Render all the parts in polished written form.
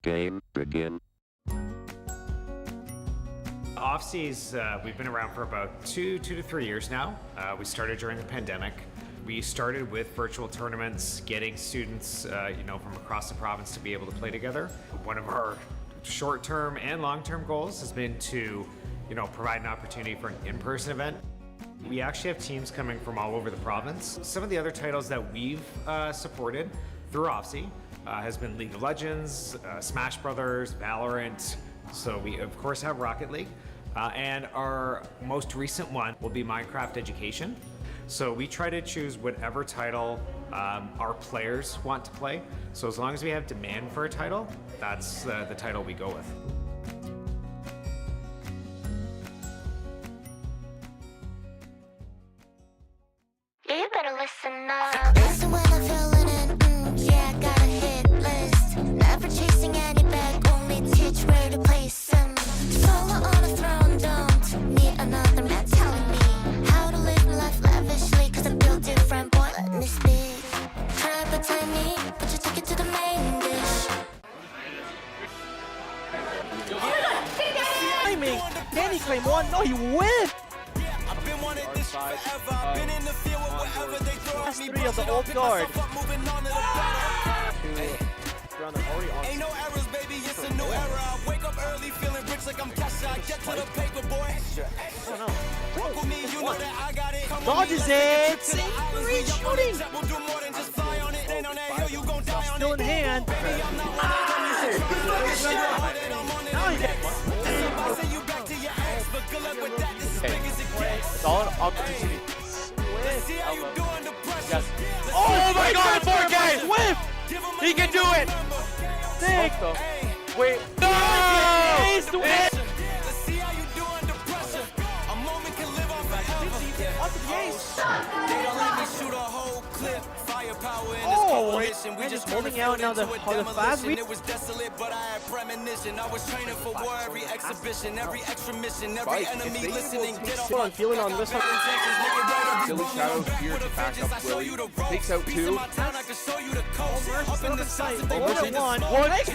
Game begin. Off-seas, we've been around for about two to 3 years now. We started during the pandemic. We started with virtual tournaments, getting students, from across the province to be able to play together. One of our short-term and long-term goals has been to, provide an opportunity for an in-person event. We actually have teams coming from all over the province. Some of the other titles that we've supported through Off-sea has been League of Legends, Smash Brothers, Valorant. So we of course have Rocket League. And our most recent one will be Minecraft Education. So we try to choose whatever title our players want to play. So as long as we have demand for a title, that's the title we go with. You better listen up. Listen when I'm feeling it. Yeah, I got a hit list. Never chasing any bag, only teach where to place them. Solo on a throne, don't need another man telling me how to live my life lavishly. Cause I'm built different, boy, let me speak. Try to pretend me, but you take it to the main dish. Timing! Can he claim one? No, he whiffed! Last three of the old guard. Ain't no errors, baby, it's a new era. I wake up early feeling rich like I'm Kesha. I get to the paper, boy. Walk with me, you know that I got it. Dodges it! Great shooting! We'll do more than just fly on it. Ain't on that hill, you gon' die on it. Still in hand. Now he gets it's all an opportunity. Yes. Oh my god, 4K! Swift! He can do it! Sick! Wait. No! Ace to win! Oh, and just holding out now the fast lead. It was desolate, but I had premonition. I was training for war, every exhibition, every extra mission, every enemy listening. Get off on feeling on this one. Billy Shadows here to back up Willie. Takes out two. Up in the side. Over one. Oh, there's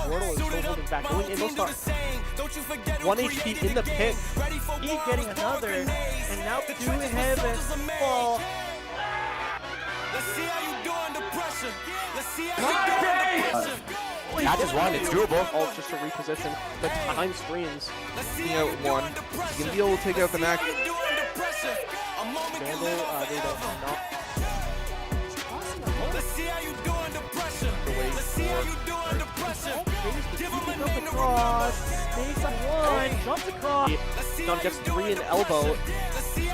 Wardle is still holding back. Going in, they'll start. 1 HP in the pit. He's getting another. And now to heaven. Fall. Let's see how you do under pressure. Let's see how you do under pressure. Catch is one, it's doable. Oh, just to reposition. The time screens. Taking out one. He's going to be able to take out the neck. Vandal, they don't not. Let's see how you do under pressure. Let's see how you do under pressure. Give him a name to Across. Sneaks on one. Jumps across. Don gets 3 in elbow.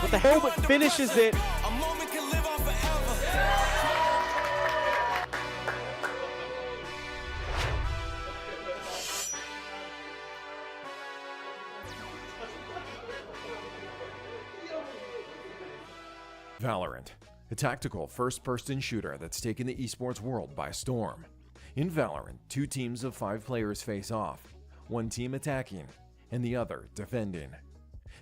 But the helmet finishes it. A moment can live on forever. Valorant, a tactical first-person shooter that's taken the esports world by storm. In Valorant, 2 teams of 5 players face off, one team attacking and the other defending.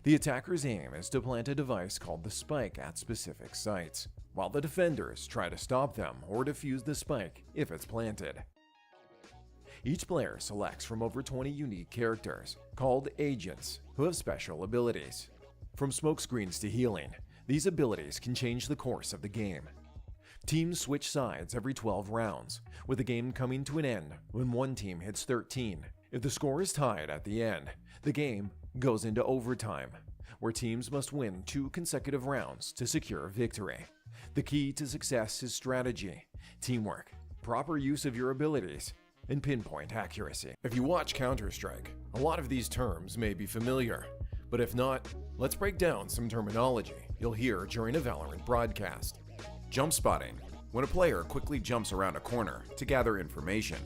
The attacker's aim is to plant a device called the spike at specific sites, while the defenders try to stop them or defuse the spike if it's planted. Each player selects from over 20 unique characters, called agents, who have special abilities. From smokescreens to healing, these abilities can change the course of the game. Teams switch sides every 12 rounds, with the game coming to an end when one team hits 13. If the score is tied at the end, the game goes into overtime, where teams must win 2 consecutive rounds to secure victory. The key to success is strategy, teamwork, proper use of your abilities, and pinpoint accuracy. If you watch Counter-Strike, a lot of these terms may be familiar, but if not, let's break down some terminology you'll hear during a Valorant broadcast. Jump spotting, when a player quickly jumps around a corner to gather information.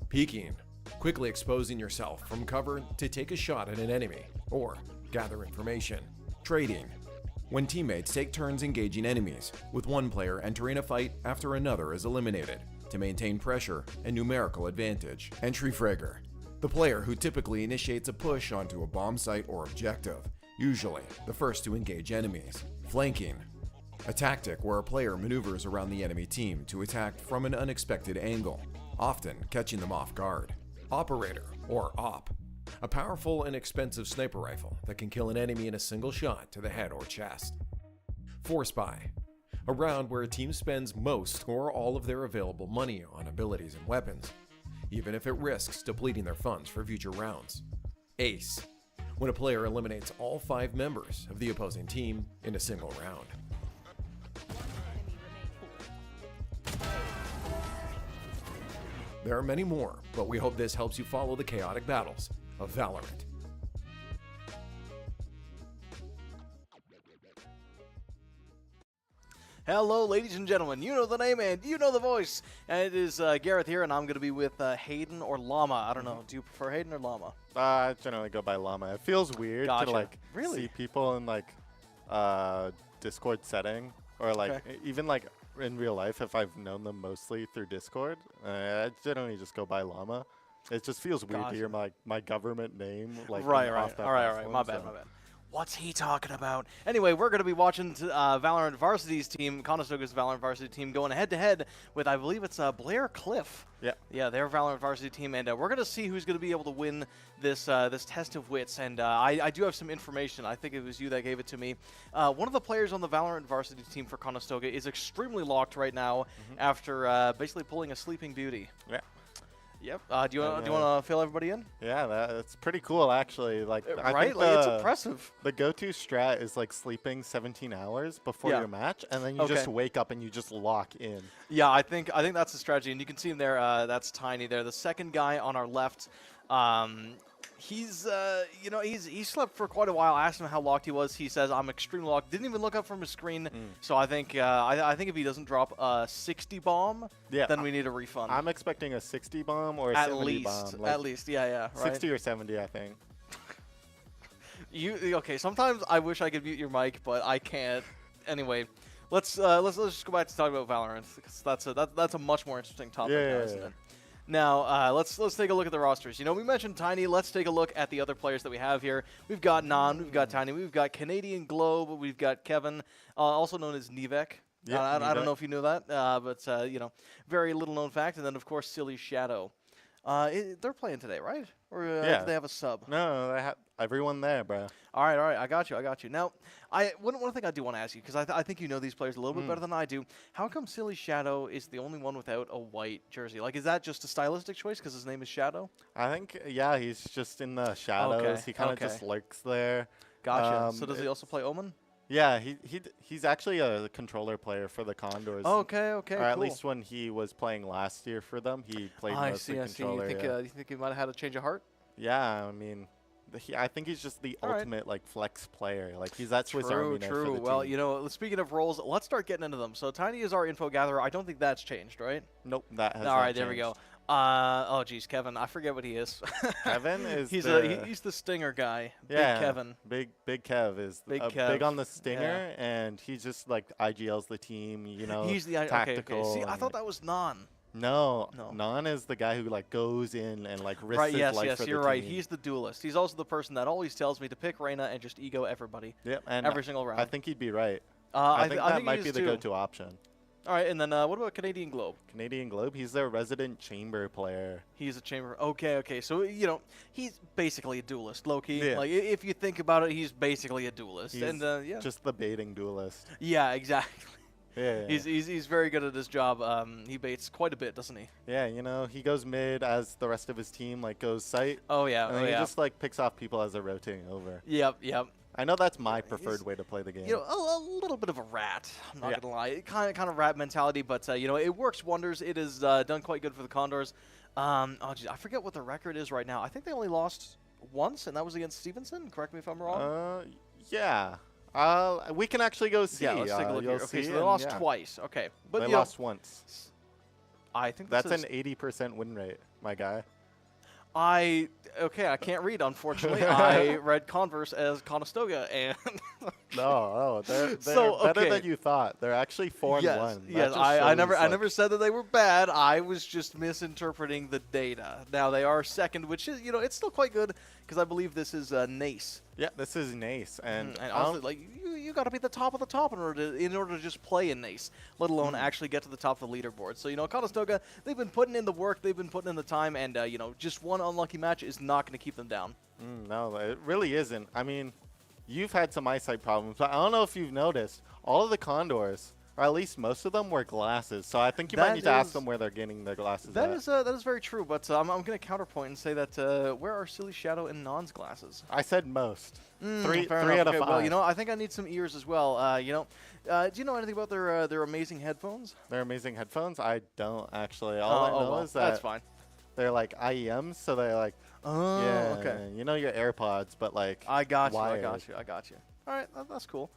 Peeking, quickly exposing yourself from cover to take a shot at an enemy or gather information. Trading, when teammates take turns engaging enemies, with one player entering a fight after another is eliminated to maintain pressure and numerical advantage. Entry fragger, the player who typically initiates a push onto a bomb site or objective, usually the first to engage enemies. Flanking, a tactic where a player maneuvers around the enemy team to attack from an unexpected angle. often catching them off guard. Operator, or OP, a powerful and expensive sniper rifle that can kill an enemy in a single shot to the head or chest. Force Buy, a round where a team spends most or all of their available money on abilities and weapons, even if it risks depleting their funds for future rounds. Ace, when a player eliminates all 5 members of the opposing team in a single round. There are many more, but we hope this helps you follow the chaotic battles of Valorant. Hello, ladies and gentlemen. You know the name and you know the voice. And it is Gareth here, and I'm going to be with Hayden or Llama. I don't know. Do you prefer Hayden or Llama? I generally go by Llama. It feels weird to like Really? see people in like Discord setting or like even like in real life if I've known them mostly through Discord. I generally just go by Llama. It just feels weird to hear my government name like right. off that All right. platform, My bad. What's he talking about? Anyway, we're going to be watching Valorant Varsity's team, Conestoga's Valorant Varsity team, going head-to-head with, I believe it's Blair Cliff. Yeah. Yeah, their Valorant Varsity team, and we're going to see who's going to be able to win this this test of wits. And I do have some information. I think it was you that gave it to me. One of the players on the Valorant Varsity team for Conestoga is extremely locked right now after basically pulling a Sleeping Beauty. Yeah. Yep. Do you want to fill everybody in? Yeah, that's pretty cool actually. Like I right? think Like, it's impressive. The go-to strat is like sleeping 17 hours before your match, and then you just wake up and you just lock in. Yeah, I think that's the strategy, and you can see him there. That's Tiny there. The second guy on our left, he's he slept for quite a while. I asked him how locked he was. He says I'm extremely locked. Didn't even look up from his screen. So I think I think if he doesn't drop a 60 bomb, then we need a refund. I'm expecting a 60 bomb or a at 70 least, bomb. Like at least, yeah, right. 60 or 70, I think. Sometimes I wish I could mute your mic, but I can't. Anyway, let's just go back to talk about Valorant, because that's a much more interesting topic now, isn't it? Now, let's take a look at the rosters. You know, we mentioned Tiny. Let's take a look at the other players that we have here. We've got Nan, we've got Tiny, we've got Canadian Globe, we've got Kevin, also known as Nivek. Yeah, I don't know if you knew that, but very little known fact. And then, of course, Silly Shadow. They're playing today, right? Or do they have a sub? No, they have everyone there, bro. All right. I got you. Now, one thing I do want to ask you, because I think you know these players a little bit better than I do. How come Silly Shadow is the only one without a white jersey? Like, is that just a stylistic choice because his name is Shadow? I think, yeah, he's just in the shadows. He kind of just lurks there. Gotcha. So does he also play Omen? Yeah, he's actually a controller player for the Condors. Okay, or cool. at least when he was playing last year for them, he played mostly controller. I see. You think he might have had a change of heart? Yeah, I mean, I think he's just the ultimate like flex player. Like he's that Swiss Army knife for the Well, team. you know, speaking of roles, let's start getting into them. So Tiny is our info gatherer. I don't think that's changed, right? Nope, that has All not right, there we changed. go. Oh, geez, Kevin. I forget what he is. Kevin is he's the stinger guy. Yeah, Big Kevin. Big Kev is Big big on the stinger, and he's just like IGLs the team. You know, He's the tactical. Okay. See, I thought that was Nan. No, Nan is the guy who like goes in and like risks Right, his yes, life for the you're right. team. He's the duelist. He's also the person that always tells me to pick Reyna and just ego everybody. Yep, and every single round. I think he'd be right. I think think that he might is be the too. go-to option. All right, and then what about Canadian Globe? Canadian Globe, he's their resident chamber player. He's a chamber. Okay. So, you know, he's basically a duelist, low-key. Yeah. Like, if you think about it, he's basically a duelist. He's and, yeah. just the baiting duelist. Yeah, exactly. Yeah. He's very good at his job. He baits quite a bit, doesn't he? Yeah, you know, he goes mid as the rest of his team like goes sight. Oh, yeah. And then he just like picks off people as they're rotating over. Yep. I know that's my preferred way to play the game. You know, a little bit of a rat. I'm not gonna lie, kind of rat mentality, but you know, it works wonders. It has done quite good for the Condors. Oh, geez, I forget what the record is right now. I think they only lost once, and that was against Stevenson. Correct me if I'm wrong. Yeah. We can actually go see. Yeah, let's take a look here. Okay, so they lost twice. Okay, but they lost once. I think that's an 80% win rate, my guy. I can't read, unfortunately. I read Converse as Conestoga, and No, they're So, better okay. than you thought. They're actually 4-1. Yes, That yes. just I shows, never said that they were bad. I was just misinterpreting the data. Now they are second, which is it's still quite good because I believe this is NACE. Yeah, this is NACE, and And honestly, like you got to be the top of the top in order to just play in NACE, let alone actually get to the top of the leaderboard. So Conestoga, they've been putting in the work, they've been putting in the time, and just one unlucky match is not going to keep them down. no, it really isn't. I mean, you've had some eyesight problems, but I don't know if you've noticed, all of the Condors, or at least most of them, wear glasses. So I think you might need to ask them where they're getting their glasses That at. that is very true, but I'm going to counterpoint and say that where are Silly Shadow and Non's glasses? I said most. Three Fair out enough. of Okay, 5. well, I think I need some ears as well. Do you know anything about their amazing headphones? They're amazing headphones. I don't actually. All I know well, is that that's fine. they're like IEMs, so they're like Okay. you know your AirPods, but like I got you. wired. I got you. All right, that's cool.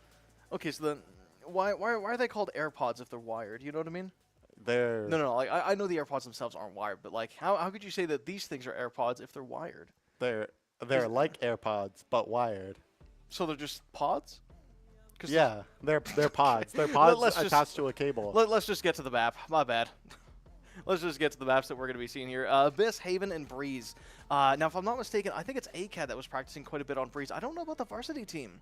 Okay, so then why are they called AirPods if they're wired? You know what I mean? They're No. Like I know the AirPods themselves aren't wired, but like how could you say that these things are AirPods if they're wired? they're like AirPods but wired. So they're just pods? Yeah, they're pods. They're pods Let's just- attached to a cable. Let's just get to the map. My bad. Let's just get to the maps that we're going to be seeing here. Abyss, Haven, and Breeze. Now, if I'm not mistaken, I think it's ACAD that was practicing quite a bit on Breeze. I don't know about the Varsity team.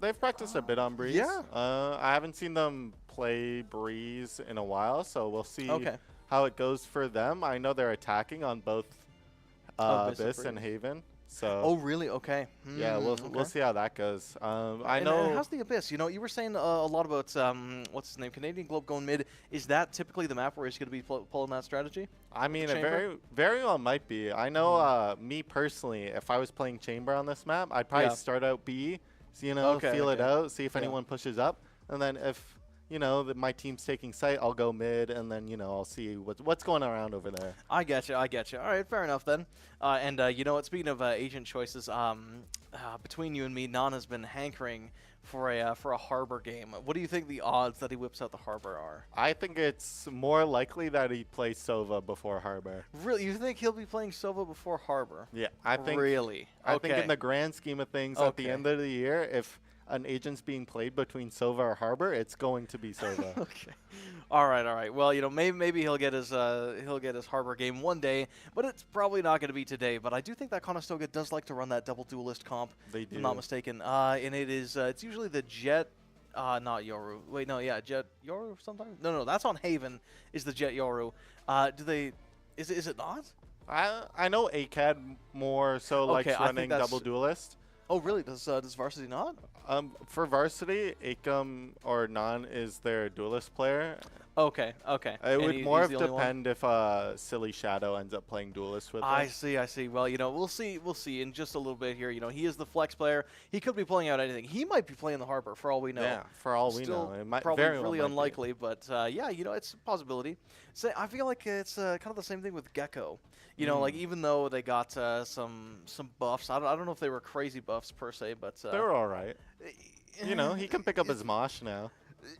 They've practiced a bit on Breeze. Yeah. I haven't seen them play Breeze in a while, so we'll see Okay. how it goes for them. I know they're attacking on both Abyss and Abyss and Breeze. Haven. So Oh, really? Okay. yeah, we'll okay. see how that goes. I And know. how's the Abyss? You were saying a lot about what's his name, Canadian Globe going mid. Is that typically the map where he's going to be pulling that strategy? I mean, it Chamber? very well might be. I know. Me personally, if I was playing Chamber on this map, I'd probably Yeah. start out B. So, Okay, feel it okay. out, see if Yeah. anyone pushes up, and then if my team's taking site, I'll go mid, and then I'll see what's going around over there. I get you. All right, fair enough then. And you know what? Speaking of agent choices, between you and me, Nan has been hankering for a Harbor game. What do you think the odds that he whips out the Harbor are? I think it's more likely that he plays Sova before Harbor. Really, you think he'll be playing Sova before Harbor? Yeah, I think. Really? I think Okay. in the grand scheme of things, at the Okay. end of the year, if an agent's being played between Sova or Harbor, it's going to be Sova. Okay. All right. Well, maybe he'll get his Harbor game one day, but it's probably not going to be today. But I do think that Conestoga does like to run that double duelist comp. They If do. I'm not mistaken. And it is it's usually the Jet, not Yoru. Wait, no, yeah, Jet Yoru sometimes. No, that's on Haven. Is the Jet Yoru? Is it not? I know ACAD more so likes Okay, I think running that's- double duelist. Oh, really? Does Varsity not? For Varsity, Akam or Nan is their duelist player. Okay. It And would he's more the of only one? depend if Silly Shadow ends up playing duelist with I them. see. Well, we'll see in just a little bit here. He is the flex player. He could be playing out anything. He might be playing the Harbor for all we know. Yeah, for all we Still know. It might probably very well really might be. unlikely, but yeah, it's a possibility. So I feel like it's kind of the same thing with Gecko. Like even though they got some buffs, I don't know if they were crazy buffs per se, but They're all right. He can pick up his Mosh now.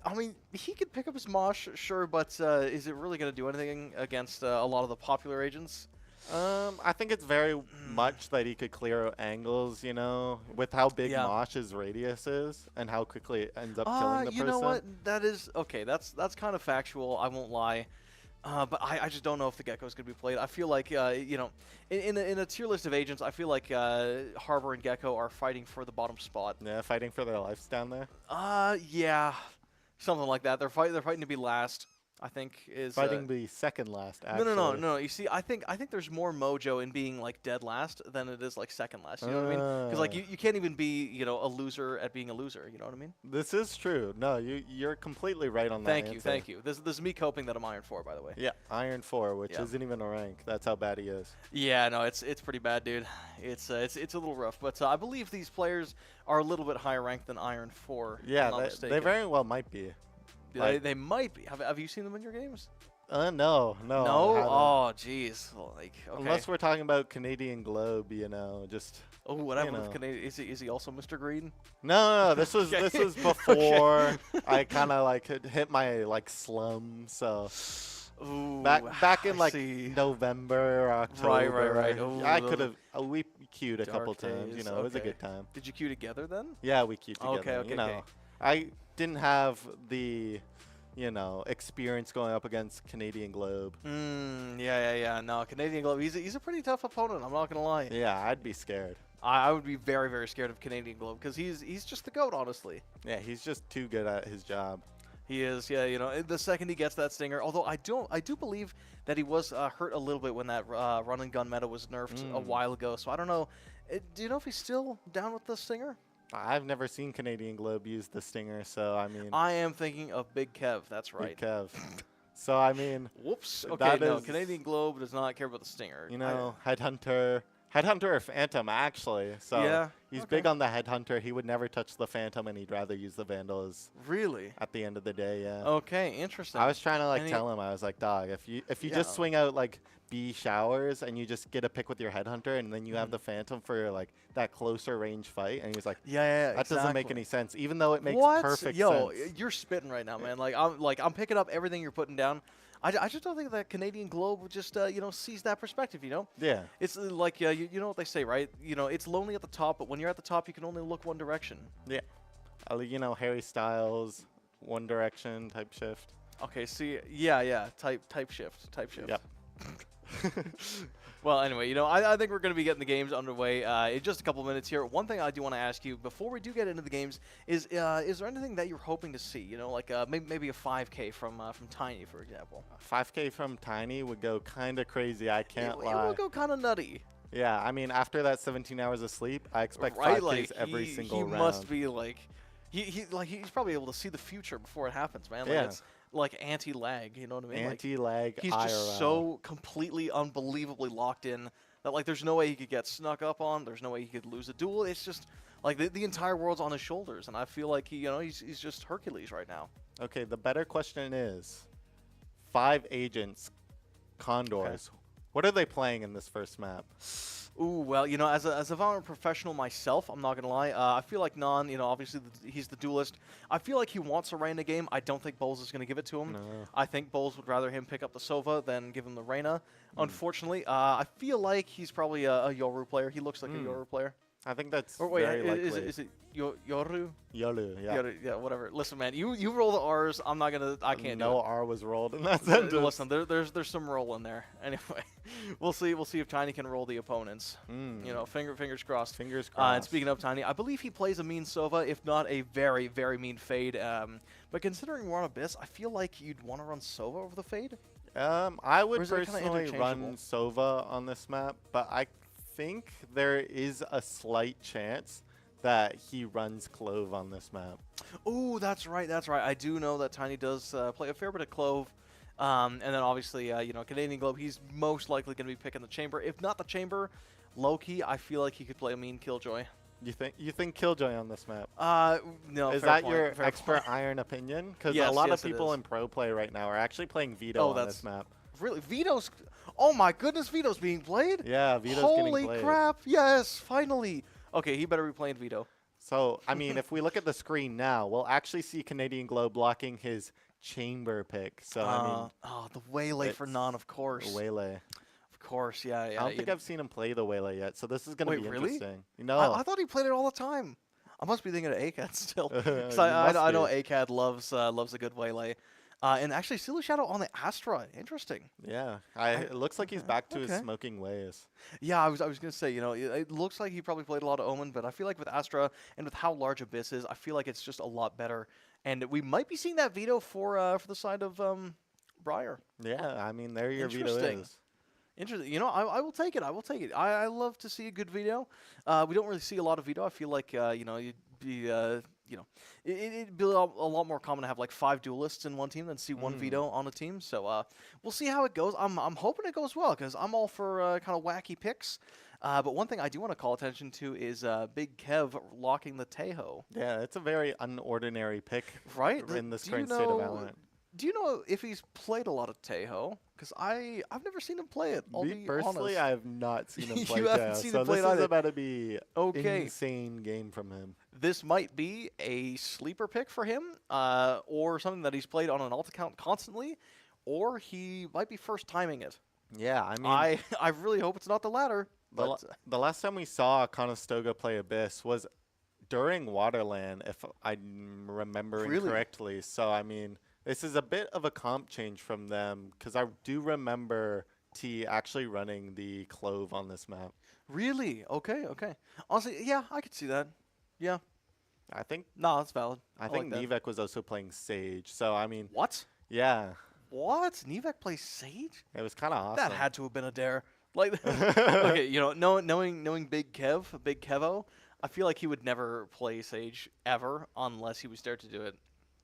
I mean, he could pick up his Mosh, sure, but is it really going to do anything against a lot of the popular agents? I think it's very much that he could clear out angles, with how big Yeah. Mosh's radius is and how quickly it ends up killing the person. You know what? That is okay. That's kind of factual. I won't lie. But I just don't know if the Gecko's going to be played. I feel like, in a tier list of agents, I feel like Harbor and Gecko are fighting for the bottom spot. Yeah, fighting for their lives down there. Yeah, something like that. They're fighting to be last. I think is Fighting the second last, actually. No. You see, I think there's more mojo in being like dead last than it is like second last. You know what I mean? Because like you can't even be a loser at being a loser. You know what I mean? This is true. No, you're completely right on that Thank you. This is me coping that I'm Iron 4, by the way. Yeah, Iron 4, which Yeah. isn't even a rank. That's how bad he is. Yeah, no, it's pretty bad, dude. It's a little rough, but I believe these players are a little bit higher ranked than Iron 4. if I'm Yeah, not they mistaken. very well might be. They might be. Have you seen them in your games? No. No. I haven't. Oh, jeez. Okay. Unless we're talking about Canadian Globe, just. Oh, what happened you with know. Canadian? Is he also Mr. Green? No. This was Okay. before I kind of hit my slum. So Ooh, Back in I like see. November, October. Right. Ooh, I those could have. We queued a dark couple times. days. It was a Okay. good time. Did you queue together then? Yeah, we queued together. Okay, okay. I didn't have the, experience going up against Canadian Globe. Yeah. No, Canadian Globe, he's a pretty tough opponent, I'm not going to lie. Yeah, I'd be scared. I would be very, very scared of Canadian Globe because he's just the GOAT, honestly. Yeah, he's just too good at his job. He is, yeah. The second he gets that stinger, although I do believe that he was hurt a little bit when that run and gun meta was nerfed a while ago. So I don't know. Do you know if he's still down with the stinger? I've never seen Canadian Globe use the stinger, so I mean. I am thinking of Big Kev. That's right. Big Kev. So I mean. Whoops. Okay, no. is, Canadian Globe does not care about the stinger. Headhunter or Phantom, actually. So yeah, he's big on the Headhunter. He would never touch the Phantom, and he'd rather use the Vandals. Really? At the end of the day, yeah. Okay, interesting. I was trying to tell him, I was like, dog, if you just swing out like B showers and you just get a pick with your Headhunter, and then you have the Phantom for like that closer range fight, and he was like, yeah, that doesn't make any sense, even though it makes perfect Yo, sense. you're spitting right now, man. I'm picking up everything you're putting down. I just don't think that Canadian Globe would just sees that perspective. Yeah. It's like you know what they say, right? It's lonely at the top, but when you're at the top, you can only look one direction. Yeah. Harry Styles, One Direction type shift. Okay. See. Yeah. Type shift. Yep. Well, anyway, I think we're going to be getting the games underway in just a couple minutes here. One thing I do want to ask you before we do get into the games is there anything that you're hoping to see? Like maybe a 5K from Tiny, for example. 5K from Tiny would go kind of crazy. I can't lie. It will go kind of nutty. Yeah, I mean, after that 17 hours of sleep, I expect 5Ks every single round. He must be like, he's probably able to see the future before it happens, man. Yeah. It's like anti-lag, you know what I mean? Anti-lag, he's just so completely, unbelievably locked in that there's no way he could get snuck up on. There's no way he could lose a duel. It's just like the entire world's on his shoulders, and I feel like he's just Hercules right now. Okay, the better question is, 5 agents, Condors. Okay. What are they playing in this first map? Ooh, well, as a Valorant professional myself, I'm not going to lie. I feel like Non, obviously he's the duelist. I feel like he wants a Reyna game. I don't think Bowles is going to give it to him. No. I think Bowles would rather him pick up the Sova than give him the Reyna. Unfortunately, I feel like he's probably a Yoru player. He looks like a Yoru player. I think that's very likely. Is it Yoru? Yoru, yeah. Yoru, yeah, whatever. Listen, man, you roll the R's. I can't do it. No R was rolled in that sentence. Listen, there's some roll in there. Anyway, we'll see if Tiny can roll the opponents. Fingers crossed. Fingers crossed. And speaking of Tiny, I believe he plays a mean Sova, if not a very, very mean Fade. But considering we're on Abyss, I feel like you'd want to run Sova over the Fade. I would personally run Sova on this map, but I think there is a slight chance that he runs Clove on this map. Oh, that's right. I do know that Tiny does play a fair bit of Clove. And then obviously, Canadian Globe, he's most likely going to be picking the Chamber. If not the Chamber, low-key, I feel like he could play a mean Killjoy. You think Killjoy on this map? No. Is that your expert iron opinion? Because a lot of people in pro play right now are actually playing Vito on this map. Really? Vito's... Oh my goodness, Vito's being played? Yeah, Vito's getting played. Holy crap, yes, finally. Okay, he better be playing Vito. So, I mean, if we look at the screen now, we'll actually see Canadian Globe blocking his Chamber pick. So, I mean... Oh, the Waylay for Non, of course. The Waylay. Of course, yeah. I don't think I've seen him play the Waylay yet, so this is going to be interesting. No. I thought he played it all the time. I must be thinking of ACAD still. Because I know ACAD loves a good Waylay. And actually, Silly Shadow on the Astra. Interesting. Yeah. It looks like he's back to his smoking ways. Yeah, I was going to say, it looks like he probably played a lot of Omen, but I feel like with Astra and with how large Abyss is, I feel like it's just a lot better. And we might be seeing that Vito for the side of Briar. Yeah, I mean, there your Vito is. Interesting. I will take it. I love to see a good Vito. We don't really see a lot of Vito. I feel like, you'd be... it'd be a lot more common to have like 5 duelists in one team than see one Vito on a team. So we'll see how it goes. I'm hoping it goes well because I'm all for kind of wacky picks. But one thing I do want to call attention to is Big Kev locking the Tejo. Yeah, it's a very unordinary pick, right? In this current state of Valorant. Do you know if he's played a lot of Tejo? Because I've never seen him play it. Me personally, I have not seen him play You Tejo. haven't seen so him play this either. is about to be okay. Insane game from him. This might be a sleeper pick for him, or something that he's played on an alt account constantly, or he might be first timing it. Yeah, I mean, I really hope it's not the latter. But the last time we saw Conestoga play Abyss was during Waterland, if I'm remembering Really? correctly. So, I mean, this is a bit of a comp change from them because I do remember T actually running the Clove on this map. really, okay. Honestly, yeah, I could see that. Yeah, I think no, that's valid. I think like that. Nevek was also playing Sage. So, I mean, What? yeah, What? Nevek plays Sage? it was kind of awesome. That had to have been a dare. Like, okay, you know, knowing Big Kevo, I feel like he would never play Sage ever unless he was dared to do it.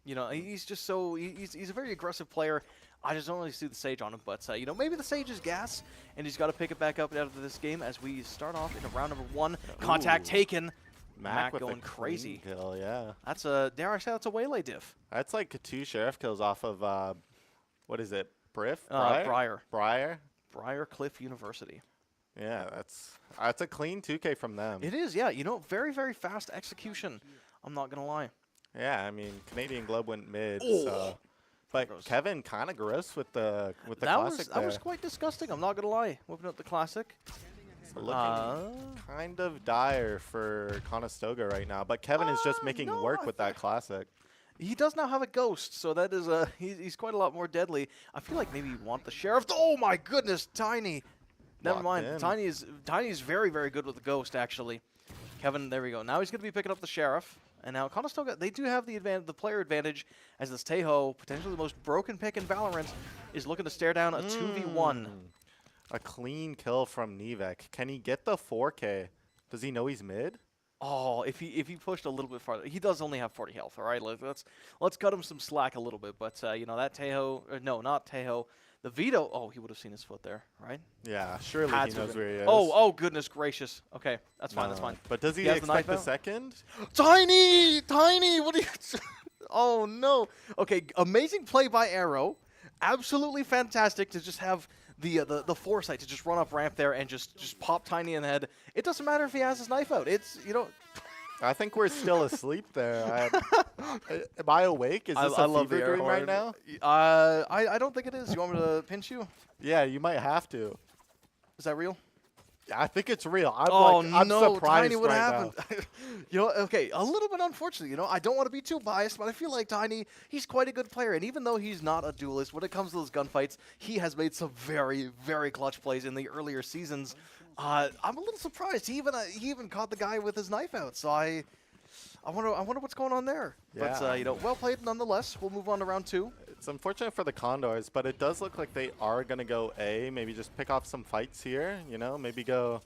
You know, he's just so he's a very aggressive player. I just don't really see the Sage on him, but you know, maybe the Sage is gas, and he's got to pick it back up out of this game as we start off in round number 1. Contact Ooh. taken. Mac with going a crazy. clean kill, yeah. That's a dare I say that's a waylay diff. That's like 2 sheriff kills off of what is it? Briar? Briar Cliff University. Yeah, that's a clean 2K from them. It is, yeah. You know, very very fast execution. I'm not gonna lie. Yeah, I mean, Canadian Globe went mid, Oh. so. But Gross. Kevin kind of gross with the That classic that was quite disgusting. I'm not gonna lie. Whipping up the classic. Looking kind of dire for Conestoga right now, but Kevin is just making no, work I with that classic. He does now have a ghost, so that is he's quite a lot more deadly. I feel like maybe you want the sheriff. Oh my goodness, Tiny. Never Locked mind. in. Tiny's very very good with the ghost actually. Kevin, there we go. Now he's going to be picking up the sheriff. And now Conestoga, they do have the player advantage, as this Tejo, potentially the most broken pick in Valorant, is looking to stare down a 2v1. A clean kill from Nevek. Can he get the 4K? Does he know he's mid? Oh, if he pushed a little bit farther, he does only have 40 health. All right, let's cut him some slack a little bit. But you know that Tejo, no, not Tejo, the Vito. Oh, he would have seen his foot there, right? Yeah, surely Had he to knows have where he is. Oh, goodness gracious. Okay, that's fine. That's No. fine. But does he has the expect knife the out? second? Tiny, what are you? Oh no. Okay, amazing play by Arrow. Absolutely fantastic to just have the foresight to just run up ramp there and just pop Tiny in the head. It doesn't matter if he has his knife out. It's, you know. I think we're still asleep there. Am I awake? Is this I a love the fever air dream right horn. now? I don't think it is. You want me to pinch you? Yeah, you might have to. Is that real? Yeah, I think it's real. I'm I'm surprised Tiny, what right happened? now. You know, okay, a little bit unfortunate. You know, I don't want to be too biased, but I feel like Tiny, he's quite a good player. And even though he's not a duelist, when it comes to those gunfights, he has made some very, very clutch plays in the earlier seasons. I'm a little surprised. He even caught the guy with his knife out. So I wonder what's going on there. Yeah. But you know, well played nonetheless. We'll move on to round 2. It's unfortunate for the Condors, but it does look like they are going to go A. Maybe just pick off some fights here, you know? Maybe go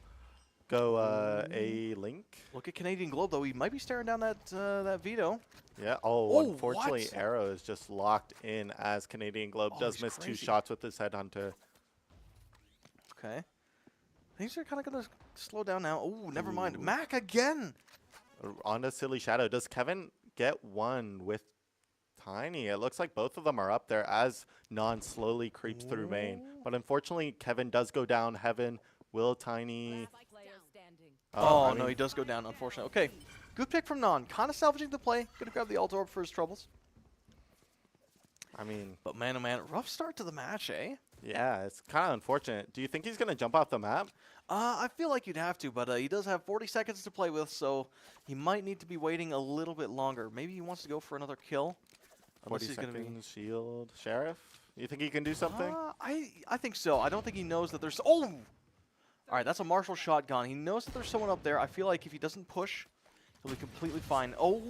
A Link. Look at Canadian Globe, though. He might be staring down that Vito. Yeah. Oh, Unfortunately, what? Arrow is just locked in as Canadian Globe does he's miss 2 crazy. shots with his Headhunter. Okay. Things are kind of going to slow down now. Oh, never mind. Mac again. Onto Silly Shadow. Does Kevin get one with Tiny? It looks like both of them are up there as Non slowly creeps through main. But unfortunately, Kevin does go down Heaven. Will Tiny... Oh, I no, mean, he does go down, unfortunately. Okay, good pick from Non. Kind of salvaging the play. Going to grab the Alt Orb for his troubles. I mean, But man, oh man, rough start to the match, eh? yeah, it's kind of unfortunate. Do you think he's going to jump off the map? I feel like you'd have to, but he does have 40 seconds to play with, so he might need to be waiting a little bit longer. Maybe he wants to go for another kill. 40 he's gonna be- seconds, shield, Sheriff? You think he can do something? I think so. I don't think he knows that there's... Oh! All right, that's a Marshall shotgun. He knows that there's someone up there. I feel like if he doesn't push, he'll be completely fine. Oh!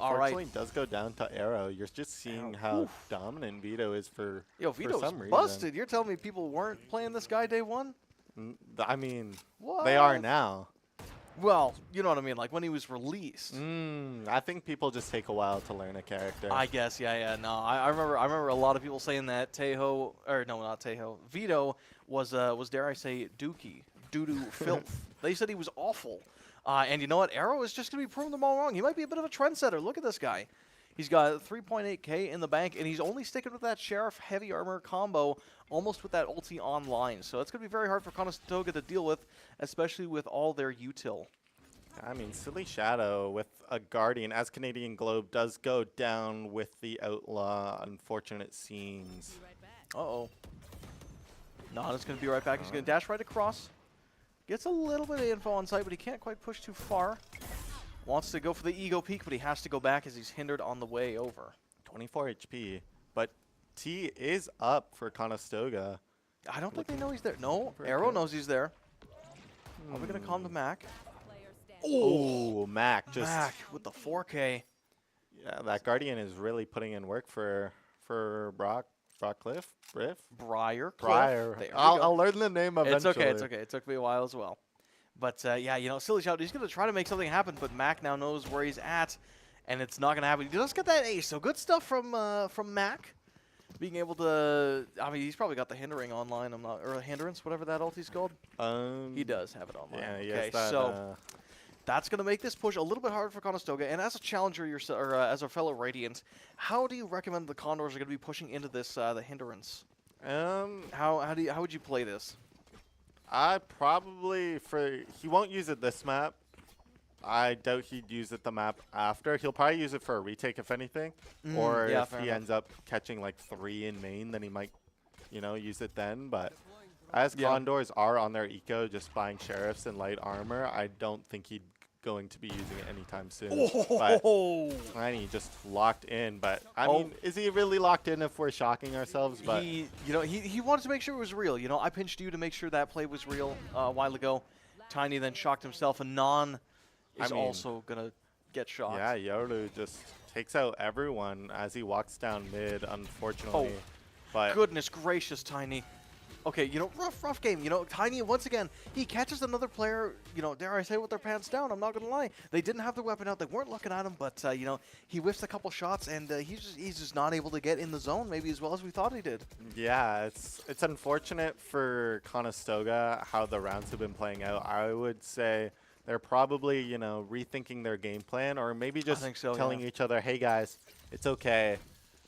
All right. Unfortunately, it does go down to Arrow. You're just seeing how dominant Vito is for Vito's some reason. busted. You're telling me people weren't playing this guy day one? I mean, What? they are now. Well, you know what I mean, like when he was released. I think people just take a while to learn a character. I guess, yeah. No, I remember a lot of people saying that Tejo, or no, not Tejo, Vito was dare I say, dookie, doo-doo filth. They said he was awful. And you know what? Arrow is just going to be proving them all wrong. He might be a bit of a trendsetter. Look at this guy. He's got 3.8K in the bank, and he's only sticking with that Sheriff heavy armor combo, almost with that ulti online. So it's going to be very hard for Conestoga to deal with, especially with all their util. I mean, Silly Shadow with a Guardian, as Canadian Globe does go down with the Outlaw. Unfortunate scenes. Uh-oh. Nana's going to be right back. He's going to dash right across. Gets a little bit of info on site, but he can't quite push too far. Wants to go for the ego peek, but he has to go back as he's hindered on the way over. 24 HP, but T is up for Conestoga. I don't think they know he's there. No, Pretty Arrow good. knows he's there. Are we going to calm the Mac? Oh, Mac just Mac with the 4K. yeah, that Guardian is really putting in work for Brock Cliff, Briar. Briar. There we I'll go. I'll learn the name eventually. It's okay, it's okay. It took me a while as well. But yeah, you know, Silly Shout, he's going to try to make something happen, but Mac now knows where he's at, and it's not going to happen. He does get that ace, so good stuff from Mac. Being able to, I mean, he's probably got the hindering online. Or hindrance, whatever that ulti's called. He does have it online. Yeah, he okay, has that, so that's going to make this push a little bit harder for Conestoga. And as a challenger, or as a fellow Radiant, how do you recommend the Condors are going to be pushing into this the hindrance? How would you play this? I probably he won't use it this map. I doubt he'd use it the map after. He'll probably use it for a retake if anything, or yeah, if fair he enough. ends up catching like 3 in main, then he might, you know, use it then. But as Yeah. Condors are on their eco, just buying sheriffs and light armor, I don't think he'd going to be using it anytime soon. But Tiny just locked in. But I mean, is he really locked in if we're shocking ourselves? But He wanted to make sure it was real. You know, I pinched you to make sure that play was real a while ago. Tiny then shocked himself, and Non is also gonna get shocked. yeah, Yoru just takes out everyone as he walks down mid, unfortunately. But Goodness gracious, Tiny. Okay, you know, rough game. You know, Tiny, once again, he catches another player, you know, dare I say, with their pants down. I'm not going to lie. They didn't have the weapon out. They weren't looking at him, but, you know, he whiffs a couple shots, and he's just not able to get in the zone maybe as well as we thought he did. yeah, it's unfortunate for Conestoga how the rounds have been playing out. I would say they're probably, you know, rethinking their game plan, or maybe just think so, telling yeah. each other, hey, guys, it's okay.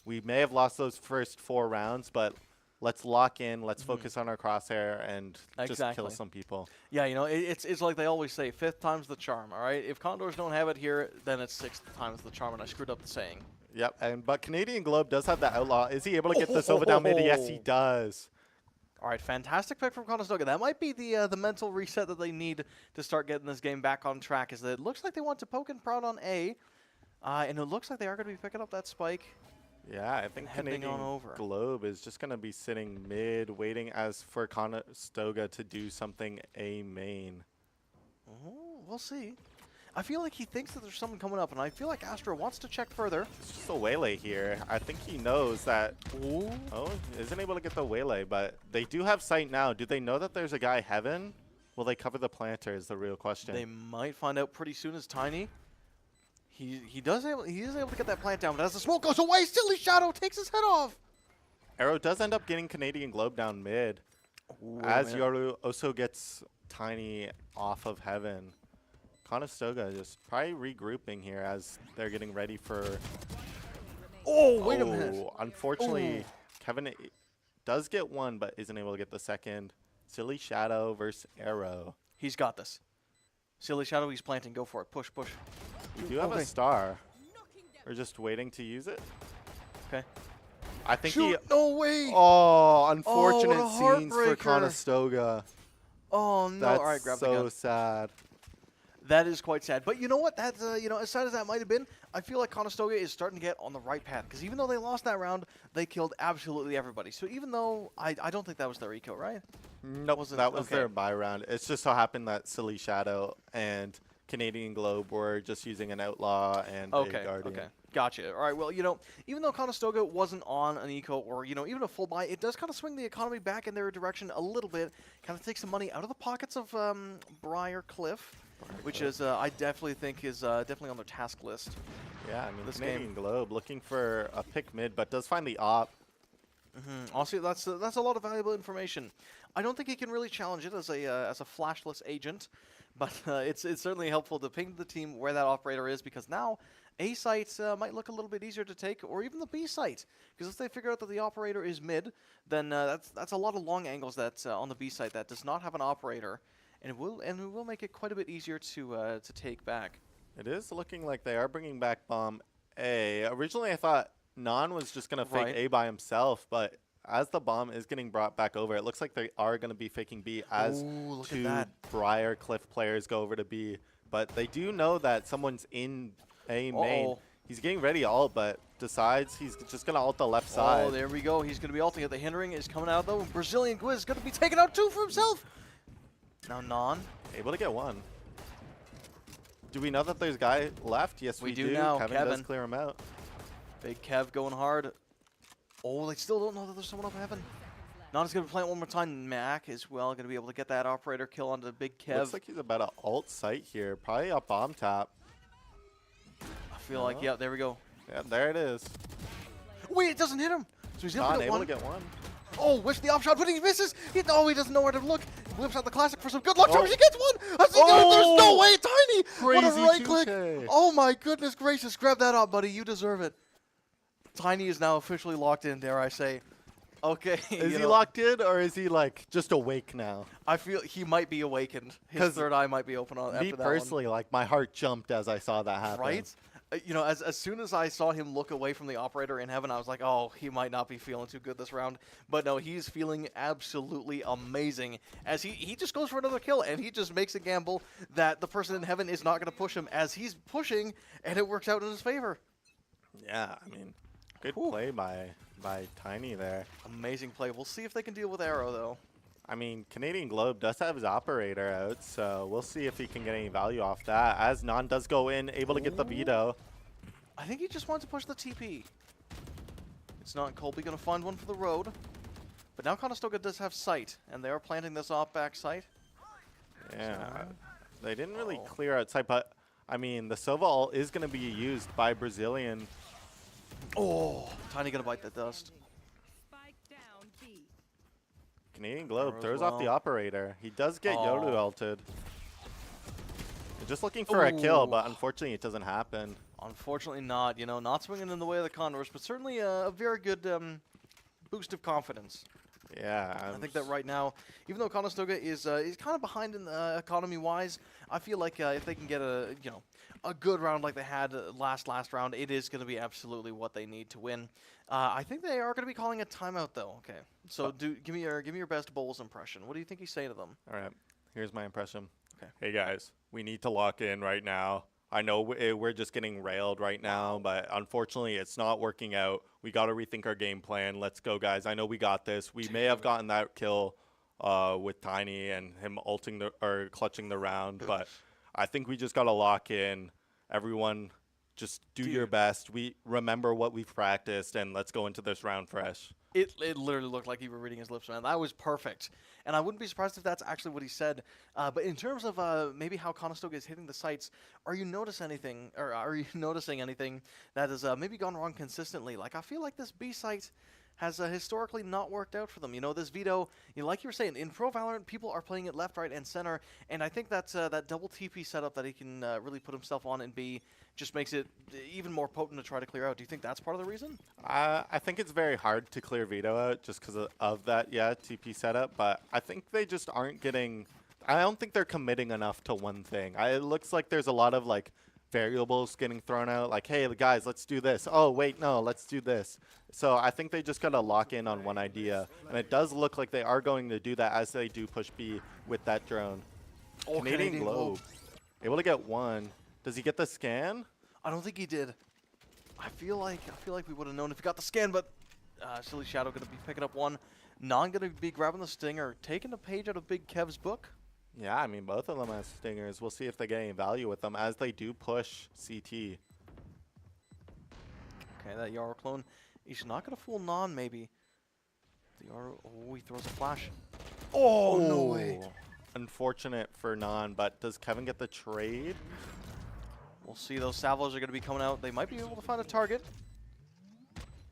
We may have lost those first 4 rounds, but let's lock in, let's focus on our crosshair, and just kill Exactly. some people. Yeah, you know, it's like they always say, 5th time's the charm, all right? If Condors don't have it here, then it's 6th time's the charm, and I screwed up the saying. Yep, but Canadian Globe does have the outlaw. Is he able to get this over down mid? Yes, he does. All right, fantastic pick from Conestoga. That might be the mental reset that they need to start getting this game back on track. Is that it looks like they want to poke and prod on A, and it looks like they are going to be picking up that spike. Yeah, I think Heading Canadian on over. Globe is just going to be sitting mid, waiting as for Conestoga to do something A main. Oh, we'll see. I feel like he thinks that there's someone coming up, and I feel like Astro wants to check further. It's just a waylay here. I think he knows that. Oh, isn't able to get the waylay, but they do have sight now. Do they know that there's a guy Heaven? Will they cover the planter is the real question. They might find out pretty soon as Tiny. He is able to get that plant down, but as the smoke goes away, Silly Shadow takes his head off. Arrow does end up getting Canadian Globe down mid. As Yoru also gets Tiny off of Heaven. Conestoga just probably regrouping here as they're getting ready for... Oh, wait a minute. Unfortunately, Kevin does get one, but isn't able to get the second. Silly Shadow versus Arrow. He's got this. Silly Shadow, he's planting. Go for it. Push, push. We do have Okay. a star. We're just waiting to use it. Okay. I think Shoot, no way. Oh, unfortunate what a scenes for heartbreaker. Conestoga. Oh, no. That's All right, grab the so gun. sad. That is quite sad. But you know what? That's, you know, as sad as that might have been, I feel like Conestoga is starting to get on the right path. Because even though they lost that round, they killed absolutely everybody. So even though I don't think that was their eco, right? Nope, Wasn't- that was okay. their buy round. It just so happened that Silly Shadow and Canadian Globe were just using an Outlaw and a Guardian. Okay. Gotcha. All right. Well, you know, even though Conestoga wasn't on an eco or, you know, even a full buy, it does kind of swing the economy back in their direction a little bit. Kind of takes some money out of the pockets of Briar Cliff, which is, I definitely think is definitely on their task list. Yeah, I mean, This Canadian Globe looking for a pick mid, but does find the op. Also, that's a lot of valuable information. I don't think he can really challenge it as a flashless agent, but it's certainly helpful to ping the team where that operator is, because now A site might look a little bit easier to take, or even the B site, because if they figure out that the operator is mid, then that's a lot of long angles that's on the B site that does not have an operator, and it will make it quite a bit easier to take back. It is looking like they are bringing back bomb A. Originally, I thought Non was just going to fake Right. A by himself, but as the bomb is getting brought back over, it looks like they are going to be faking B as Ooh, look at 2 that. Briarcliff players go over to B. But they do know that someone's in A main. He's getting ready to ult, but decides he's just going to ult the left side. Oh, there we go. He's going to be ulting it. The hindering is coming out, though. Brazilian Gwiz is going to be taken out, too, for himself. Now, Non. Able to get one. Do we know that there's a guy left? Yes, we do. Now. Kevin does clear him out. Big Kev going hard. Oh, they still don't know that there's someone up heaven. Nana's going to play it one more time. Mac as well going to be able to get that operator kill onto Big Kev. Looks like he's about to ult site here. Probably a bomb tap. I feel like, yeah, there we go. Yeah, there it is. Wait, it doesn't hit him. So he's Not able able to to get one. Oh, whips the opshot, but he misses. He doesn't know where to look. Whips out the classic for some good luck. Oh. He gets one. There's no way, Tiny. What a Crazy right click. 2K. Oh my goodness gracious. Grab that up, buddy. You deserve it. Tiny is now officially locked in, dare I say. Okay. Is he locked in, or is he like just awake now? I feel he might be awakened. His third eye might be open on after Me that one. personally, like my heart jumped as I saw that happen. Right? You know, as soon as I saw him look away from the operator in heaven, I was like, oh, he might not be feeling too good this round. But no, he's feeling absolutely amazing as he just goes for another kill, and he just makes a gamble that the person in heaven is not going to push him as he's pushing, and it works out in his favor. Yeah, I mean, good play by Tiny there. Amazing play. We'll see if they can deal with Arrow, though. I mean, Canadian Globe does have his operator out, so we'll see if he can get any value off that. As Non does go in, able to get the veto. I think he just wants to push the TP. It's not Colby going to find one for the road. But now Conestoga does have sight, and they are planting this off back site. Yeah, they didn't really clear outside, but I mean, the Sova ult is going to be used by Brazilian. Oh, Tiny going to bite the dust. Canadian Globe Arrow throws as off the well. operator. He does get Yoru ulted. Just looking for a kill, but unfortunately it doesn't happen. Unfortunately not. You know, not swinging in the way of the Condors, but certainly a very good boost of confidence. Yeah. I think that right now, even though Conestoga is kind of behind in economy-wise, I feel like if they can get a good round like they had last round, it is going to be absolutely what they need to win. I think they are going to be calling a timeout though. Okay, so give me your best Bowles impression. What do you think he's saying to them? All right, here's my impression. Okay. Hey guys, we need to lock in right now. I know we're just getting railed right now, but unfortunately it's not working out. We got to rethink our game plan. Let's go, guys. I know we got this. We may have gotten that kill with Tiny and him ulting or clutching the round, but I think we just got to lock in. Everyone, just do your best. We remember what we've practiced, and let's go into this round fresh. It literally looked like you were reading his lips, man. That was perfect. And I wouldn't be surprised if that's actually what he said. But in terms of maybe how Conestoga is hitting the sights, are you noticing anything that has maybe gone wrong consistently? Like, I feel like this B site has historically not worked out for them. You know, this veto, like you were saying, in Pro Valorant, people are playing it left, right, and center. And I think that's that double TP setup that he can really put himself on in B just makes it even more potent to try to clear out. Do you think that's part of the reason? I think it's very hard to clear veto out just because of that, TP setup. But I think they just aren't getting. I don't think they're committing enough to one thing. It looks like there's a lot of like variables getting thrown out. Like, hey, guys, let's do this. Oh, wait, no, let's do this. So I think they just gotta lock in on one idea, and it does look like they are going to do that as they do push B with that drone. Oh, Canadian Globe able to get one. Does he get the scan? I don't think he did. I feel like we would have known if he got the scan, but Silly Shadow going to be picking up one. Non going to be grabbing the stinger, taking a page out of Big Kev's book. Yeah, I mean, both of them have stingers. We'll see if they get any value with them as they do push CT. Okay, that Yarrow clone. He's not going to fool Non, maybe. The Yarrow, he throws a flash. Oh, no way. Unfortunate for Non, but does Kevin get the trade? We'll see. Those Salvos are going to be coming out. They might be able to find a target.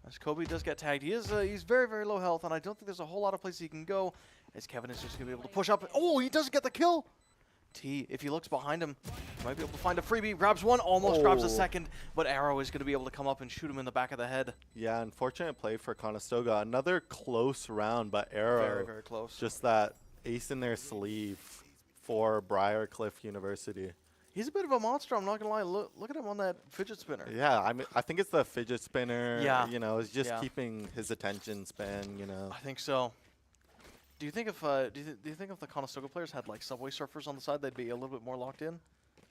As Kobe does get tagged. He's very, very low health, and I don't think there's a whole lot of places he can go. As Kevin is just going to be able to push up. Oh, he doesn't get the kill. T, if he looks behind him, he might be able to find a freebie. Grabs one, almost grabs a second, but Arrow is going to be able to come up and shoot him in the back of the head. Yeah, unfortunate play for Conestoga. Another close round, but Arrow. Very, very close. Just that ace in their sleeve for Briarcliff University. He's a bit of a monster. I'm not gonna lie. Look at him on that fidget spinner. Yeah, I mean, I think it's the fidget spinner. Yeah. You know, it's just Yeah. keeping his attention span. You know. I think so. Do you think if do you think if the Conestoga players had like Subway Surfers on the side, they'd be a little bit more locked in?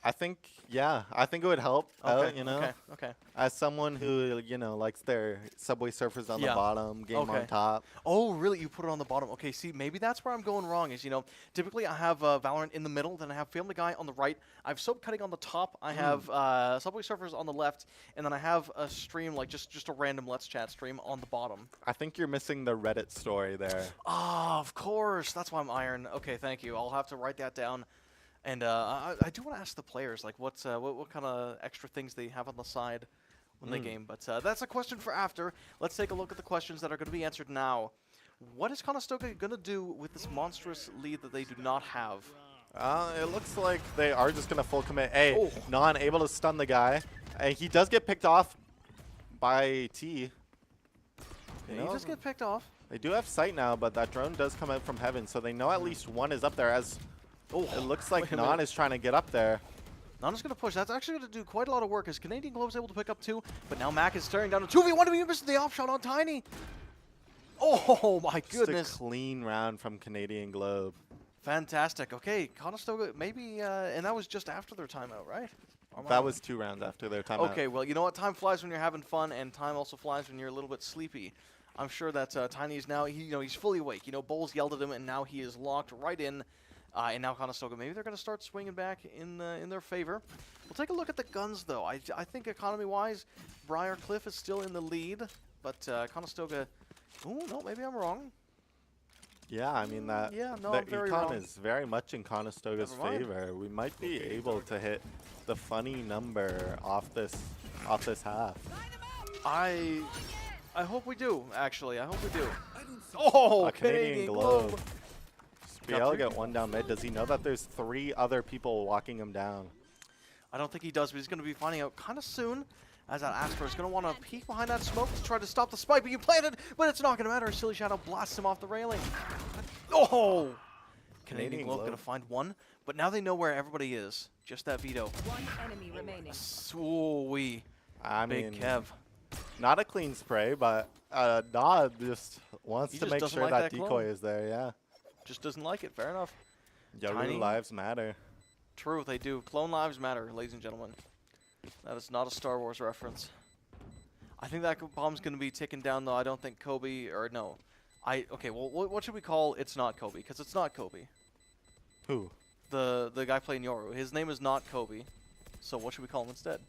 I think, yeah, I think it would help out, you know. Okay. As someone who, you know, likes their Subway Surfers on the Yeah. bottom, game Okay. on top. Oh, really? You put it on the bottom. Okay, see, maybe that's where I'm going wrong is, you know, typically I have Valorant in the middle, then I have Family Guy on the right, I have Soap Cutting on the top, I have Subway Surfers on the left, and then I have a stream, like just a random Let's Chat stream on the bottom. I think you're missing the Reddit story there. Ah, of course. That's why I'm iron. Okay, thank you. I'll have to write that down. And I do want to ask the players, like, what kind of extra things they have on the side when they game. But that's a question for after. Let's take a look at the questions that are going to be answered now. What is Conestoga going to do with this monstrous lead that they do not have? It looks like they are just going to full commit. Hey, Oh. Non able to stun the guy. He does get picked off by T. You just get picked off. They do have sight now, but that drone does come out from heaven, so they know at least one is up there as it looks like wait a Non minute. is trying to get up there. Nana's going to push. That's actually going to do quite a lot of work as Canadian Globe's able to pick up 2, but now Mac is staring down a 2v1. He missed the off shot on Tiny. Oh, my Just goodness. a clean round from Canadian Globe. Fantastic. Okay, Conestoga, maybe, and that was just after their timeout, right? Or am I That wrong? was 2 rounds after their timeout. Okay, well, you know what? Time flies when you're having fun, and time also flies when you're a little bit sleepy. I'm sure that Tiny is now, he's fully awake. You know, Bowles yelled at him, and now he is locked right in. And now Conestoga, maybe they're going to start swinging back in their favor. We'll take a look at the guns, though. I think economy-wise, Briarcliff is still in the lead, but Conestoga, oh, no, maybe I'm wrong. Yeah, I mean that. Yeah, no, the I'm very econ wrong. is very much in Conestoga's Never mind. favor. We might be able to hit the funny number off this half. I hope we do, actually. I hope we do. Oh, A Canadian Globe. Be Got able to three. get one down mid. Does he know that there's 3 other people walking him down? I don't think he does, but he's going to be finding out kind of soon. As that Asper is going to want to peek behind that smoke to try to stop the spike being planted, but it's not going to matter. Silly Shadow blasts him off the railing. Oh! Canadian Globe going to find one, but now they know where everybody is. Just that veto. One enemy remaining. Sweet. I Big mean, Kev. not a clean spray, but Nod just wants He to just make doesn't sure like that that decoy clone. is there. Yeah. Just doesn't like it. Fair enough. Yoru Tiny. lives matter. True, they do. Clone lives matter, ladies and gentlemen. That is not a Star Wars reference. I think that bomb's going to be ticking down, though. I don't think Kobe, or no. Okay, well, what should we call It's Not Kobe? Because it's not Kobe. Who? The guy playing Yoru. His name is not Kobe. So what should we call him instead?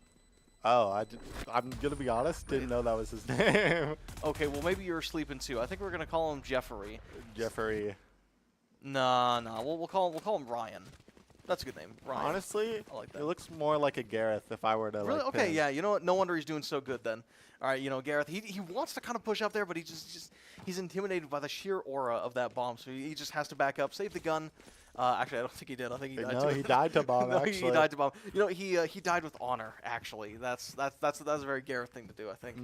Oh, I'm gonna be honest. Didn't know that was his name. Okay, well, maybe you're sleeping too. I think we're going to call him Jeffrey. Jeffrey. Nah. We'll call him Ryan. That's a good name. Ryan. Honestly, I like that. it looks more like a Gareth if I were to Really? like. Okay, pin. yeah. You know what? No wonder he's doing so good then. All right, you know, Gareth, he wants to kind of push up there, but he he's intimidated by the sheer aura of that bomb, so he just has to back up, save the gun. Actually, I don't think he did. I think he died. No, to he died to bomb. No, actually, he died to bomb. You know, he died with honor. Actually, that's a very Gareth thing to do. I think.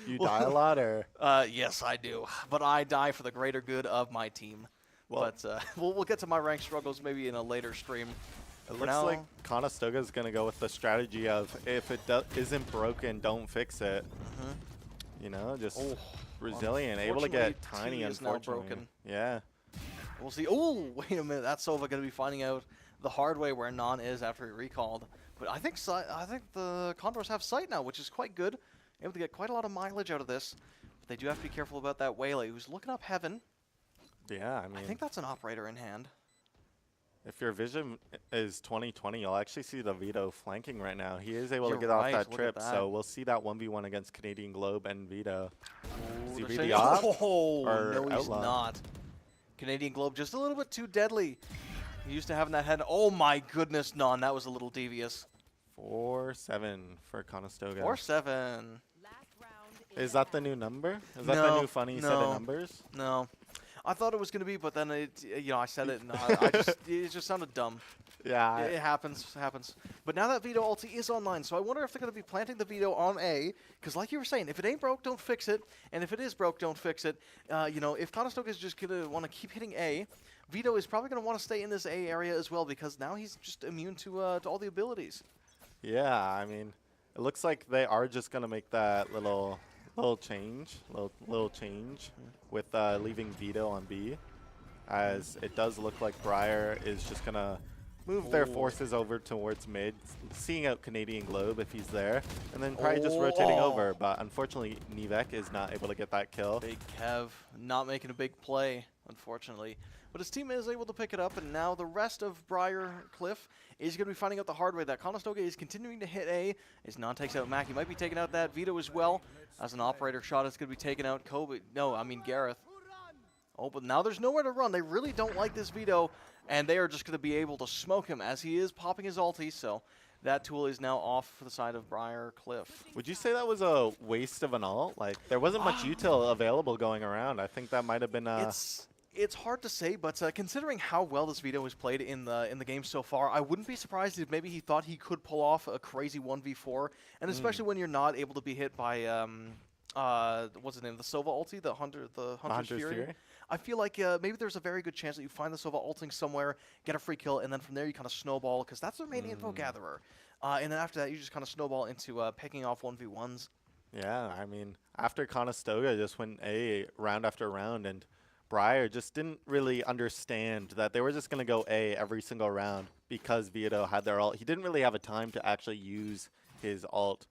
You die a lot, or Yes, I do. But I die for the greater good of my team. Well- But we'll get to my rank struggles maybe in a later stream. it For looks now- like Conestoga is gonna go with the strategy of if it isn't broken, don't fix it. You know, just Oh, resilient, able to get unfortunately, tiny. T is now Unfortunately, broken. yeah. We'll see. Oh, wait a minute. That's Sova going to be finding out the hard way where Non is after he recalled. But I think the Condors have sight now, which is quite good. Able to get quite a lot of mileage out of this. But they do have to be careful about that Waylay, who's looking up heaven. Yeah, I mean, I think that's an operator in hand. if your vision is 20/20, you'll actually see the Vito flanking right now. He is able You're to get right, off that look at trip, that. so we'll see that 1v1 against Canadian Globe and Vito. Is he They're really saying- off? Oh, or no, he's outlaw? not. Canadian Globe just a little bit too deadly. He used to having that head. Oh, my goodness, Non. That was a little devious. 4-7 for Conestoga. Last4-7. round Is that the new number? Is that the No, new funny set no. of numbers? No. I thought it was going to be, but then I said it, and it just sounded dumb. Yeah. It happens. But now that Vito ulti is online, so I wonder if they're going to be planting the Vito on A, because like you were saying, if it ain't broke, don't fix it, and if it is broke, don't fix it. You know, if Conestoga is just going to want to keep hitting A, Vito is probably going to want to stay in this A area as well because now he's just immune to all the abilities. Yeah, I mean, it looks like they are just gonna make that little change with leaving Vito on B, as it does look like Briar is just gonna move their forces over towards mid, seeing out Canadian Globe if he's there, and then probably just rotating over. But unfortunately, Nivek is not able to get that kill. Big Kev not making a big play, unfortunately. But his team is able to pick it up, and now the rest of Briar Cliff is going to be finding out the hard way that Conestoga is continuing to hit A. As Non takes out Mac, he might be taking out that Vito as well. As an operator shot, it's going to be taking out Kobe. No, I mean Gareth. Oh, but now there's nowhere to run. They really don't like this Vito, and they are just going to be able to smoke him as he is popping his ulti. So that tool is now off for the side of Briar Cliff. Would you say that was a waste of an ult? Like, there wasn't much util available going around. I think that might have been It's hard to say, but considering how well this Vito has played in the game so far, I wouldn't be surprised if maybe he thought he could pull off a crazy 1v4, and especially when you're not able to be hit by what's his name, the Sova ulti, the Hunter's Fury. I feel like maybe there's a very good chance that you find the Sova ulting somewhere, get a free kill, and then from there you kind of snowball, because that's their main info gatherer. And then after that, you just kind of snowball into picking off 1v1s. Yeah, I mean, after Conestoga just went A round after round, and Briar just didn't really understand that they were just going to go A every single round because Vito had their ult. He didn't really have a time to actually use his ult.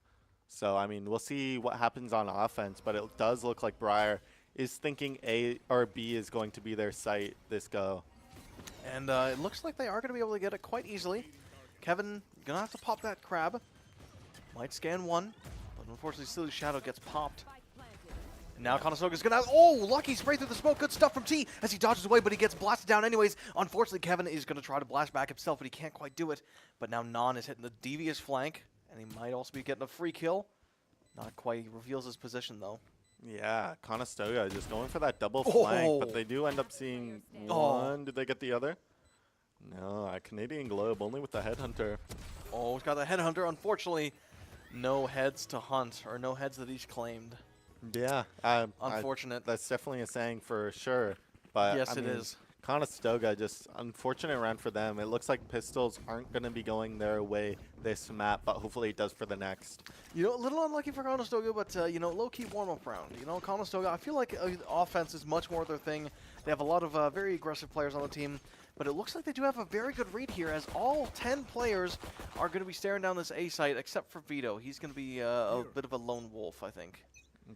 So, I mean, we'll see what happens on offense, but it does look like Briar is thinking A or B is going to be their site this go. And it looks like they are going to be able to get it quite easily. Kevin going to have to pop that crab. Might scan one, but unfortunately Silly Shadow gets popped. And now Conestoga's gonna have, lucky spray through the smoke. Good stuff from T as he dodges away, but he gets blasted down anyways. Unfortunately, Kevin is gonna try to blast back himself, but he can't quite do it. But now Non is hitting the devious flank, and he might also be getting a free kill. Not quite. He reveals his position though. Yeah, Conestoga just going for that double flank, but they do end up seeing one. Did they get the other? No, Canadian Globe only with the Headhunter. Oh, he's got the Headhunter. Unfortunately, no heads to hunt, or no heads that he's claimed. Yeah, unfortunate. That's definitely a saying for sure. But yes, I mean, it is. Conestoga, just unfortunate round for them. It looks like pistols aren't going to be going their way this map, but hopefully it does for the next. You know, a little unlucky for Conestoga, but, you know, low-key warm-up round. You know, Conestoga, I feel like offense is much more their thing. They have a lot of very aggressive players on the team, but it looks like they do have a very good read here, as all 10 players are going to be staring down this A site, except for Vito. He's going to be a bit of a lone wolf, I think.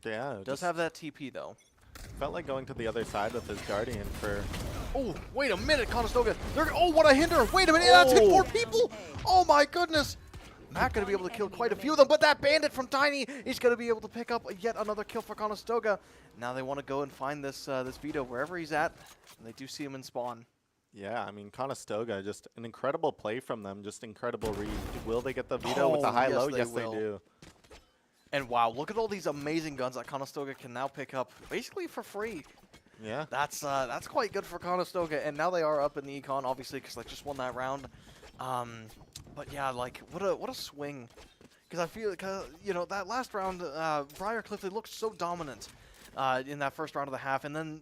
Yeah. Does have that TP, though. Felt like going to the other side with his Guardian for... Oh, wait a minute, Conestoga. Oh, what a hinder. Wait a minute. That's hit 4 people. Oh, my goodness. Not going to be able to kill quite a few of them, but that bandit from Tiny is going to be able to pick up yet another kill for Conestoga. Now they want to go and find this Vito wherever he's at, and they do see him in spawn. Yeah, I mean, Conestoga, just an incredible play from them, just incredible read. Will they get the Vito with the high-low? Yes, they do. And wow, look at all these amazing guns that Conestoga can now pick up basically for free. Yeah. That's quite good for Conestoga, and now they are up in the econ, obviously, because they just won that round. But yeah, like, what a swing. Because I feel, you know, that last round, Briar Cliff, they looked so dominant in that first round of the half, and then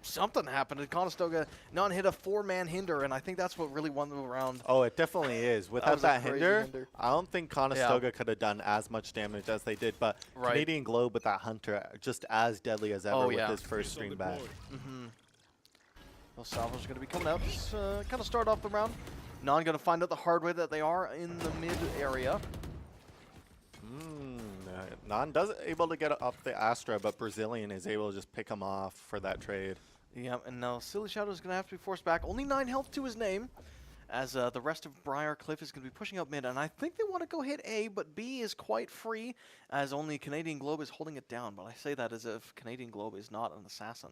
something happened, and Conestoga hit a 4-man hinder, and I think that's what really won the round. Oh, it definitely is. Without that hinder, I don't think Conestoga could have done as much damage as they did, but Canadian Globe with that Hunter, just as deadly as ever with his first stream back. Well, Salvo's going to be coming out, just kind of start off the round. Non going to find out the hard way that they are in the mid area. Non does able to get off the Astra, but Brazilian is able to just pick him off for that trade. Yeah, and now Silly Shadow is going to have to be forced back. Only 9 health to his name, as the rest of Briar Cliff is going to be pushing up mid. And I think they want to go hit A, but B is quite free, as only Canadian Globe is holding it down. But I say that as if Canadian Globe is not an assassin.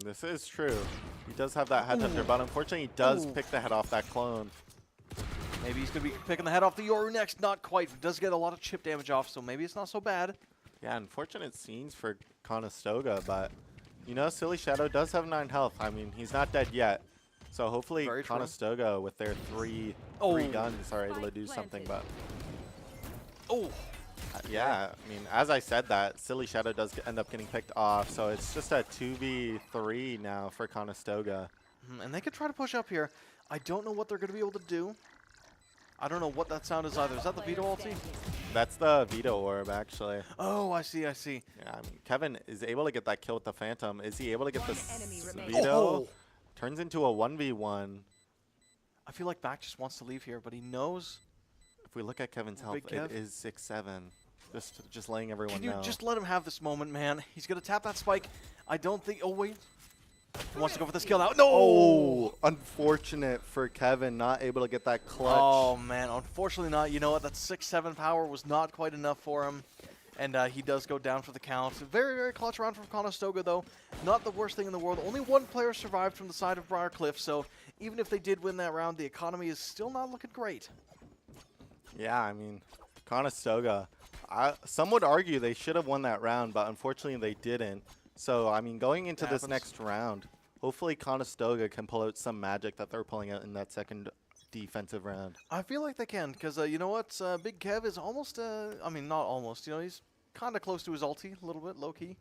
This is true. He does have that Headhunter, but unfortunately he does pick the head off that clone. Maybe he's going to be picking the head off the Yoru next. Not quite. He does get a lot of chip damage off, so maybe it's not so bad. Yeah, unfortunate scenes for Conestoga, but... You know, Silly Shadow does have 9 health. I mean, he's not dead yet. So hopefully Conestoga with their three guns are able to do something. But yeah, I mean, as I said that, Silly Shadow does end up getting picked off. So it's just a 2v3 now for Conestoga. And they could try to push up here. I don't know what they're going to be able to do. I don't know what that sound is either. Is that the Veto ulti? That's the Veto orb, actually. Oh, I see, I see. Yeah, I mean, Kevin is able to get that kill with the Phantom. Is he able to get this enemy remaining. Veto? Oh. Turns into a 1v1. I feel like Back just wants to leave here, but he knows. If we look at Kevin's health, Big Kev. it is 6-7. Just letting everyone Can you know. just let him have this moment, man? He's going to tap that spike. I don't think... Oh, wait. He wants to go for this kill now. No! Oh, unfortunate for Kevin, not able to get that clutch. Oh, man. Unfortunately not. You know what? That 6-7 power was not quite enough for him. And he does go down for the count. Very, very clutch round from Conestoga, though. Not the worst thing in the world. Only one player survived from the side of Briarcliff, so even if they did win that round, the economy is still not looking great. Yeah, I mean, Conestoga, some would argue they should have won that round, but unfortunately they didn't. So, I mean, going into this next round, hopefully Conestoga can pull out some magic that they're pulling out in that second defensive round. I feel like they can, because you know what? Big Kev is almost, I mean, not almost. You know, he's kind of close to his ulti, a little bit, low-key.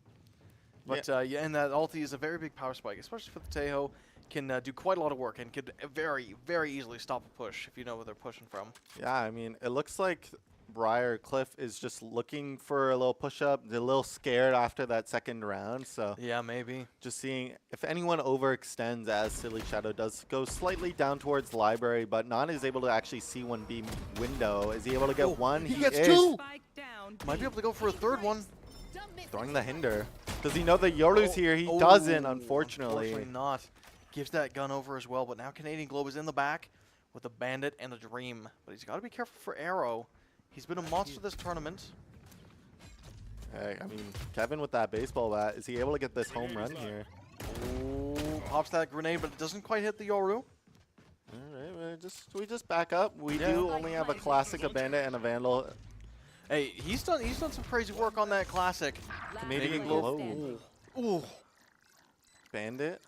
But, yeah, and that ulti is a very big power spike, especially for the Tejo. Can do quite a lot of work and could very, very easily stop a push if you know where they're pushing from. Yeah, I mean, it looks like Briarcliff is just looking for a little push-up. They're a little scared after that second round, so Yeah, maybe. just seeing if anyone overextends as Silly Shadow does go slightly down towards library, but Nan is able to actually see one B window. Is he able to get one? He gets is. two! Spike down. Might be able to go for a third one. Throwing the hinder. Does he know that Yoru's here? He doesn't, unfortunately. Unfortunately not. Gives that gun over as well, but now Canadian Globe is in the back with a Bandit and a Dream. But he's got to be careful for Arrow. He's been a monster this tournament. Hey, I mean, Kevin with that baseball bat, is he able to get this home run here? Oh, pops that grenade, but it doesn't quite hit the Yoru. All right, we just back up. We do only have a classic, a bandit, and a vandal. Hey, he's done some crazy work on that classic. Canadian player Globe. standing. Ooh, Bandit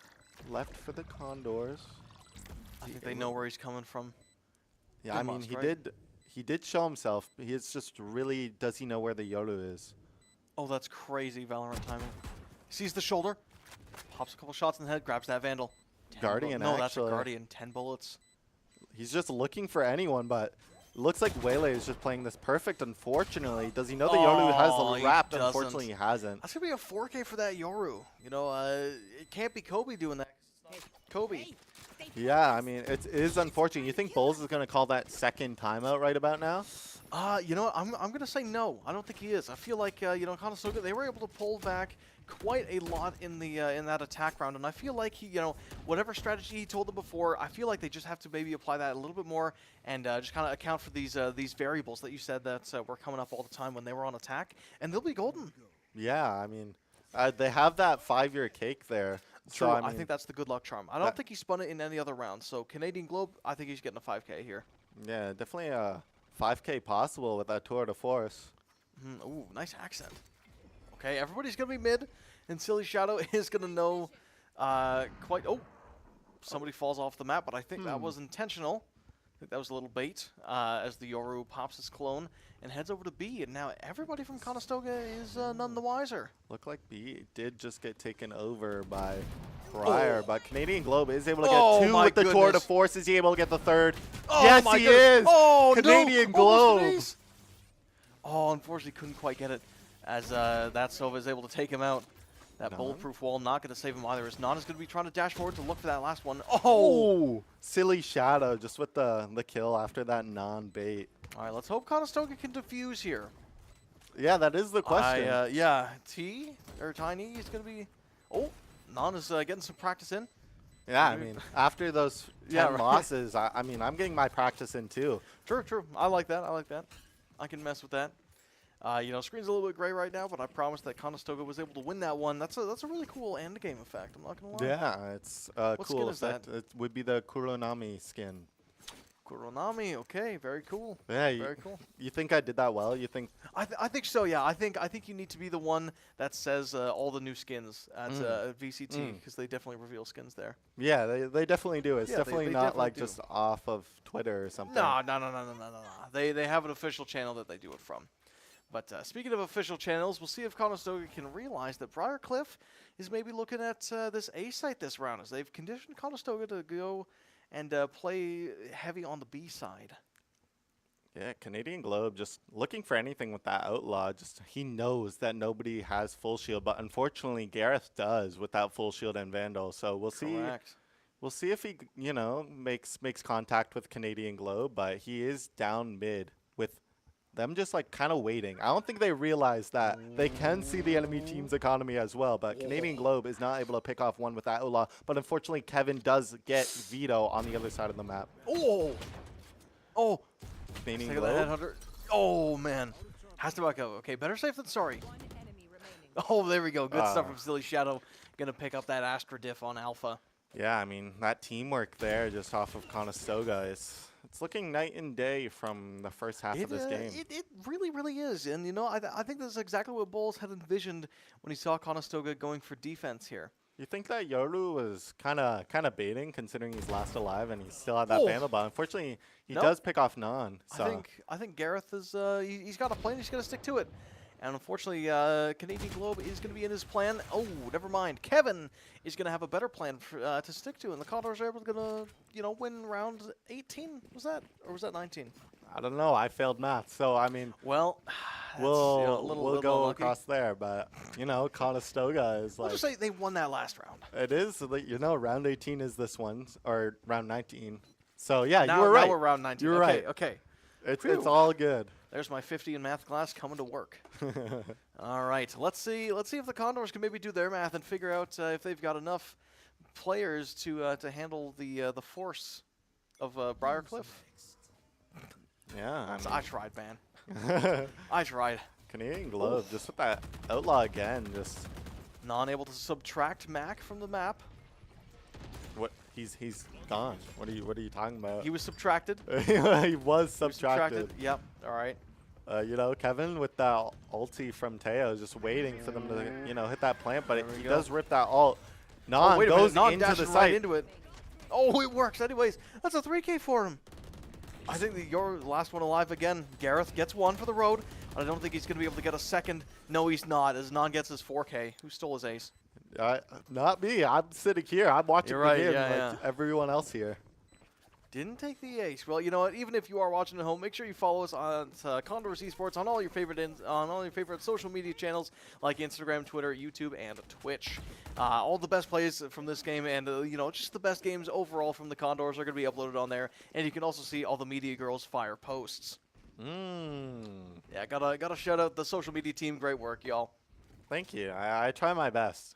left for the Condors. I think they know where he's coming from. Yeah, They I mean, must, right? he did show himself. He is just really, does he know where the Yoru is? Oh, that's crazy Valorant timing. Sees the shoulder, pops a couple shots in the head, grabs that Vandal. 10 Guardian, No, that's a actually. Guardian. 10 bullets. He's just looking for anyone, but it looks like Waylay is just playing this perfect, unfortunately. Does he know the Yoru Oh, has he the wrapped? doesn't. Unfortunately, he hasn't. That's going to be a 4K for that Yoru. You know, it can't be Kobe doing that. Kobe. Yeah, I mean, it is unfortunate. You think Bulls is going to call that second timeout right about now? You know what? I'm going to say no. I don't think he is. I feel like, you know, Conestoga, they were able to pull back quite a lot in the in that attack round, and I feel like he, you know, whatever strategy he told them before, I feel like they just have to maybe apply that a little bit more and just kind of account for these variables that you said that were coming up all the time when they were on attack, and they'll be golden. Yeah, I mean, they have that 5-year cake there. True, So, I mean, think that's the good luck charm. I don't think he spun it in any other round, so Canadian Globe, I think he's getting a 5K here. yeah, definitely a 5K possible with that tour de force. Ooh, nice accent. Okay, everybody's going to be mid, and Silly Shadow is going to know quite... Oh, somebody falls off the map, but I think that was intentional. I think that was a little bait as the Yoru pops his clone and heads over to B, and now everybody from Conestoga is none the wiser. Look like B did just get taken over by Briar, but Canadian Globe is able to get Oh 2 my with the tour de goodness. force. Is he able to get the 3rd? Oh yes, my he goodness. is! Oh, Canadian no. Almost an Globe! ace. Oh, unfortunately couldn't quite get it as that Sova is able to take him out. That bulletproof wall not going to save him either, as Nan is going to be trying to dash forward to look for that last one. Oh! Oh! Silly Shadow just with the kill after that non-bait. All right, let's hope Conestoga can defuse here. Yeah, that is the question. Yeah, T or Tiny is going to be... Oh, Nan is getting some practice in. Yeah, I mean, after those 10 Yeah, right. losses, I mean, I'm getting my practice in too. True. I like that. I can mess with that. You know, screen's a little bit gray right now, but I promise that Conestoga was able to win that one. That's a really cool end game effect. I'm not gonna lie. Yeah, it's a What cool skin is effect. It would be the Kuronami skin. Kuronami. Okay, very cool. Yeah, Very cool. You think I did that well? You think? I think so. Yeah, I think you need to be the one that says all the new skins at VCT because they definitely reveal skins there. Yeah, they definitely do. It's Yeah, definitely they not definitely like do. just off of Twitter or something. No. They have an official channel that they do it from. But speaking of official channels, we'll see if Conestoga can realize that Briarcliff is maybe looking at this A site this round, as they've conditioned Conestoga to go and play heavy on the B side. Yeah, Canadian Globe just looking for anything with that Outlaw. Just he knows that nobody has full shield, but unfortunately Gareth does without full shield and Vandal. So we'll see. Correct. We'll see if he, makes contact with Canadian Globe, but he is down mid with them just like kind of waiting. I don't think they realize that they can see the enemy team's economy as well, but Canadian Globe is not able to pick off one with that Outlaw. But unfortunately, Kevin does get Veto on the other side of the map. Oh! Oh! Canadian Take that Globe. headhunter. Oh, man. Has to back up. Okay, better safe than sorry. One enemy remaining. Oh, there we go. Good stuff from Silly Shadow. Gonna pick up that Astra diff on Alpha. Yeah, I mean, that teamwork there just off of Conestoga is it's looking night and day from the first half of this game. It really, really is. And, I think this is exactly what Bowles had envisioned when he saw Conestoga going for defense here. You think that Yoru was kind of baiting, considering he's last alive and he still had that Vandal, but unfortunately he does pick off Non. So I think Gareth is he's got a plan. He's gonna stick to it. And unfortunately, Canadian Globe is going to be in his plan. Oh, never mind. Kevin is going to have a better plan for, to stick to, and the Condors are able to, win round 18. Was that, or was that 19? I don't know. I failed math, so I mean, well, we'll go across there. But Conestoga is we'll like. just say they won that last round. It is. Round 18 is this one, or round 19. So yeah, Now, you were right. Now we're round 19. You were right. Okay. It's all good. There's my 50 in math class coming to work. All right, let's see if the Condors can maybe do their math and figure out if they've got enough players to handle the force of Briarcliff. Yeah, I tried, man. I tried. Canadian Globe just with that Outlaw again, just Non able to subtract Mac from the map. what he's gone. What are you talking about? He was subtracted. He was subtracted. Yep. All right. Kevin with that ulti from Teo is just waiting for them to hit that plant, but he go. does rip that ult. Non wait a goes minute. Non into the dashes site. right into it. Oh, it works. Anyways, that's a 3K for him. I think that you're last one alive again. Gareth gets one for the road. I don't think he's going to be able to get a second. No, he's not, as Non gets his 4K. Who stole his ace? Not me. I'm sitting here. I'm watching You're right, the game yeah, like everyone else here. Didn't take the ace. Well, you know what? Even if you are watching at home, make sure you follow us on Condors Esports on all your favorite social media channels like Instagram, Twitter, YouTube, and Twitch. All the best plays from this game, and just the best games overall from the Condors are going to be uploaded on there. And you can also see all the Media Girls Fire posts. Yeah, gotta shout out the social media team. Great work, y'all. Thank you. I try my best.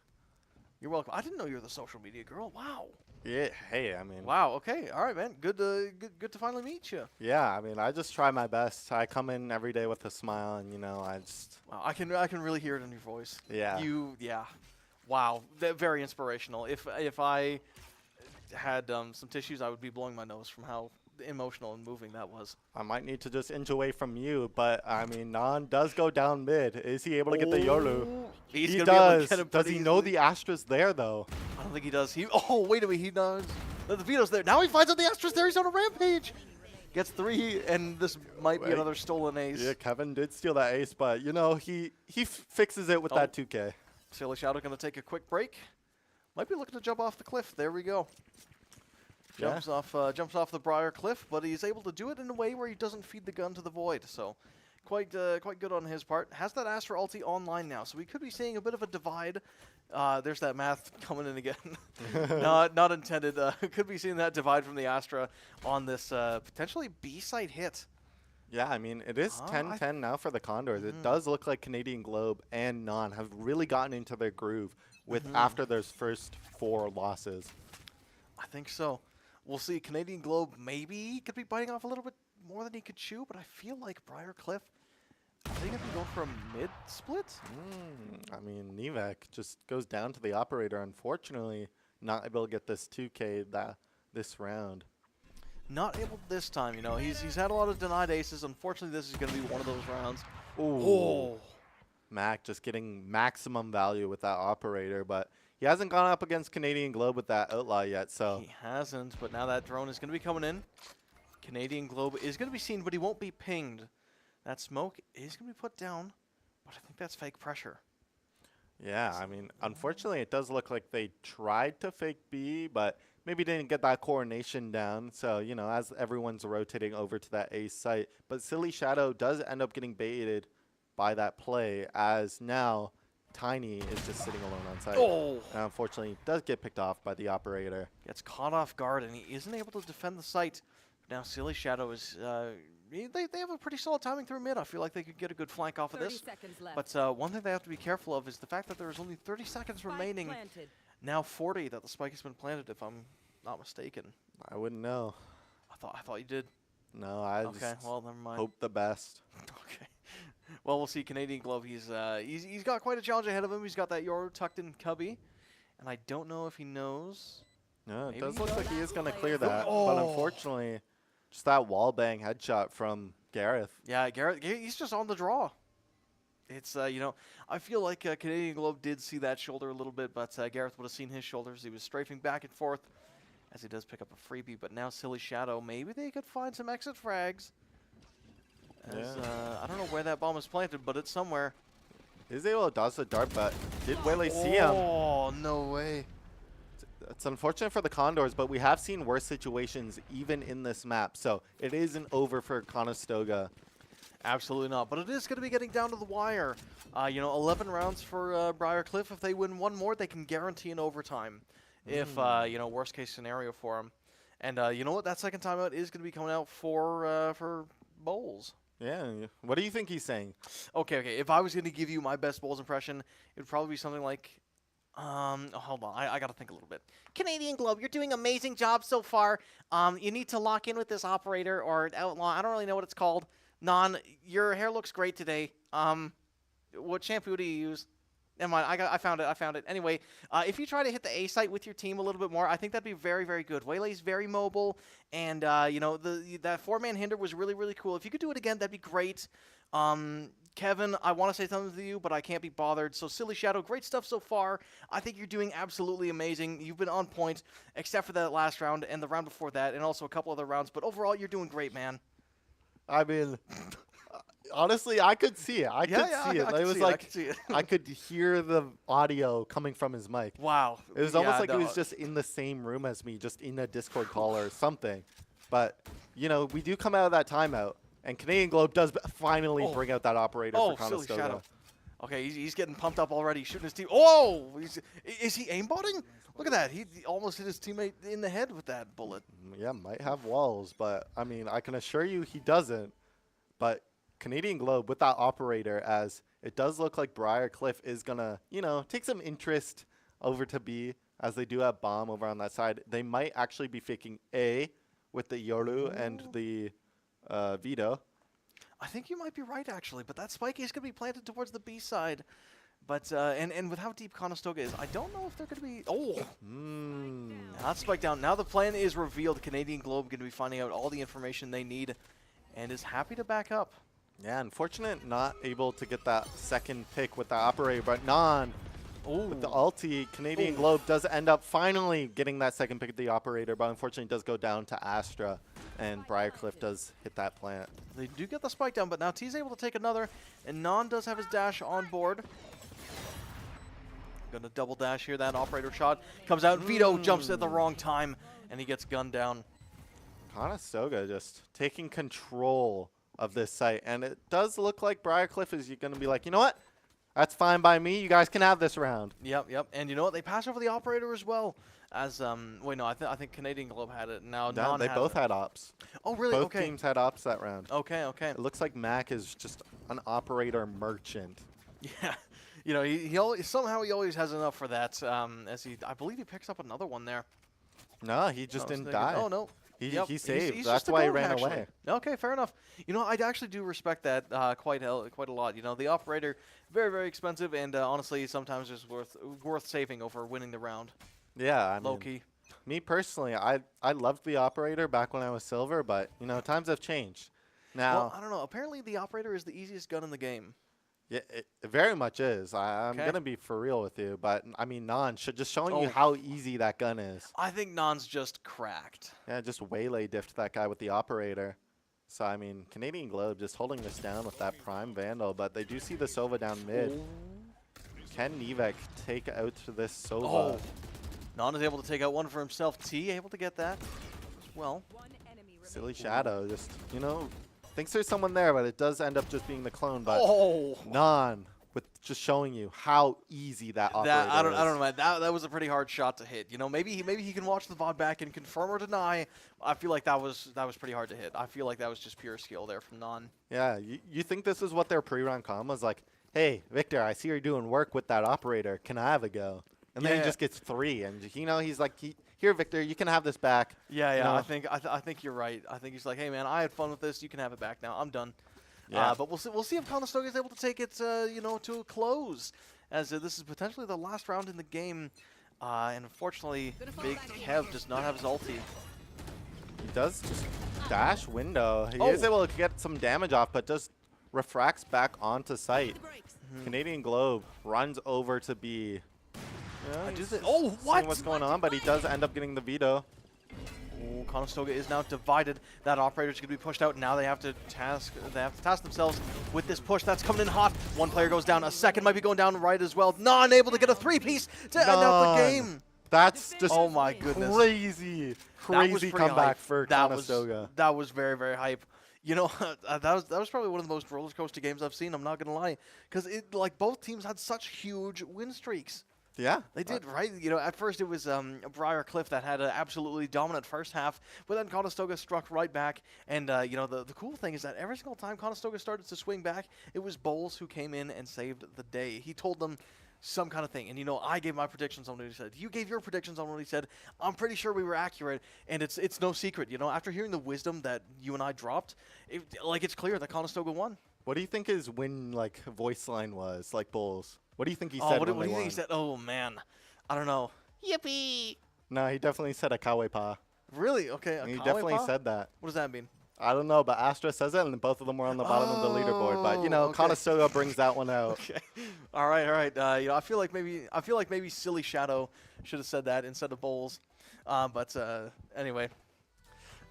You're welcome. I didn't know you were the social media girl. Wow. Yeah. Hey, I mean. Wow. Okay. All right, man. Good to finally meet you. Yeah. I mean, I just try my best. I come in every day with a smile, and I just. Wow, I can really hear it in your voice. Yeah. Yeah. Wow. Very inspirational. If I had some tissues, I would be blowing my nose from how emotional and moving that was. I might need to just inch away from you, but I mean, Non does go down mid. Is he able to get the Yoru? He does. Does he know the Astra's there though? I don't think he does. Wait a minute. He does. The Vito's there. Now he finds out the Astra's there. He's on a rampage. Gets 3, and this might be another stolen ace. Yeah, Kevin did steal that ace, but he fixes it with that 2K. Silly Shadow going to take a quick break. Might be looking to jump off the cliff. There we go. Jumps off the Briar Cliff, but he's able to do it in a way where he doesn't feed the gun to the void. So, quite good on his part. Has that Astra ulti online now, so we could be seeing a bit of a divide. There's that math coming in again. not intended. Could be seeing that divide from the Astra on this potentially B-side hit. Yeah, I mean, it is 10-10 now for the Condors. It does look like Canadian Globe and Non have really gotten into their groove with after those first 4 losses. I think so. We'll see. Canadian Globe maybe could be biting off a little bit more than he could chew, but I feel like Briarcliff, are they going to be going for a mid-split? I mean, Nivek just goes down to the operator, unfortunately, not able to get this 2K this round. Not able this time, He's had a lot of denied aces. Unfortunately, this is going to be one of those rounds. Oh. Mac just getting maximum value with that operator, but he hasn't gone up against Canadian Globe with that Outlaw yet, so. He hasn't, but now that drone is going to be coming in. Canadian Globe is going to be seen, but he won't be pinged. That smoke is going to be put down, but I think that's fake pressure. Yeah, I mean, unfortunately, it does look like they tried to fake B, but maybe didn't get that coordination down. So, you know, as everyone's rotating over to that A site. But Silly Shadow does end up getting baited by that play, as now Tiny is just sitting alone on site. Oh! And unfortunately, does get picked off by the operator. Gets caught off guard, and he isn't able to defend the site. Now Silly Shadow is... they have a pretty solid timing through mid. I feel like they could get a good flank off of 30 this. seconds left. But one thing they have to be careful of is the fact that there's only 30 seconds Spike remaining. planted. Now 40 that the spike has been planted, if I'm not mistaken. I wouldn't know. I thought you did. No, I Okay, just well, never mind. hope the best. Okay. Well, we'll see. Canadian Glove, he's got quite a challenge ahead of him. He's got that Yoru tucked in cubby. And I don't know if he knows. No, it Maybe does he look does. like he is going to clear that. But Oh. unfortunately, just that wall bang headshot from Gareth. Yeah, Garrett, he's just on the draw. It's, you know, I feel like Canadian Globe did see that shoulder a little bit, but Gareth would have seen his shoulders. He was strafing back and forth as he does pick up a freebie, but now Silly Shadow, maybe they could find some exit frags. As, I don't know where that bomb is planted, but it's somewhere. Is able to dodge the dart, but did Wele see him? Oh, no way. It's unfortunate for the Condors, but we have seen worse situations even in this map, so it isn't over for Conestoga. Absolutely not, but it is going to be getting down to the wire. You know, 11 rounds for Briarcliff. If they win one more, they can guarantee an overtime. If, you know, worst case scenario for them. And you know what? That second timeout is going to be coming out for Bowls. Yeah, what do you think he's saying? Okay. If I was going to give you my best Bowls impression, it would probably be something like, hold on. I got to think a little bit. Canadian Globe, you're doing amazing job so far. You need to lock in with this operator or outlaw. I don't really know what it's called. Non, your hair looks great today. What shampoo do you use? Never mind, I found it. Anyway, if you try to hit the A site with your team a little bit more, I think that'd be very, very good. Waylay's very mobile, and you know, that four-man hinder was really, really cool. If you could do it again, that'd be great. Kevin, I want to say something to you, but I can't be bothered. So Silly Shadow, great stuff so far. I think you're doing absolutely amazing. You've been on point, except for that last round and the round before that, and also a couple other rounds. But overall, you're doing great, man. I mean, honestly, I could see it. I could see it. It was like I could hear the audio coming from his mic. Wow. It was almost like he was just in the same room as me, just in a Discord call or something. But, you know, we do come out of that timeout, and Canadian Globe does finally bring out that operator for Silly Conestoga. Shadow. Okay, he's getting pumped up already, shooting his team. Oh! Is he aimbotting? Look at that. He almost hit his teammate in the head with that bullet. Yeah, might have walls, but, I mean, I can assure you he doesn't. But Canadian Globe with that operator, as it does look like Briarcliff is going to, you know, take some interest over to B, as they do have bomb over on that side. They might actually be faking A with the Yoru and the Vito. I think you might be right, actually, but that spike is going to be planted towards the B side. But, and with how deep Conestoga is, I don't know if they're going to be... Oh! Not spike down. Now the plan is revealed. Canadian Globe going to be finding out all the information they need and is happy to back up. Yeah, unfortunate not able to get that second pick with the operator, but Non with the ulti, Canadian Globe does end up finally getting that second pick at the operator, but unfortunately does go down to Astra, and Briarcliff does hit that plant. They do get the spike down, but now T's able to take another, and Non does have his dash on board. Gonna double dash here. That operator shot comes out. Vito jumps at the wrong time, and he gets gunned down. Conestoga just taking control of this site, and it does look like Briarcliff is going to be like, you know what? That's fine by me. You guys can have this round. Yep. And you know what? They pass over the operator as well. As wait, no, I think Canadian Globe had it. Now No, they both had ops. Oh, really? Both Okay. teams had ops that round. Okay. It looks like Mac is just an operator merchant. Yeah. You know, he always, somehow he always has enough for that. As I believe he picks up another one there. No, he just didn't die. Oh no. He saved. He's That's just a why he goat, ran actually. away. Okay, fair enough. You know, I actually do respect that quite a lot. You know, the operator, very, very expensive, and honestly, sometimes it's worth saving over winning the round. Yeah, I Low mean, key. me personally, I loved the operator back when I was silver, but you know, times have changed. Now, Well, I don't know. Apparently, the operator is the easiest gun in the game. yeah, it very much is. I'm Okay. gonna be for real with you, but I mean, Non should just showing you Oh. how easy that gun is. I think Non's just cracked. Yeah, just waylay diffed that guy with the operator. So, I mean, Canadian Globe just holding this down with that Prime Vandal, but they do see the Sova down mid. Can Nevek take out this Sova? Oh, Non is able to take out one for himself. T able to get that as well. One enemy Silly remaining. Shadow just, you know, thinks there's someone there, but it does end up just being the clone. But Oh, Non with just showing you how easy that operator that I don't is. know, man. That was a pretty hard shot to hit. You know, maybe he can watch the VOD back and confirm or deny. I feel like that was pretty hard to hit. I feel like that was just pure skill there from Non. Yeah, you think this is what their pre-run comm was like? Hey, Victor, I see you're doing work with that operator. Can I have a go? And then he Yeah. just gets 3, and you know he's like, here, Victor, you can have this back. Yeah, You know? I think you're right. I think he's like, hey man, I had fun with this. You can have it back now. I'm done. Yeah. But we'll see if Conestoga is able to take it you know, to a close, as this is potentially the last round in the game. And unfortunately, Big Kev does not have his ulti. He does just dash window. He is Oh. able to get some damage off, but just refracts back onto site. Mm-hmm. Canadian Globe runs over to B. Yeah, I do he's think. just Oh, seeing what? what's going on, but he does end up getting the veto. Oh, Conestoga is now divided. That operator's going to be pushed out. Now they have to task themselves with this push. That's coming in hot. One player goes down. A second might be going down right as well. Non able to get a 3-piece to end out the game. That's just Oh my goodness. crazy, That was crazy pretty comeback hype. for that Conestoga. that was very, very hype. You know, that was probably one of the most roller coaster games I've seen. I'm not gonna lie, because like both teams had such huge win streaks. Yeah, They did, right? You know, at first it was Briar Cliff that had an absolutely dominant first half, but then Conestoga struck right back. And, you know, the cool thing is that every single time Conestoga started to swing back, it was Bowles who came in and saved the day. He told them some kind of thing. And, you know, I gave my predictions on what he said. You gave your predictions on what he said. I'm pretty sure we were accurate. And it's no secret, you know, after hearing the wisdom that you and I dropped, it's clear that Conestoga won. What do you think his win voice line was, like Bulls? What do you think he Oh, said what when do they you won? think he said? Oh, man. I don't know. Yippee! No, he definitely said a kawepa. Really? Okay. a He Kawe definitely Pa? said that. What does that mean? I don't know, but Astra says it, and both of them were on the bottom of the leaderboard. But you know, okay. Conestoga brings that one out. Okay. All right. You know, I feel like maybe Silly Shadow should have said that instead of Bowles. But anyway.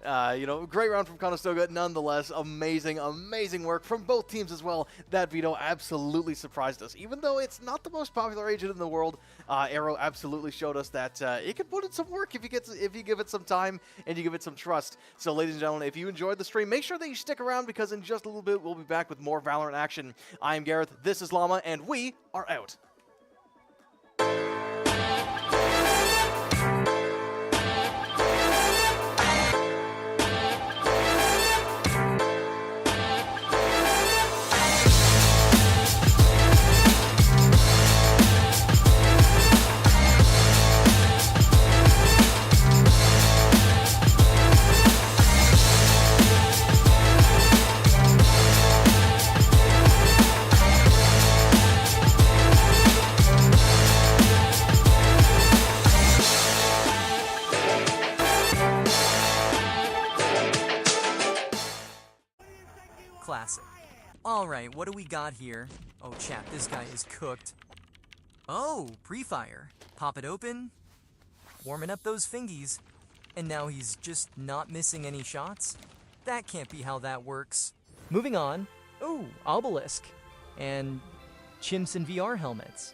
You know, great round from Conestoga, nonetheless. Amazing work from both teams as well. That veto absolutely surprised us. Even though it's not the most popular agent in the world, Arrow absolutely showed us that it can put in some work if you give it some time and you give it some trust. So, ladies and gentlemen, if you enjoyed the stream, make sure that you stick around, because in just a little bit, we'll be back with more Valorant action. I am Gareth, this is Llama, and we are out. Classic. Alright, what do we got here? Oh, chat, this guy is cooked. Oh, pre-fire. Pop it open. Warming up those fingies. And now he's just not missing any shots? That can't be how that works. Moving on. Ooh, Obelisk. And chimps in VR helmets.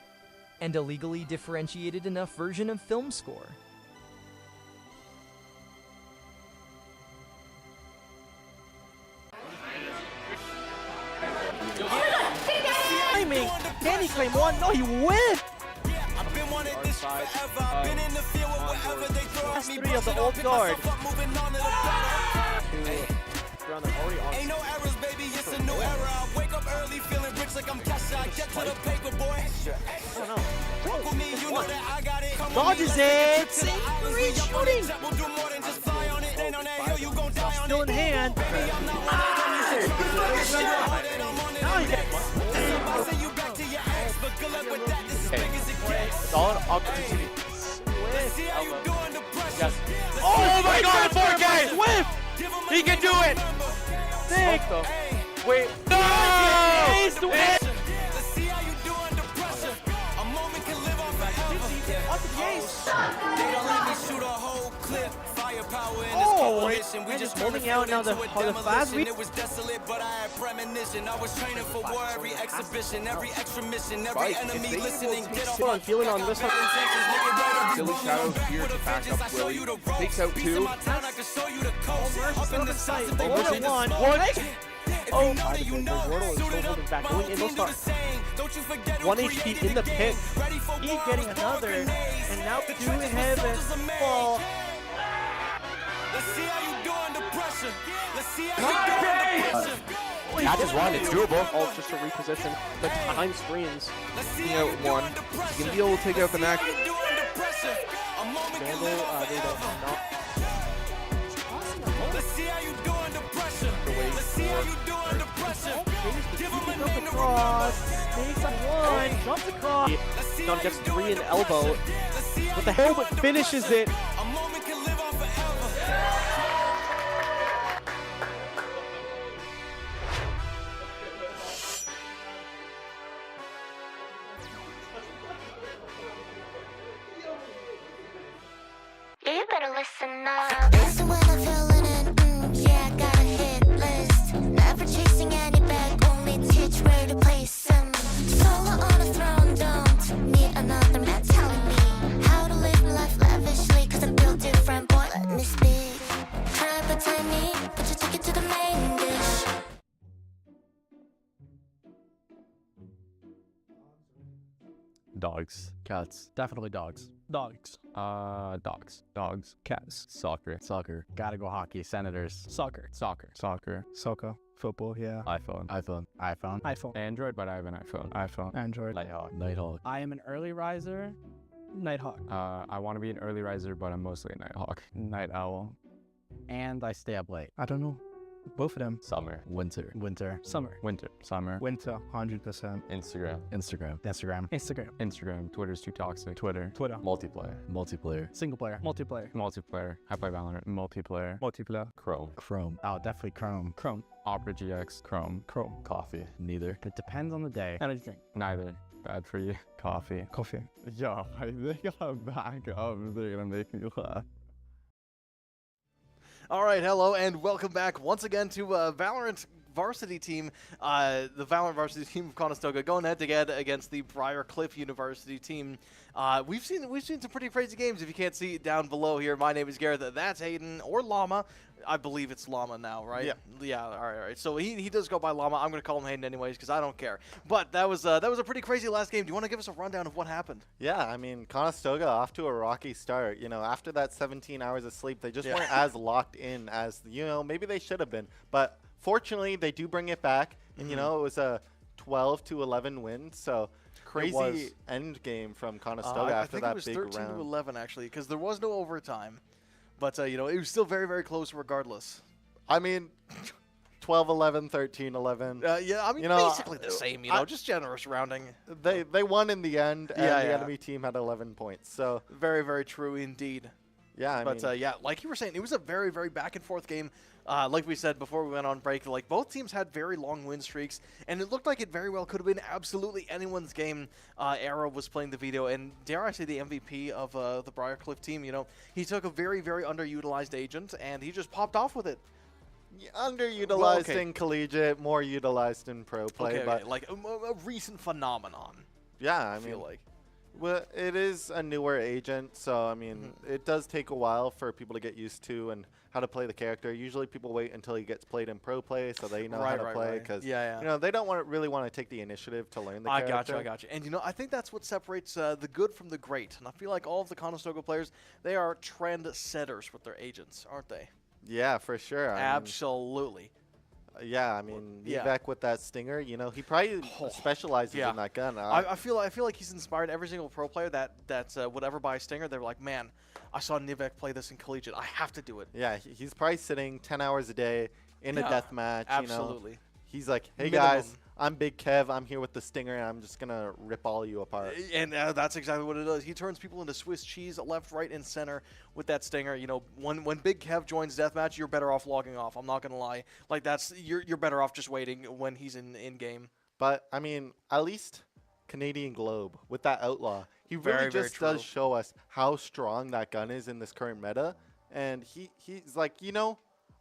And a legally differentiated enough version of film score. Timing! Can he claim one? No, he whiffed! I've been wanting this forever. Been in the field with whatever they throw at me. 3 of the old guard. Moving on to the battle. Ain't no errors, baby, it's a new era. I wake up early feeling rich like I'm Kesha. I get to the paper, boy. Walk with me, you know that I got it. Come with me, Dodges let's it! take to the islands. We up on the jet, we'll do more than just fly on it. Ain't on that hill, you gon' die on Still in it. hand. Baby, I'm not one of them. You should try to talk shit. I'm on it, Now I'm he next. gets I'll send you back to your ex, but good luck with that. This is big as it gets. Let's see how you doing the pressure. Oh my god, 4K! Whiff! He can do it! Sick! Wait. No! Ace to win! Let's see how you do under pressure. A moment can live on forever. Up to the ace! They don't let me shoot a whole clip. Firepower in this Oh, couple it hit mission. We And just just holding out now the fast demolition. It was desolate, but I had premonition. I was training for war, every exhibition, every extra mission, every Spike, enemy if they listening. will Get off Feeling, my feeling on this one. Silly Shadow here to back up Willie. Takes out 2. I can show you the coast. Up in the sights, they Over pushing the one. smoke. One. If Oh, you know that you know. Wardle is still holding back. Going in, they'll start. Don't you forget 1 HP in the pit. He's getting another. And now 2 in heaven. Fall. Let's see how you do under pressure. Let's see how you do under pressure. Catch is one, it's doable. Oh, just to reposition. The time screens. Let's see Taking how out you do 1. under He's pressure. going to be able to take out the Let's neck. see how you do under pressure. A moment can Vandal, live they forever. don't not. Let's see how you do under pressure. Let's see how you do under pressure. Give him a Jump name to across. Takes one. Jumps across. Don gets 3 in elbow. What the hell? But finishes it. A moment can live on forever. You better listen up. Listen when I'm feeling it. Yeah, I got a hit list. Never chasing any bag, only teach where to place 'em. Solo on a throne, don't need another man telling me how to live my life lavishly. Cause I built different, boy, let me speak. Try pretend me, but you take it to the main dish. Dogs. Cats. Definitely dogs. Dogs. Dogs. Dogs. Cats. Soccer. Soccer. Gotta go hockey. Senators. Soccer. Soccer. Soccer. Soccer. Football, yeah. iPhone. iPhone. iPhone. iPhone. Android, but I have an iPhone. iPhone. Android. Nighthawk. Nighthawk. I am an early riser. Nighthawk. I want to be an early riser, but I'm mostly a Nighthawk. Night owl. And I stay up late. I don't know. Both of them. Summer. Winter. Winter. Summer. Winter. Summer. Winter. 100%. Instagram. Instagram. Instagram. Instagram. Instagram. Twitter's too toxic. Twitter. Twitter. Multiplayer. Multiplayer. Single player. Multiplayer. Multiplayer. I play Valorant. Multiplayer. Multiplayer. Chrome. Chrome. Oh, definitely Chrome. Chrome. Opera GX. Chrome. Chrome. Coffee. Neither. It depends on the day. Energy drink. Neither. Bad for you. Coffee. Coffee. Yo, I think I'm back up. They're gonna make me laugh. All right, hello, and welcome back once again to Valorant Varsity team, the Valorant Varsity team of Conestoga going head-to-head against the Briarcliff University team. We've seen some pretty crazy games. If you can't see it down below here, my name is Gareth. That's Hayden or Llama. I believe it's Llama now, right? Yeah. Yeah. All right. So he does go by Llama. I'm gonna call him Hayden anyways because I don't care. But that was a pretty crazy last game. Do you want to give us a rundown of what happened? Yeah, I mean, Conestoga off to a rocky start. You know, after that 17 hours of sleep, they just weren't as locked in as, maybe they should have been. But fortunately, they do bring it back. And, it was a 12-11 win. So crazy end game from Conestoga after that big round. I think it was 13-11 actually because there was no overtime. But, it was still very, very close regardless. I mean, 12-11, 13-11. Yeah, I mean, basically the same, just generous rounding. They won in the end, and the enemy team had 11 points. So very, very true indeed. Yeah, but like you were saying, it was a very, very back-and-forth game. Like we said before we went on break, like both teams had very long win streaks, and it looked like it very well could have been absolutely anyone's game. Arrow was playing the veto, and dare I say the MVP of the Briarcliff team. He took a very, very underutilized agent, and he just popped off with it. Underutilized in collegiate, more utilized in pro play, but like a recent phenomenon. Yeah, I feel like. Well, it is a newer agent, so I mean, it does take a while for people to get used to and how to play the character. Usually, people wait until he gets played in pro play so they know how to play because they don't really want to take the initiative to learn the character. I got you. And I think that's what separates the good from the great. And I feel like all of the Conestoga players, they are trend setters with their agents, aren't they? Yeah, for sure. Absolutely. I mean, Vivek with that stinger, he probably specializes in that gun. I feel like he's inspired every single pro player that would ever buy a stinger. They're like, man, I saw Nivek play this in collegiate. I have to do it. Yeah, he's probably sitting 10 hours a day in a death match. Absolutely. He's like, hey guys, I'm Big Kev. I'm here with the stinger, and I'm just gonna rip all you apart. And that's exactly what it does. He turns people into Swiss cheese, left, right, and center with that stinger. When Big Kev joins deathmatch, you're better off logging off. I'm not gonna lie. Like you're better off just waiting when he's in game. But I mean, at least Canadian Globe with that outlaw, he really just does show us how strong that gun is in this current meta. And he's like,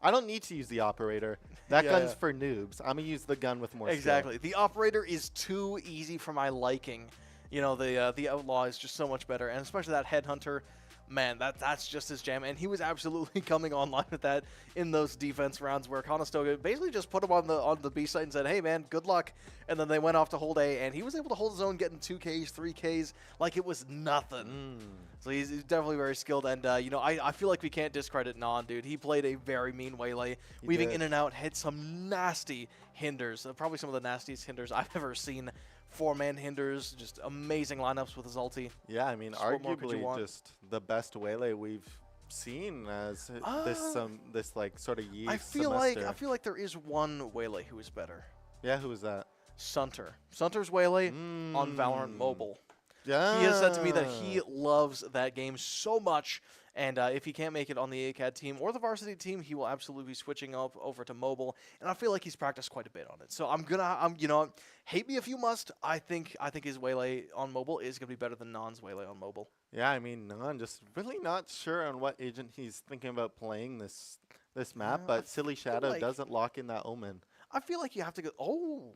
I don't need to use the operator. That Yeah, gun's yeah. for noobs. I'm gonna use the gun with more Exactly. The operator is too easy for my liking. You know, the outlaw is just so much better, and especially that headhunter. Man, that's just his jam, and he was absolutely coming online with that in those defense rounds where Conestoga basically just put him on the B side and said, "Hey man, good luck," and then they went off to hold A, and he was able to hold his own, getting 2Ks, 3Ks like it was nothing. So he's definitely very skilled, and you know, I feel like we can't discredit Non, dude. He played a very mean waylay, weaving in and out, hit some nasty hinders, probably some of the nastiest hinders I've ever seen. 4-man hinders, just amazing lineups with his ulti. Yeah, I mean, Just what more could you arguably want? just the best waylay we've seen as this like sort of yeast I feel semester. like there is one waylay who is better. Yeah, who was that? Sunter. Sunter's waylay on Valorant Mobile. Yeah. He has said to me that he loves that game so much, and if he can't make it on the ACAD team or the Varsity team, he will absolutely be switching up over to mobile. And I feel like he's practiced quite a bit on it. So I'm you know, hate me if you must. I think his waylay on mobile is gonna be better than Non's waylay on mobile. Yeah, I mean, Non just really not sure on what agent he's thinking about playing this map, Yeah, I but Silly feel Shadow like- doesn't lock in that Omen. I feel like you have to go. Oh,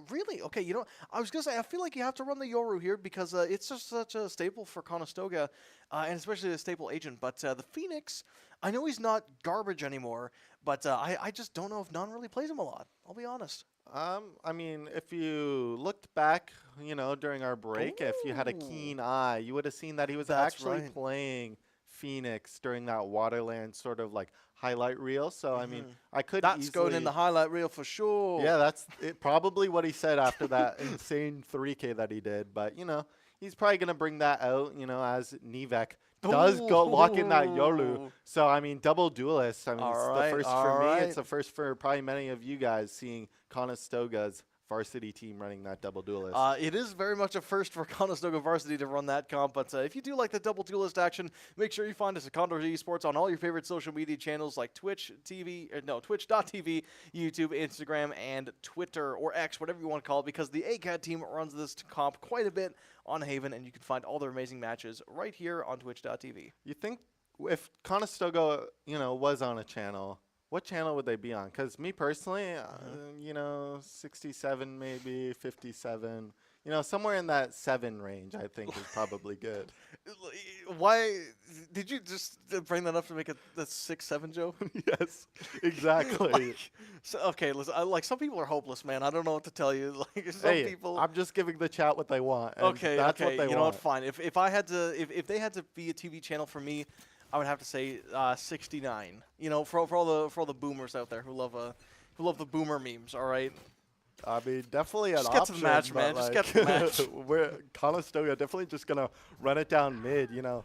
really? Okay, you know, I was gonna say I feel like you have to run the Yoru here because it's just such a staple for Conestoga, and especially a staple agent. But the Phoenix, I know he's not garbage anymore, but I just don't know if Non really plays him a lot. I'll be honest. I mean, if you looked back, you know, during our break, if you had a keen eye, you would have seen that he was That's actually right. playing Phoenix during that Waterland sort of like highlight reel. So I mean, I could That's easily, going in the highlight reel for sure. Yeah, that's probably what he said after that insane 3K that he did. But you know, he's probably gonna bring that out. You know, as Nivek does go lock in that Yoru. So I mean, double duelist. I mean, it's the first for me. It's the first for probably many of you guys seeing Conestoga's Varsity team running that double duelist. It is very much a first for Conestoga Varsity to run that comp, but if you do like the double duelist action, make sure you find us at Condor Esports on all your favorite social media channels like Twitch.tv, YouTube, Instagram, and Twitter, or X, whatever you want to call it, because the ACAD team runs this comp quite a bit on Haven, and you can find all their amazing matches right here on Twitch.tv. You think if Conestoga, you know, was on a channel, what channel would they be on? Because me personally, you know, 67 maybe, 57. You know, somewhere in that 7 range, I think is probably good. Why did you just bring that up to make a 6-7 joke? Yes, exactly. So, okay, listen. Like some people are hopeless, man. I don't know what to tell you. Like some Hey, people. I'm just giving the chat what they want. And Okay, that's okay. what they You know what? want. Fine. If I had to, if they had to be a TV channel for me, I would have to say 69. You know, for all the boomers out there who love the boomer memes. All right. I mean, definitely an Just get to option. the match, but, man. Just like, get to the match. We're Conestoga definitely just gonna run it down mid. You know,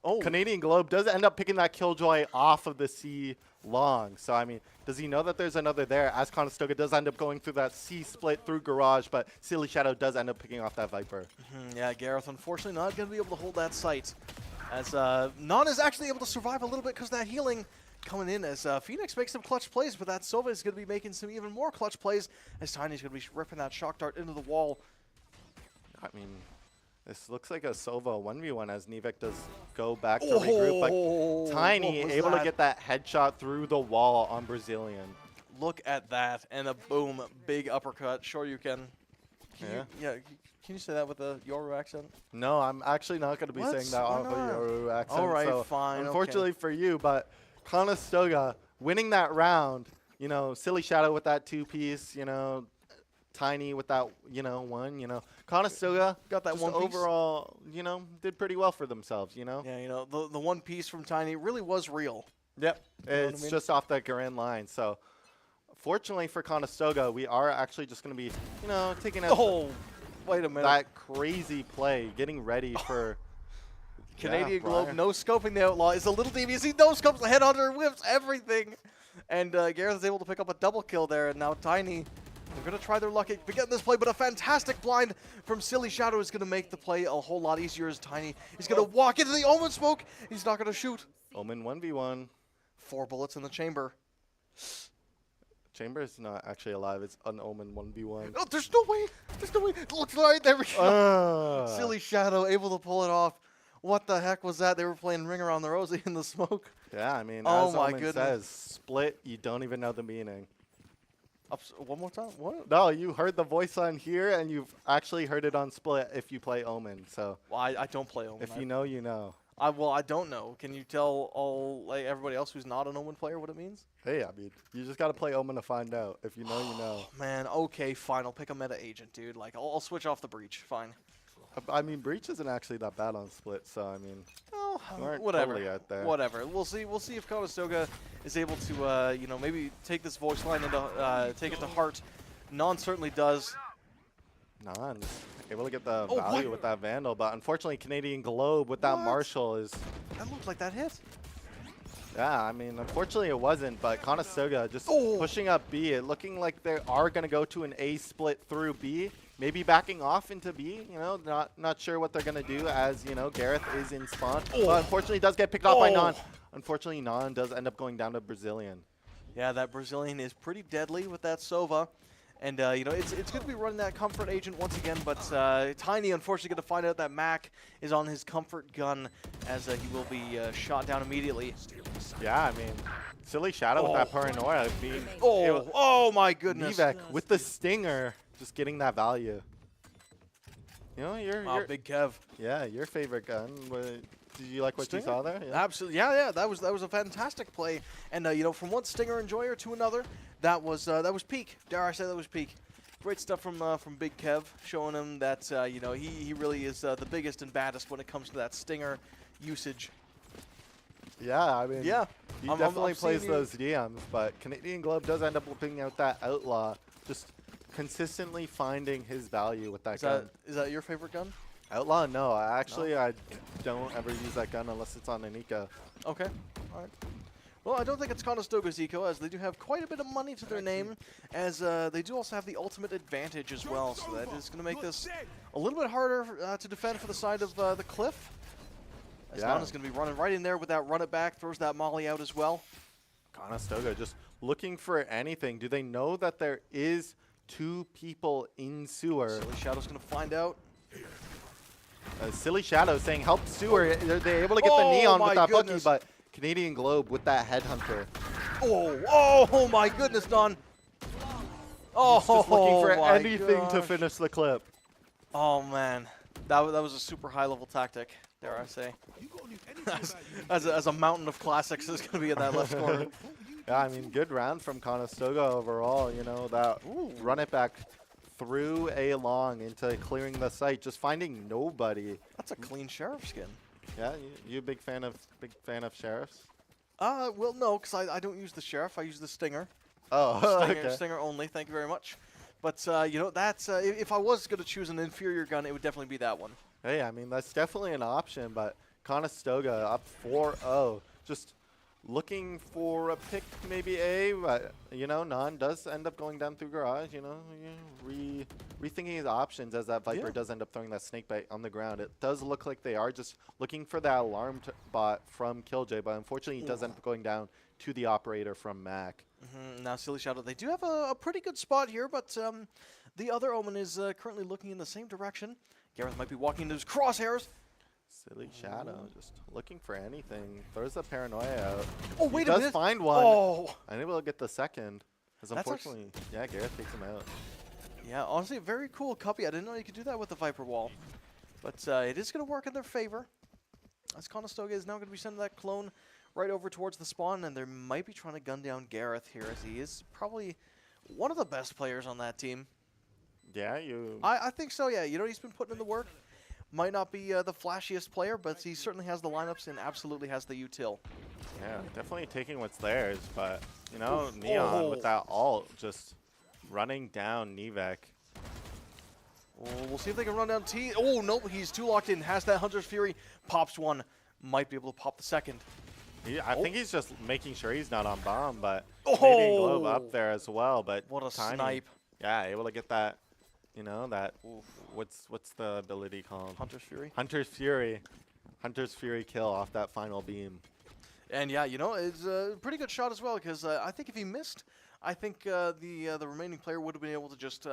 Oh, Canadian Globe does end up picking that Killjoy off of the C long. So I mean, does he know that there's another there? As Conestoga does end up going through that C split through Garage, but Silly Shadow does end up picking off that Viper. yeah, Gareth. Unfortunately, not gonna be able to hold that site, as Non is actually able to survive a little bit because that healing coming in as Phoenix makes some clutch plays, but that Sova is going to be making some even more clutch plays as Tiny's going to be ripping that shock dart into the wall. I mean, this looks like a Sova 1v1 as Nivek does go back to regroup, but Tiny what was able to that? get that headshot through the wall on Brazilian. Look at that, and a boom, big uppercut. Sure you can. Yeah. Can you say that with a Yoru accent? No, I'm actually not going to be What? saying that Why off of not? your accent. All right, so fine, Unfortunately for you, but Conestoga winning that round, you know, Silly Shadow with that 2-piece, you know, Tiny with that, you know, 1, you know. Conestoga Got that just one piece. overall, you know, did pretty well for themselves, you know. Yeah, you know, the one piece from Tiny really was real. Yep. know what I It's mean? just off that grand line. So fortunately for Conestoga, we are actually just going to be, you know, taking out Oh, wait a minute. that crazy play, getting ready for Canadian yeah, Globe Brian. no scoping the Outlaw is a little devious. He no scopes the headhunter, whips everything. And Gareth is able to pick up a double kill there. And now Tiny, they're going to try their luck at getting this play, but a fantastic blind from Silly Shadow is going to make the play a whole lot easier as Tiny is going to walk into the Omen smoke. He's not going to shoot. Omen 1v1. 4 bullets in the chamber. Chamber is not actually alive. It's an Omen 1v1. Oh, there's no way. There's no way. Looks right. There we go. Silly Shadow able to pull it off. What the heck was that? They were playing Ring Around the Rosie in the smoke. Yeah, I mean, Oh as my Omen goodness. says, split, you don't even know the meaning. One more time? What? No, you heard the voice on here, and you've actually heard it on split if you play Omen. So Well, I don't play Omen. if you know, you know. I don't know. Can you tell everybody else who's not an Omen player what it means? Hey, I mean, you just got to play Omen to find out. If you know, you know. Man, okay, fine. I'll pick a meta agent, dude. Like, I'll switch off the breach. Fine. I mean, Breach isn't actually that bad on split, so I mean, Oh, you aren't whatever. totally out there. Whatever. We'll see. We'll see if Conestoga is able to, maybe take this voice line and take it to heart. Non certainly does. Non's able to get the Oh, value what? with that Vandal, but unfortunately, Canadian Globe with that What? Marshall is. That looked like that hit. Yeah, I mean, unfortunately it wasn't, but Conestoga just Oh. pushing up B. It looking like they are going to go to an A split through B. Maybe backing off into B, not sure what they're going to do as, Gareth is in spawn. Oh. But unfortunately does get picked off by Oh. Non. Unfortunately, Non does end up going down to Brazilian. Yeah, that Brazilian is pretty deadly with that Sova. And, it's good to be running that comfort agent once again, but Tiny, unfortunately, going to find out that Mac is on his comfort gun as he will be shot down immediately. Yeah, I mean, Silly Shadow with that Paranoia being Oh my goodness. Nivek with the Stinger, just getting that value. You're Big Kev. yeah, your favorite gun. Did you like what Stinger? you saw there? Absolutely. Yeah, that was a fantastic play. And from one Stinger enjoyer to another, that was peak. Dare I say that was peak. Great stuff from Big Kev, showing him that he really is the biggest and baddest when it comes to that Stinger usage. Yeah, I mean, Yeah, he I'm definitely seeing plays you- those DMs, but Canadian Globe does end up whipping out that Outlaw, just consistently finding his value with that gun. Is that your favorite gun? Outlaw, no. Actually, I don't ever use that gun unless it's on an eco. Okay. All right. Well, I don't think it's Conestoga's eco, as they do have quite a bit of money to their name, as they do also have the ultimate advantage as well, so that is going to make this a little bit harder to defend for the side of the cliff. As Yeah. Nana's going to be running right in there with that run it back, throws that molly out as well. Conestoga just looking for anything. Do they know that there is 2 people in sewer? Silly Shadow's going to find out. Silly Shadow saying help sewer. They're able to get the neon my with that goodness. Bucky, but Canadian Globe with that headhunter. Oh my goodness, Don. Oh, Just looking for my anything to gosh. finish the clip. Oh man, that was a super high level tactic, dare I say. as a mountain of classics is going to be in that left corner. Yeah, I mean, good round from Conestoga overall. That run it back through A long into clearing the site, just finding nobody. That's a clean sheriff skin. Yeah, you a big fan of sheriffs? Well, no, because I don't use the sheriff. I use the stinger. Oh, okay. Stinger only. Thank you very much. But that's if I was going to choose an inferior gun, it would definitely be that one. Hey, I mean, that's definitely an option, but Conestoga up 4-0, just looking for a pick, maybe A, but Non does end up going down through garage. Rethinking his options as that Viper does end up throwing that snake bite on the ground. It does look like they are just looking for that alarm bot from Killjoy, but unfortunately he does end up going down to the operator from Mac. Now, Silly Shadow, they do have a pretty good spot here, but the other Omen is currently looking in the same direction. Gareth might be walking into his crosshairs. Silly Shadow, just looking for anything. Throws the paranoia out. Oh, wait a He minute. does find one. Oh. Unable to get the second. Because That's unfortunately, Gareth takes him out. Yeah, honestly, a very cool copy. I didn't know you could do that with the Viper wall. But it is going to work in their favor. As Conestoga is now going to be sending that clone right over towards the spawn, and they might be trying to gun down Gareth here, as he is probably one of the best players on that team. Yeah, I think so, yeah. He's been putting in the work. Might not be the flashiest player, but he certainly has the lineups and absolutely has the util. Yeah, definitely taking what's theirs, but, Neon with that ult just running down Nivek. Oh, we'll see if they can run down T. Oh, nope, he's too locked in. Has that Hunter's Fury. Pops one. Might be able to pop the second. I think he's just making sure he's not on bomb, but Oh! Canadian Globe up there as well. But What a Tiny, snipe. Yeah, able to get that, that, what's the ability called? Hunter's Fury. Hunter's Fury. Hunter's Fury kill off that final beam. And yeah, it's a pretty good shot as well, because I think if he missed, I think the remaining player would have been able to just,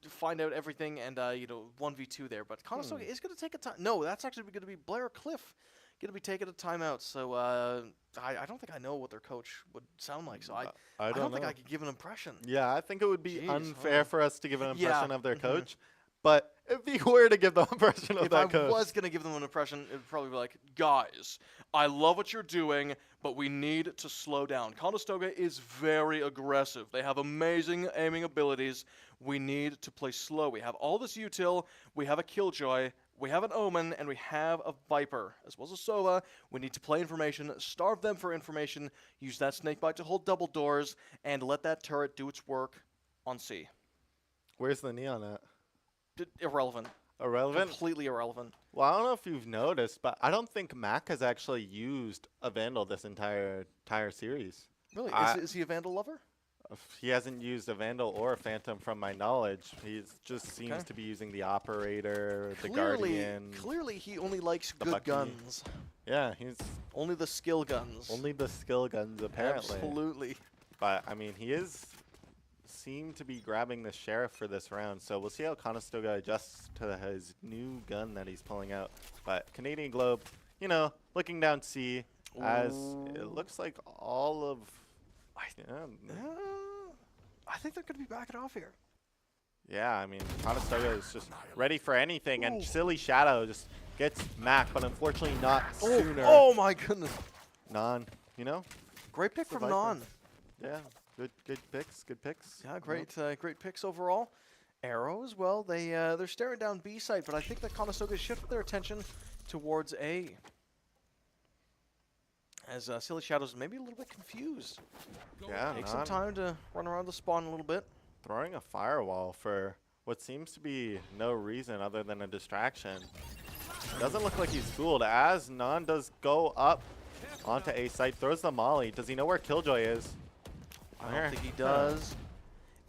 find out everything and, 1v2 there. But Conestoga is going to take a time. No, that's actually going to be Blair Cliff going to be taking a timeout. So I don't think I know what their coach would sound like. So I don't think I could give an impression. Yeah, I think it would be Jeez, unfair for us to give an Yeah, impression of their coach. But if we were to give the impression of If that I coach, was going to give them an impression, it would probably be like, guys, I love what you're doing, but we need to slow down. Conestoga is very aggressive. They have amazing aiming abilities. We need to play slow. We have all this util. We have a Killjoy. We have an Omen, and we have a Viper, as well as a Sova. We need to play information, starve them for information, use that Snakebite to hold double doors, and let that turret do its work on C. where's the Neon at? Irrelevant. Irrelevant? Completely irrelevant. Well, I don't know if you've noticed, but I don't think Mac has actually used a Vandal this entire series. Really? Is he a Vandal lover? He hasn't used a Vandal or a Phantom from my knowledge. He just seems to be using the Operator, the Guardian. Clearly, he only likes the good Bucky. guns. Yeah, he's Only the skill guns. only the skill guns apparently. Absolutely. But I mean, he seem to be grabbing the Sheriff for this round, so we'll see how Conestoga adjusts to his new gun that he's pulling out. But Canadian Globe, you know, looking down C as it looks like all of. I think they're going to be backing off here. Yeah, I mean, Conestoga is just ready for anything, and Silly Shadow just gets Mac, but unfortunately not sooner. Oh my goodness. Non, you know? Great pick from Viper. Non. Yeah, good picks, good picks. Yeah, great picks overall. Arrow as well. They're staring down B site, but I think that Conestoga shifted their attention towards A. As Silly Shadow's maybe a little bit confused. Yeah, Take some time to run around the spawn a little bit. Throwing a firewall for what seems to be no reason other than a distraction. Doesn't look like he's fooled as Non does go up onto A site, throws the molly. Does he know where Killjoy is? I don't think he does.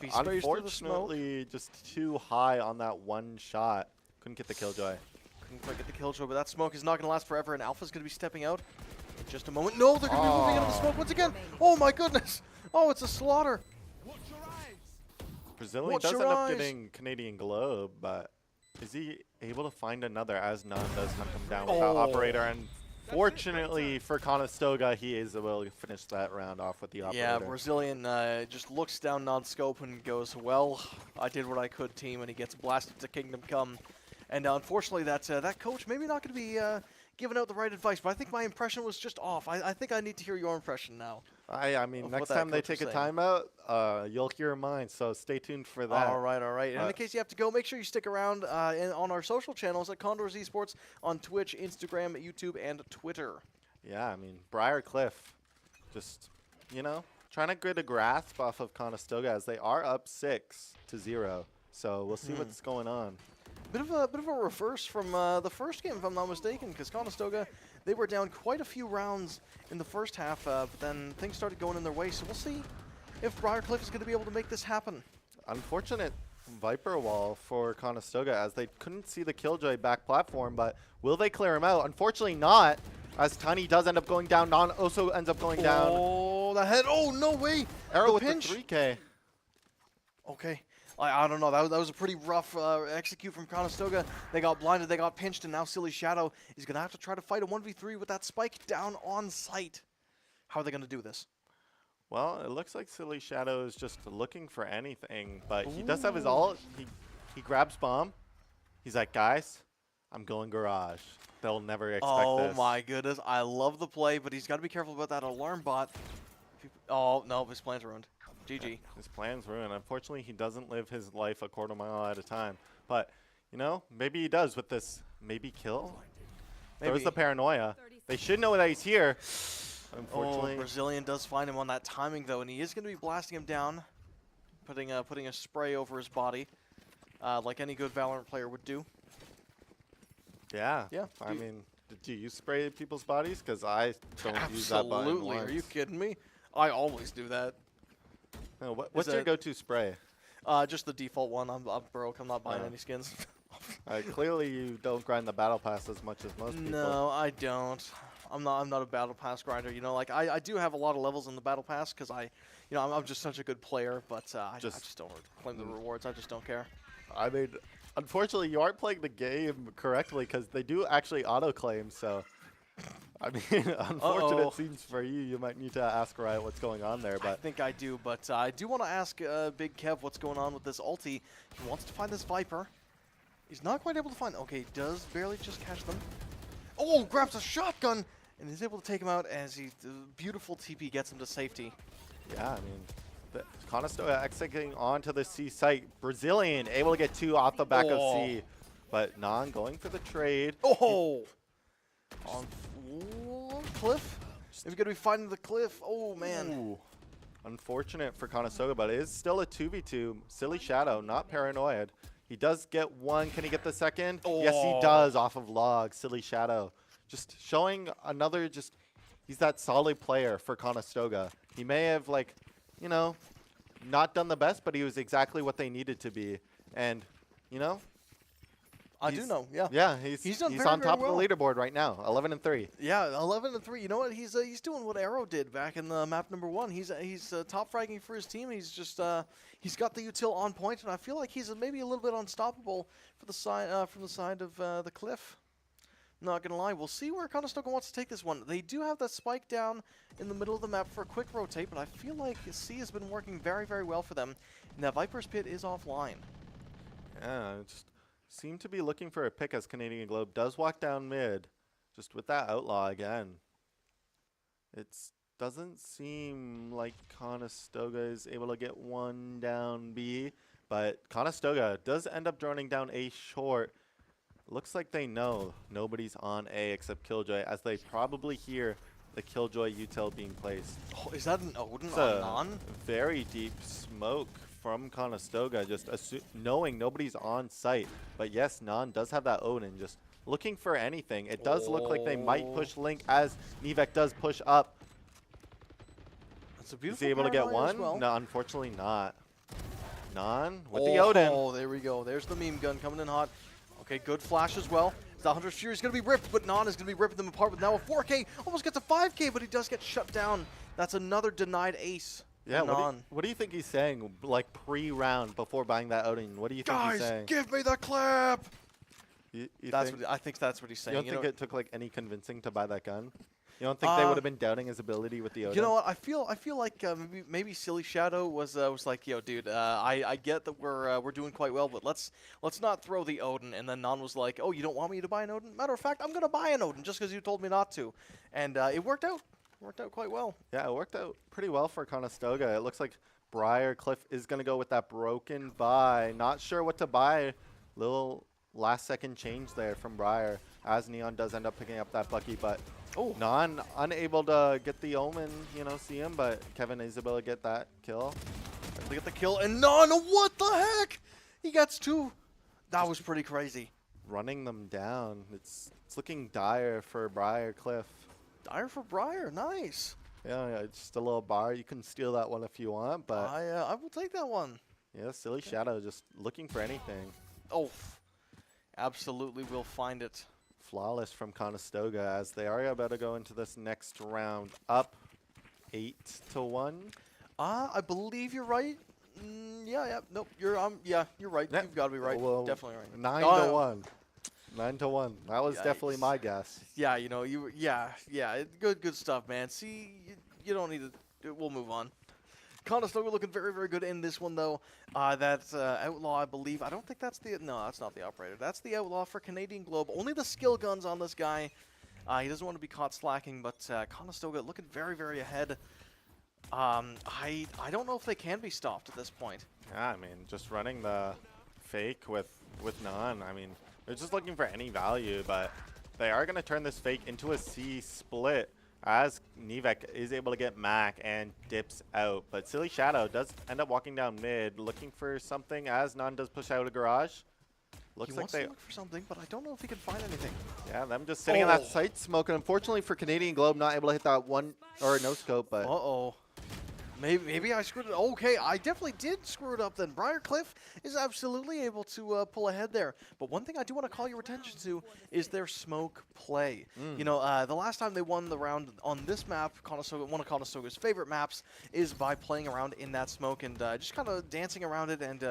If he sprays through the smoke. Unfortunately, just too high on that one shot. Couldn't get the Killjoy. Couldn't quite get the Killjoy, but that smoke is not going to last forever, and Alpha's going to be stepping out in just a moment. No, they're going to be moving out of the smoke once again. Oh my goodness. Oh, it's a slaughter. Brazilian Watch does your end up eyes. getting Canadian Globe, but is he able to find another as None does hunt him down without Operator? And fortunately for Conestoga, he is able to finish that round off with the Operator. Yeah, Brazilian just looks down non-scope and goes, well, I did what I could, team, and he gets blasted to Kingdom Come. And unfortunately, that coach maybe not going to be giving out the right advice, but I think my impression was just off. I think I need to hear your impression now. I mean, next time they take a timeout, you'll hear mine, so stay tuned for that. All right, all right. And in case you have to go, make sure you stick around on our social channels at Condors Esports on Twitch, Instagram, YouTube, and Twitter. Yeah, I mean, Briarcliff just, you know, trying to get a grasp off of Conestoga as they are up 6-0. So we'll see what's going on. Bit of a reverse from the first game, if I'm not mistaken, because Conestoga, they were down quite a few rounds in the first half, but then things started going in their way. So we'll see if Briarcliff is going to be able to make this happen. Unfortunate Viper wall for Conestoga as they couldn't see the Killjoy back platform, but will they clear him out? Unfortunately not, as Tiny does end up going down. Non also ends up going down. Oh, the head. Oh, no way. Arrow with pinch. the 3K. Okay. I don't know. That was a pretty rough execute from Conestoga. They got blinded, they got pinched, and now Silly Shadow is going to have to try to fight a 1v3 with that spike down on site. How are they going to do this? Well, it looks like Silly Shadow is just looking for anything, but he does have his ult. He grabs bomb. He's like, guys, I'm going garage. They'll never expect this. Oh my goodness. I love the play, but he's got to be careful about that alarm bot. Oh, no, his plan's ruined. GG. His plan's ruined. Unfortunately, he doesn't live his life a quarter mile at a time. But, you know, maybe he does with this maybe kill. Maybe. There's the paranoia. They should know that he's here. Unfortunately. Oh, Brazilian does find him on that timing, though, and he is going to be blasting him down, putting a spray over his body, like any good Valorant player would do. Yeah. Yeah. I mean, do you spray people's bodies? Because I don't use that button Absolutely. Are you kidding me? I always do that. No, what's your go-to spray? Just the default one. I'm broke. I'm not buying any skins. Clearly, you don't grind the battle pass as much as most people. No, I don't. I'm not a battle pass grinder. You know, like I do have a lot of levels in the battle pass because I'm just such a good player. But I just don't claim the rewards. I just don't care. I mean, unfortunately, you aren't playing the game correctly because they do actually auto-claim. So I mean, unfortunate seems for you. You might need to ask Riot what's going on there. But I think I do, but I do want to ask Big Kev what's going on with this ulti. He wants to find this Viper. He's not quite able to find... Okay, does barely just catch them. Oh, grabs a shotgun, and is able to take him out as the beautiful TP gets him to safety. Yeah, I mean, Conestoga exiting onto the C site. Brazilian able to get 2 off the back of C. But Non going for the trade. Oh! On cliff? Is he going to be fighting the cliff? Oh, man. Ooh. Unfortunate for Conestoga, but it is still a 2v2. Silly Shadow, not paranoid. He does get 1. Can he get the second? Oh. Yes, he does off of Log. Silly Shadow. Just showing another, he's that solid player for Conestoga. He may have, like, you know, not done the best, but he was exactly what they needed to be. And, you know, I do know, yeah. Yeah, he's done on very top well. of the leaderboard right now, 11-3. Yeah, 11-3. You know what? He's doing what Arrow did back in map number 1. He's top fragging for his team. He's just he's got the util on point, and I feel like he's maybe a little bit unstoppable for the side from the side of the cliff. Not gonna lie, we'll see where Conestoga wants to take this one. They do have that spike down in the middle of the map for a quick rotate, but I feel like C has been working very, very well for them. And that Viper's Pit is offline. Yeah, just seem to be looking for a pick as Canadian Globe does walk down mid, just with that Outlaw again. It doesn't seem like Conestoga is able to get 1 down B, but Conestoga does end up droning down A short. Looks like they know nobody's on A except Killjoy, as they probably hear the Killjoy util being placed. Oh, is that an Odin It's on a Non? very deep smoke from Conestoga, just knowing nobody's on site. But yes, Non does have that Odin, just looking for anything. It does look like they might push Link as Nivek does push up. That's a Is beautiful he able to get paranoia as 1? well. No, unfortunately not. Non with the Odin. Oh, there we go. There's the meme gun coming in hot. Okay, good flash as well. The Hunter's Fury is going to be ripped, but Non is going to be ripping them apart with now a 4K. Almost gets a 5K, but he does get shut down. That's another denied ace. Yeah, Non. what do you think he's saying, like pre-round before buying that Odin? What do you think he's saying? Guys, give me the clip! You I think that's what he's saying. You don't think it took like any convincing to buy that gun? You don't think they would have been doubting his ability with the Odin? You know what? I feel like maybe Silly Shadow was like, yo, dude, I get that we're doing quite well, but let's not throw the Odin. And then Non was like, oh, you don't want me to buy an Odin? Matter of fact, I'm gonna buy an Odin just because you told me not to, and it worked out. Worked out quite well. Yeah, it worked out pretty well for Conestoga. It looks like Briar Cliff is gonna go with that broken buy. Not sure what to buy. Little last second change there from Briar, as Neon does end up picking up that Bucky, but Non unable to get the Omen, you know, see him, but Kevin is able to get that kill. Able to get the kill, and Non, what the heck? He gets 2. That was pretty crazy. Running them down. It's looking dire for Briar Cliff. Dire for Briar, nice. Yeah, it's just a little bar. You can steal that one if you want, but I will take that one. Yeah, Silly Shadow just looking for anything. Oh, absolutely will find it. Flawless from Conestoga as they are about to go into this next round. Up 8-1. I believe you're right. Yeah, nope. You're you're right. Yeah. You've got to be right. Well, Definitely right. 9-1. 9-1. That was definitely my guess. Yeah, you know, good stuff, man. See, you don't need to. We'll move on. Conestoga looking very, very good in this one, though. That's Outlaw, I believe. I don't think that's the... No, that's not the Operator. That's the Outlaw for Canadian Globe. Only the skill guns on this guy. He doesn't want to be caught slacking, but Conestoga looking very, very ahead. I don't know if they can be stopped at this point. Yeah, I mean, just running the fake with Non. I mean, they're just looking for any value, but they are going to turn this fake into a C split, as Nivek is able to get Mac and dips out. But Silly Shadow does end up walking down mid, looking for something as Non does push out a garage. Looks he like wants they to look for something, but I don't know if he can find anything. Yeah, them just sitting in that site smoke, and unfortunately for Canadian Globe, not able to hit that one or no scope. But Maybe I screwed it. Okay, I definitely did screw it up then. Briar Cliff is absolutely able to pull ahead there. But one thing I do want to call your attention to is their smoke play. You know, the last time they won the round on this map, Conestoga, one of Conestoga's favorite maps, is by playing around in that smoke and just kind of dancing around it and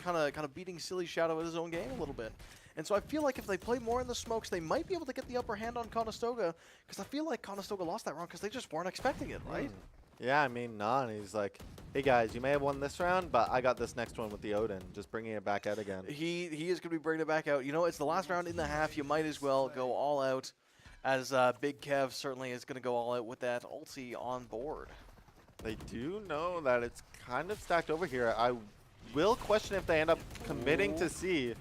kind of beating Silly Shadow at his own game a little bit. And so I feel like if they play more in the smokes, they might be able to get the upper hand on Conestoga, because I feel like Conestoga lost that round because they just weren't expecting it, right? Yeah, I mean, he's like, hey guys, you may have won this round, but I got this next one with the Odin, just bringing it back out again. He is going to be bringing it back out. You know, it's the last round in the half. You might as well go all out, as Big Kev certainly is going to go all out with that ulti on board. They do know that it's kind of stacked over here. I will question if they end up committing to C.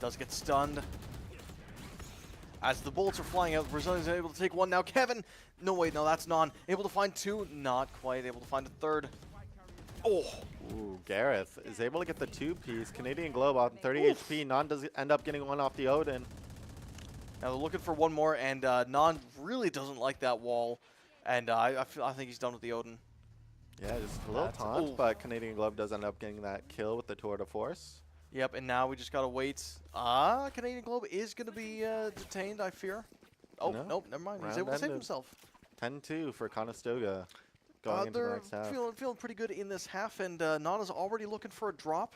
Does get stunned. As the bullets are flying out, the Brazilians are able to take one. Now Kevin, no wait, no, that's Non. Able to find two, not quite able to find a third. Oh. Ooh, Gareth is able to get the 2-piece. Canadian Globe on 30 HP. Non does end up getting one off the Odin. Now they're looking for one more, and Non really doesn't like that wall. And I think he's done with the Odin. Yeah, just a little taunt, but Canadian Globe does end up getting that kill with the tour de force. Yep, and now we just gotta wait. Canadian Globe is gonna be detained, I fear. Oh, No. nope, never mind. He's Round able to save ended. himself. 10-2 for Conestoga going into the They're next half. feeling pretty good in this half, and Nana's already looking for a drop.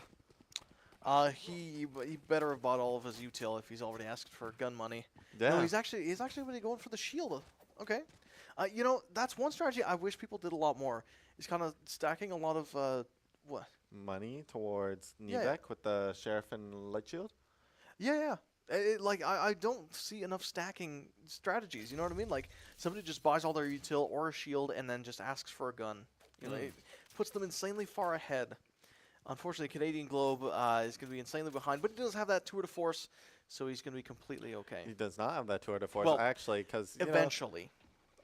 He better have bought all of his util if he's already asked for gun money. Yeah. No, he's actually really going for the shield. Okay. You know, that's one strategy I wish people did a lot more. Is kind of stacking a lot of what? Money towards Nivek Yeah. with the Sheriff and Light Shield. Yeah. I don't see enough stacking strategies. You know what I mean? Like somebody just buys all their util or a shield and then just asks for a gun. You know, it puts them insanely far ahead. Unfortunately, Canadian Globe is going to be insanely behind, but he does have that tour de force, so he's going to be completely okay. He does not have that tour de force, Well, actually, because eventually.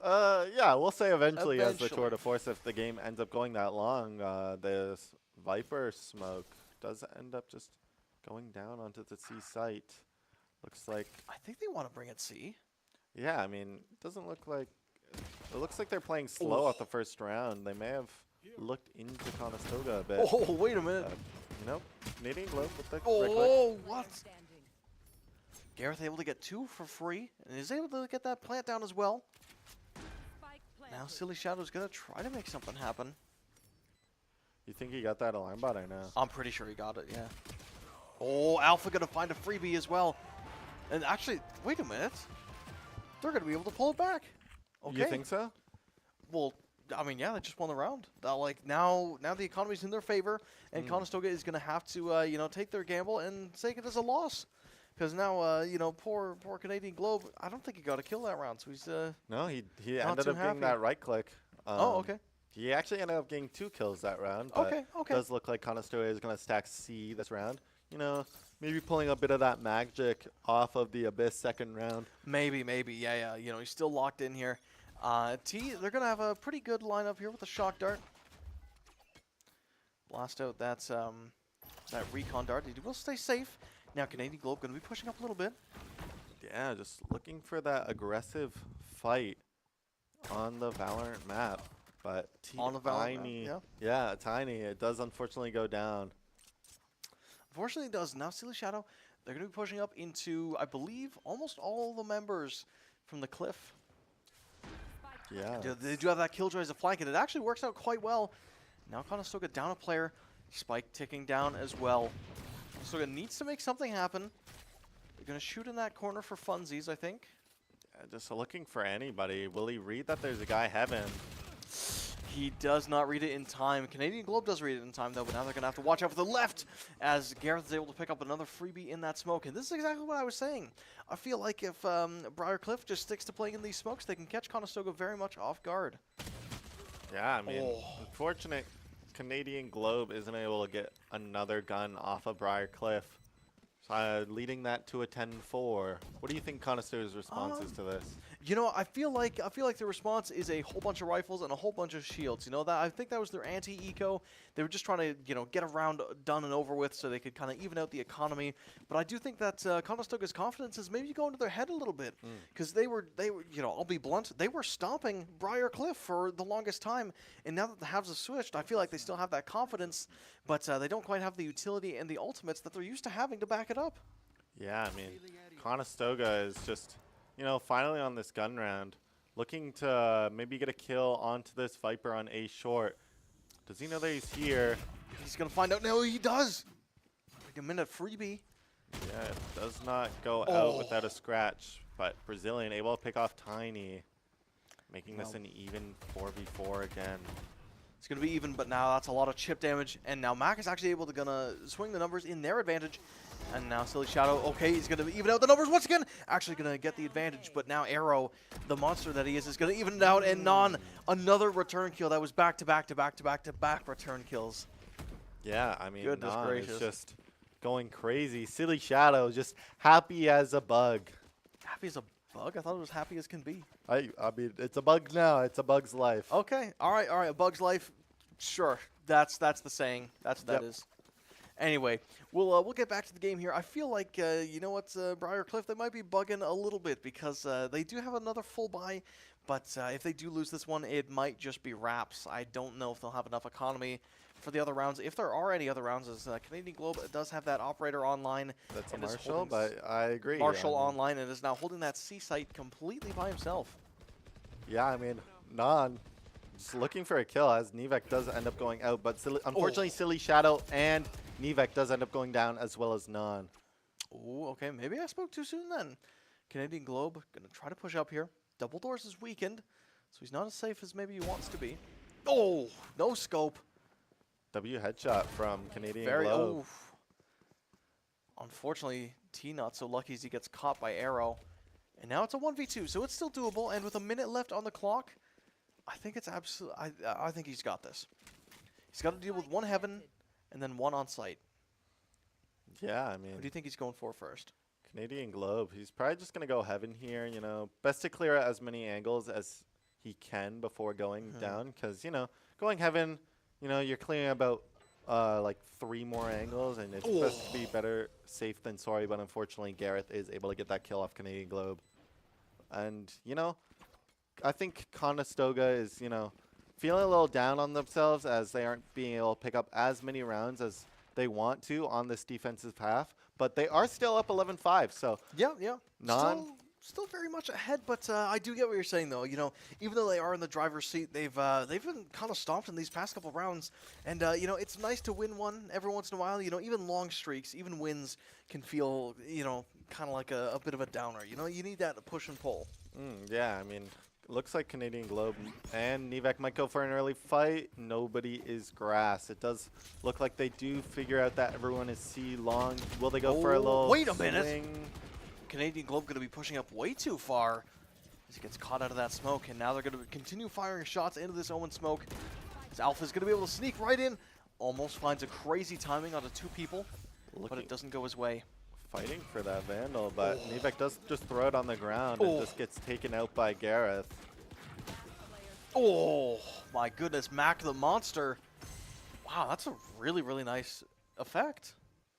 Yeah, we'll say eventually as the Eventually. tour de force if the game ends up going that long. This Viper smoke does end up just going down onto the C site. Looks like. I think they want to bring it C. Yeah, I mean, it doesn't look like. It looks like they're playing slow at the first round. They may have looked into Conestoga a bit. Oh, wait a minute. Nope. Canadian Globe with the right click. Oh, what? Gareth able to get two for free, and is able to get that plant down as well. Now Silly Shadow's going to try to make something happen. You think he got that alarm bot or no? I'm pretty sure he got it, yeah. Oh, Alpha going to find a freebie as well. And actually, wait a minute. They're going to be able to pull it back. Okay. You think so? Well, I mean, yeah, they just won the round. Now the economy's in their favor, and Conestoga is going to have to, take their gamble and take it as a loss. Because now, poor Canadian Globe, I don't think he got a kill that round, so he's No, he not ended too up getting happy. that right click. Okay. He actually ended up getting 2 kills that round. But Okay. It does look like Conestoga is going to stack C this round. You know, maybe pulling a bit of that magic off of the Abyss second round. Maybe, yeah. He's still locked in here. T, they're going to have a pretty good lineup here with a shock dart. Blast out that recon dart. He will stay safe. Now Canadian Globe going to be pushing up a little bit. Yeah, just looking for that aggressive fight on the Valorant map. But On the Valorant map, yeah, tiny. It does unfortunately go down. Unfortunately, it does. Now Silly Shadow, they're going to be pushing up into, I believe, almost all the members from the cliff. Yeah. They do have that Killjoy as a flank, and it actually works out quite well. Now Conestoga down a player. Spike ticking down as well. Conestoga needs to make something happen. They're going to shoot in that corner for funsies, I think. Just looking for anybody. Will he read that there's a guy heaven? He does not read it in time. Canadian Globe does read it in time, though, but now they're going to have to watch out for the left as Gareth is able to pick up another freebie in that smoke. And this is exactly what I was saying. I feel like if Briarcliff just sticks to playing in these smokes, they can catch Conestoga very much off guard. Yeah, I mean, unfortunate Canadian Globe isn't able to get another gun off of Briarcliff. Leading that to a 10-4. What do you think Conestoga's response is to this? You know, I feel like the response is a whole bunch of rifles and a whole bunch of shields. You know, that I think that was their anti-eco. They were just trying to, get a round done and over with so they could kind of even out the economy. But I do think that Conestoga's confidence is maybe going to their head a little bit because they were, I'll be blunt, they were stomping Briarcliff for the longest time, and now that the halves have switched, I feel like they still have that confidence, but they don't quite have the utility and the ultimates that they're used to having to back it up. Yeah, I mean, Conestoga is just, finally on this gun round, looking to maybe get a kill onto this Viper on A short. Does he know that he's here? He's going to find out. No, he does. Wait a minute, freebie. Yeah, it does not go out without a scratch, but Brazilian able to pick off Tiny, making this an even 4v4 again. It's going to be even, but now that's a lot of chip damage. And now Mac is actually able to gonna swing the numbers in their advantage. And now Silly Shadow, okay, he's going to even out the numbers once again. Actually going to get the advantage, but now Arrow, the monster that he is going to even it out. And Non, another return kill. That was back-to-back return kills. Yeah, I mean, Goodness Non gracious. is just going crazy. Silly Shadow just happy as a bug. Happy as a bug? I thought it was happy as can be. I mean, it's a bug now. It's a bug's life. Okay, all right, a bug's life. Sure, that's the saying. That's what that is. Anyway, we'll get back to the game here. I feel like you know what, Briarcliff, they might be bugging a little bit because they do have another full buy, but if they do lose this one, it might just be wraps. I don't know if they'll have enough economy for the other rounds. If there are any other rounds, as Canadian Globe does have that operator online. That's a and is Marshall, holding but I agree. Marshall I mean, online and is now holding that C site completely by himself. Yeah, I mean, Non just looking for a kill as Nivek does end up going out, but unfortunately Silly Shadow and Nivek does end up going down as well as Non. Oh, okay, maybe I spoke too soon then. Canadian Globe going to try to push up here. Double doors is weakened, so he's not as safe as maybe he wants to be. Oh, no scope. W headshot from Canadian Very, Globe. Unfortunately, T not so lucky as he gets caught by Arrow. And now it's a 1v2, so it's still doable. And with a minute left on the clock, I think it's absolute. I think he's got this. He's got to deal with one Heaven and then one on site. Yeah, I mean, What do you think he's going for first? Canadian Globe, he's probably just going to go Heaven here, you know. Best to clear out as many angles as he can before going down, because, you know, going Heaven, you know, you're clearing about like 3 more angles, and it's best to be better safe than sorry, but unfortunately Gareth is able to get that kill off Canadian Globe. And, you know, I think Conestoga is, you know, feeling a little down on themselves as they aren't being able to pick up as many rounds as they want to on this defensive half, but they are still up 11-5, so Yeah. Non. Still very much ahead, but I do get what you're saying, though. You know, even though they are in the driver's seat, they've been kind of stomped in these past couple rounds, and you know, it's nice to win one every once in a while. You know, even long streaks, even wins can feel, you know, kind of like a bit of a downer. You know, you need that push and pull. Yeah, I mean, looks like Canadian Globe and Nivek might go for an early fight. Nobody is grass. It does look like they do figure out that everyone is C long. Will they go for a little wait a minute. swing? Canadian Globe going to be pushing up way too far as he gets caught out of that smoke, and now they're going to continue firing shots into this Omen smoke. As Alpha's going to be able to sneak right in, almost finds a crazy timing onto 2 people, but it doesn't go his way. Fighting for that Vandal, but Nivek does just throw it on the ground and just gets taken out by Gareth. Oh my goodness, Mac the monster. Wow, that's a really, really nice effect.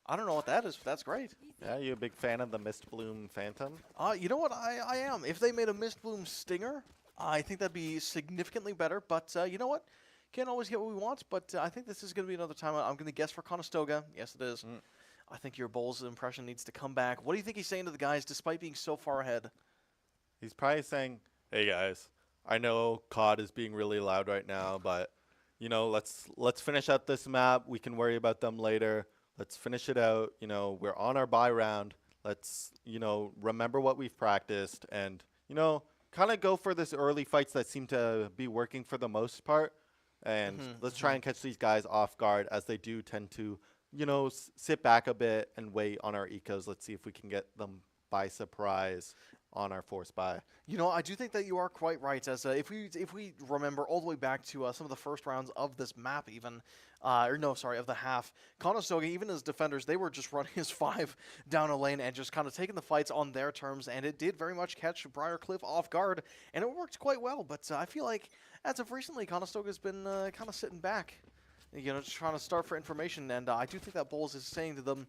I don't know what that is, but that's great. Yeah, you a big fan of the Mist Bloom Phantom? You know what, I am. If they made a Mist Bloom Stinger, I think that'd be significantly better, but you know what? Can't always get what we want, but I think this is going to be another time. I'm going to guess for Conestoga. Yes, it is. I think your Bulls impression needs to come back. What do you think he's saying to the guys, despite being so far ahead? He's probably saying, hey guys, I know COD is being really loud right now, but you know, let's finish out this map. We can worry about them later. Let's finish it out. You know, we're on our bye round. Let's, you know, remember what we've practiced and, you know, kind of go for this early fights that seem to be working for the most part. And let's try and catch these guys off guard as they do tend to, you know, sit back a bit and wait on our ecos. Let's see if we can get them by surprise on our force buy. You know, I do think that you are quite right. As if we remember all the way back to some of the first rounds of this map, even, or no, sorry, of the half, Conestoga, even as defenders, they were just running as 5 down a lane and just kind of taking the fights on their terms, and it did very much catch Briarcliff off guard, and it worked quite well. But I feel like as of recently, Conestoga's been kind of sitting back, you know, just trying to start for information, and I do think that Bulls is saying to them,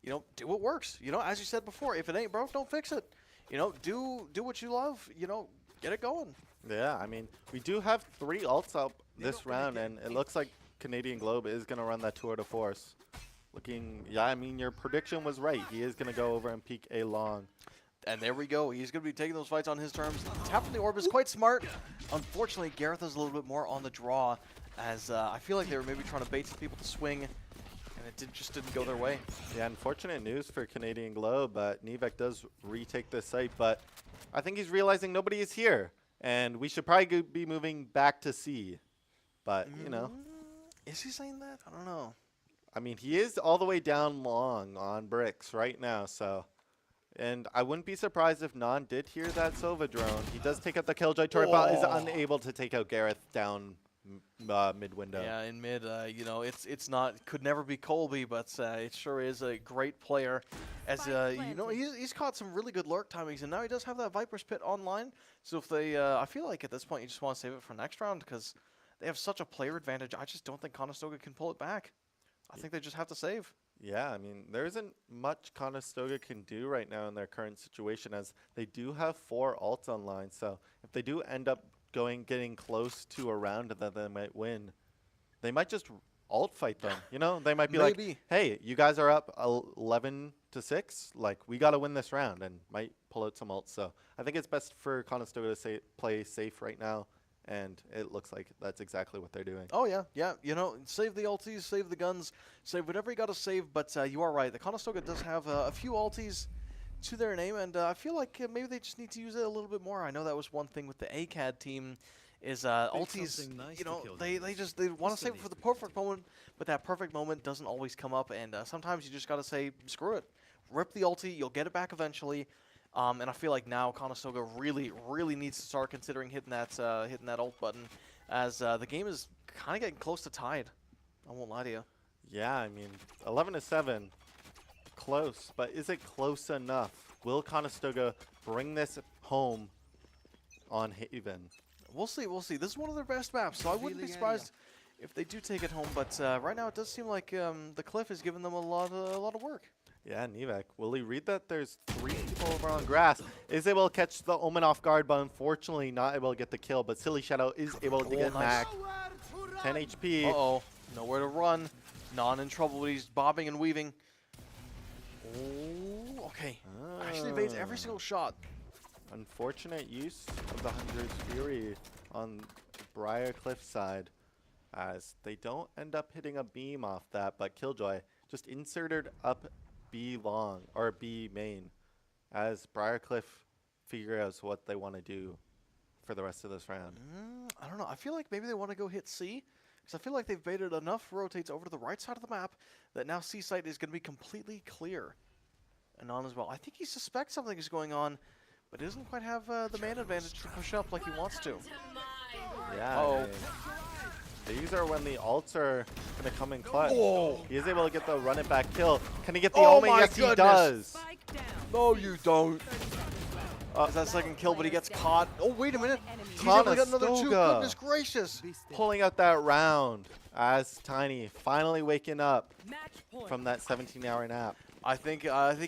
you know, do what works. You know, as you said before, if it ain't broke, don't fix it. You know, do what you love. You know, get it going. Yeah, I mean, we do have 3 ults up this round, and it looks like Canadian Globe is going to run that tour de force. Looking, yeah, I mean, your prediction was right. He is going to go over and peek A long. And there we go. He's going to be taking those fights on his terms. Tapping the orb is quite smart. Unfortunately, Gareth is a little bit more on the draw, as I feel like they were maybe trying to bait some people to swing. And just didn't go their way. Yeah, unfortunate news for Canadian Globe, but Nivek does retake this site, but I think he's realizing nobody is here, and we should probably be moving back to C. But, you know. Is he saying that? I don't know. I mean, he is all the way down long on bricks right now, so. And I wouldn't be surprised if Non did hear that Sova drone. He does take out the Killjoy turret, but is unable to take out Gareth down mid window. Yeah, in mid, you know, it's not, could never be Colby, but it sure is a great player. As you know, he's caught some really good lurk timings, and now he does have that Viper's Pit online. So if they, I feel like at this point you just want to save it for next round because they have such a player advantage. I just don't think Conestoga can pull it back. I think they just have to save. Yeah, I mean, there isn't much Conestoga can do right now in their current situation, as they do have 4 ults online. So if they do end up getting close to a round that they might win, they might just ult fight them. You know, they might be like, hey, you guys are up 11-6. Like, we got to win this round, and might pull out some ults. So I think it's best for Conestoga to play safe right now. And it looks like that's exactly what they're doing. Oh, yeah, yeah. You know, save the ultis, save the guns, save whatever you got to save. But you are right. The Conestoga does have a few ultis to their name, and I feel like maybe they just need to use it a little bit more. I know that was one thing with the ACAD team is ultis, nice, you know, they want to save it for the perfect moment, but that perfect moment doesn't always come up, and sometimes you just got to say, screw it. Rip the ulti, you'll get it back eventually. And I feel like now Conestoga really needs to start considering hitting that ult button, as the game is kind of getting close to tied. I won't lie to you. Yeah, I mean, 11-7, close, but is it close enough? Will Conestoga bring this home on Haven? We'll see. We'll see. This is one of their best maps, so I wouldn't be surprised if they do take it home. But right now, it does seem like the cliff is giving them a lot of work. Yeah, Nivek. Will he read that there's 3 people over on grass? Is able to catch the Omen off guard, but unfortunately not able to get the kill. But Silly Shadow is able to get back. 10 HP. Uh-oh. Nowhere to run. Non in trouble, but he's bobbing and weaving. Oh, okay. Actually evades every single shot. Unfortunate use of the Hunter's Fury on Briarcliff side, as they don't end up hitting a beam off that, but Killjoy just inserted up B long, or B main, as Briarcliff figure out what they want to do for the rest of this round. I don't know. I feel like maybe they want to go hit C, because I feel like they've baited enough rotates over to the right side of the map that now C site is going to be completely clear. And on as well. I think he suspects something is going on, but he doesn't quite have the man advantage to push up like he wants to. Yeah. These are when the ults are going to come in clutch. He is able to get the run it back kill. Can he get the Omen? Yes, he does. No, you don't. Is that second kill, but he gets caught. Oh, wait a minute. He's able to get another 2. Goodness gracious. Pulling out that round as Tiny finally waking up from that 17-hour nap. I think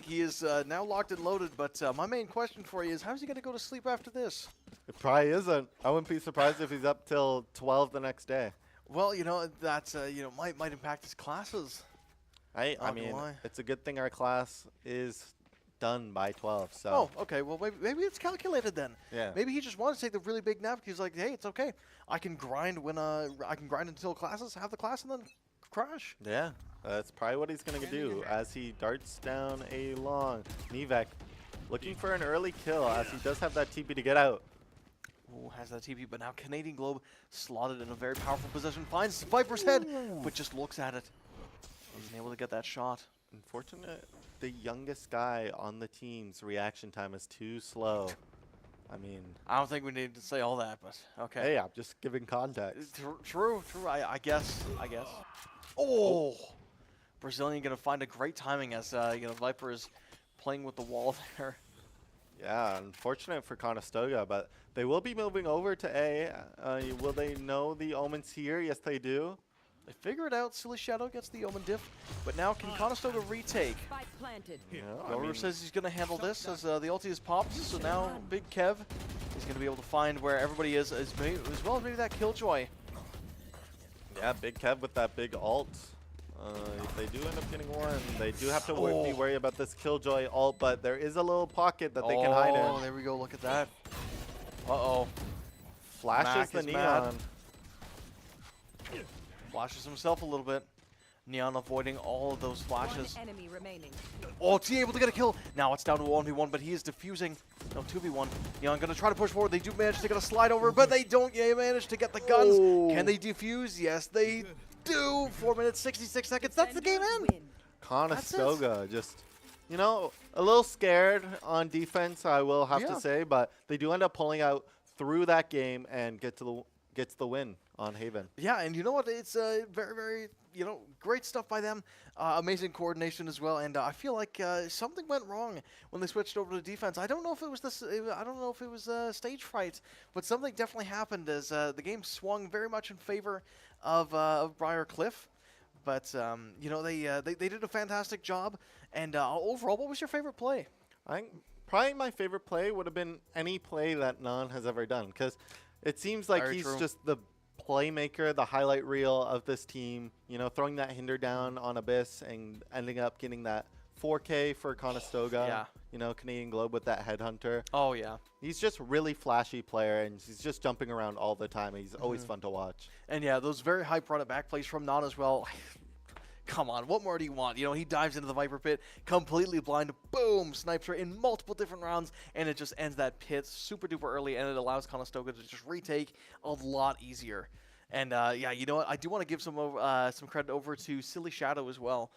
he is now locked and loaded, but my main question for you is, how's he going to go to sleep after this? It probably isn't. I wouldn't be surprised if he's up till 12 the next day. Well, you know, that's you know, might impact his classes. I mean, it's a good thing our class is done by 12. So. Oh, okay. Well, maybe it's calculated then. Yeah. Maybe he just wanted to take the really big nap. He's like, hey, it's okay. I can grind until classes, have the class, and then crash. Yeah, that's probably what he's gonna do as he darts down a long. Nivek looking for an early kill, as he does have that TP to get out. Ooh, has that TP, but now Canadian Globe slotted in a very powerful position, finds Viper's head, but just looks at it. Isn't able to get that shot. Unfortunate, the youngest guy on the team's reaction time is too slow. I mean, I don't think we need to say all that, but okay. Hey, I'm just giving context. True. I guess. Oh, Brazilian gonna find a great timing as you know, Viper is playing with the wall there. Yeah, unfortunate for Conestoga, but they will be moving over to A. Will they know the Omen's here? Yes, they do. They figure it out. Silly Shadow gets the Omen diff, but now can Conestoga retake? Yeah, Gover says he's going to handle this as the ulti is popped, so now Big Kev is going to be able to find where everybody is, as well as maybe that Killjoy. Yeah, Big Kev with that big ult. If they do end up getting one, they do have to be worried about this Killjoy ult, but there is a little pocket that they can hide in. Oh, there we go. Look at that. Uh-oh. Flashes the neon. Flashes himself a little bit. Neon avoiding all of those flashes. One enemy remaining. Oh, T able to get a kill. Now it's down to 1v1, but he is diffusing. No, 2v1. Neon gonna try to push forward. They do manage to get a slide over, but they don't manage to get the guns. Can they defuse? Yes, they do. 4 minutes, 66 seconds. That's the game end. Conestoga just, you know, a little scared on defense, I will have to say, but they do end up pulling out through that game and get to the win on Haven. Yeah, and you know what? It's very, very, you know, great stuff by them. Amazing coordination as well. And I feel like something went wrong when they switched over to defense. I don't know if it was this. I don't know if it was stage fright, but something definitely happened as the game swung very much in favor of Briarcliff. But you know, they did a fantastic job. And overall, what was your favorite play? I think probably my favorite play would have been any play that Nan has ever done, because it seems like he's just the playmaker, the highlight reel of this team. You know, throwing that hinder down on Abyss and ending up getting that 4K for Conestoga. Yeah. You know, Canadian Globe with that headhunter. Oh yeah. He's just really flashy player, and he's just jumping around all the time. He's always fun to watch. And yeah, those very high run it back plays from Nan as well. Come on, what more do you want? You know, he dives into the Viper pit, completely blind, boom, snipes her in multiple different rounds, and it just ends that pit super duper early, and it allows Conestoga to just retake a lot easier. And yeah, you know what? I do want to give some credit over to Silly Shadow as well.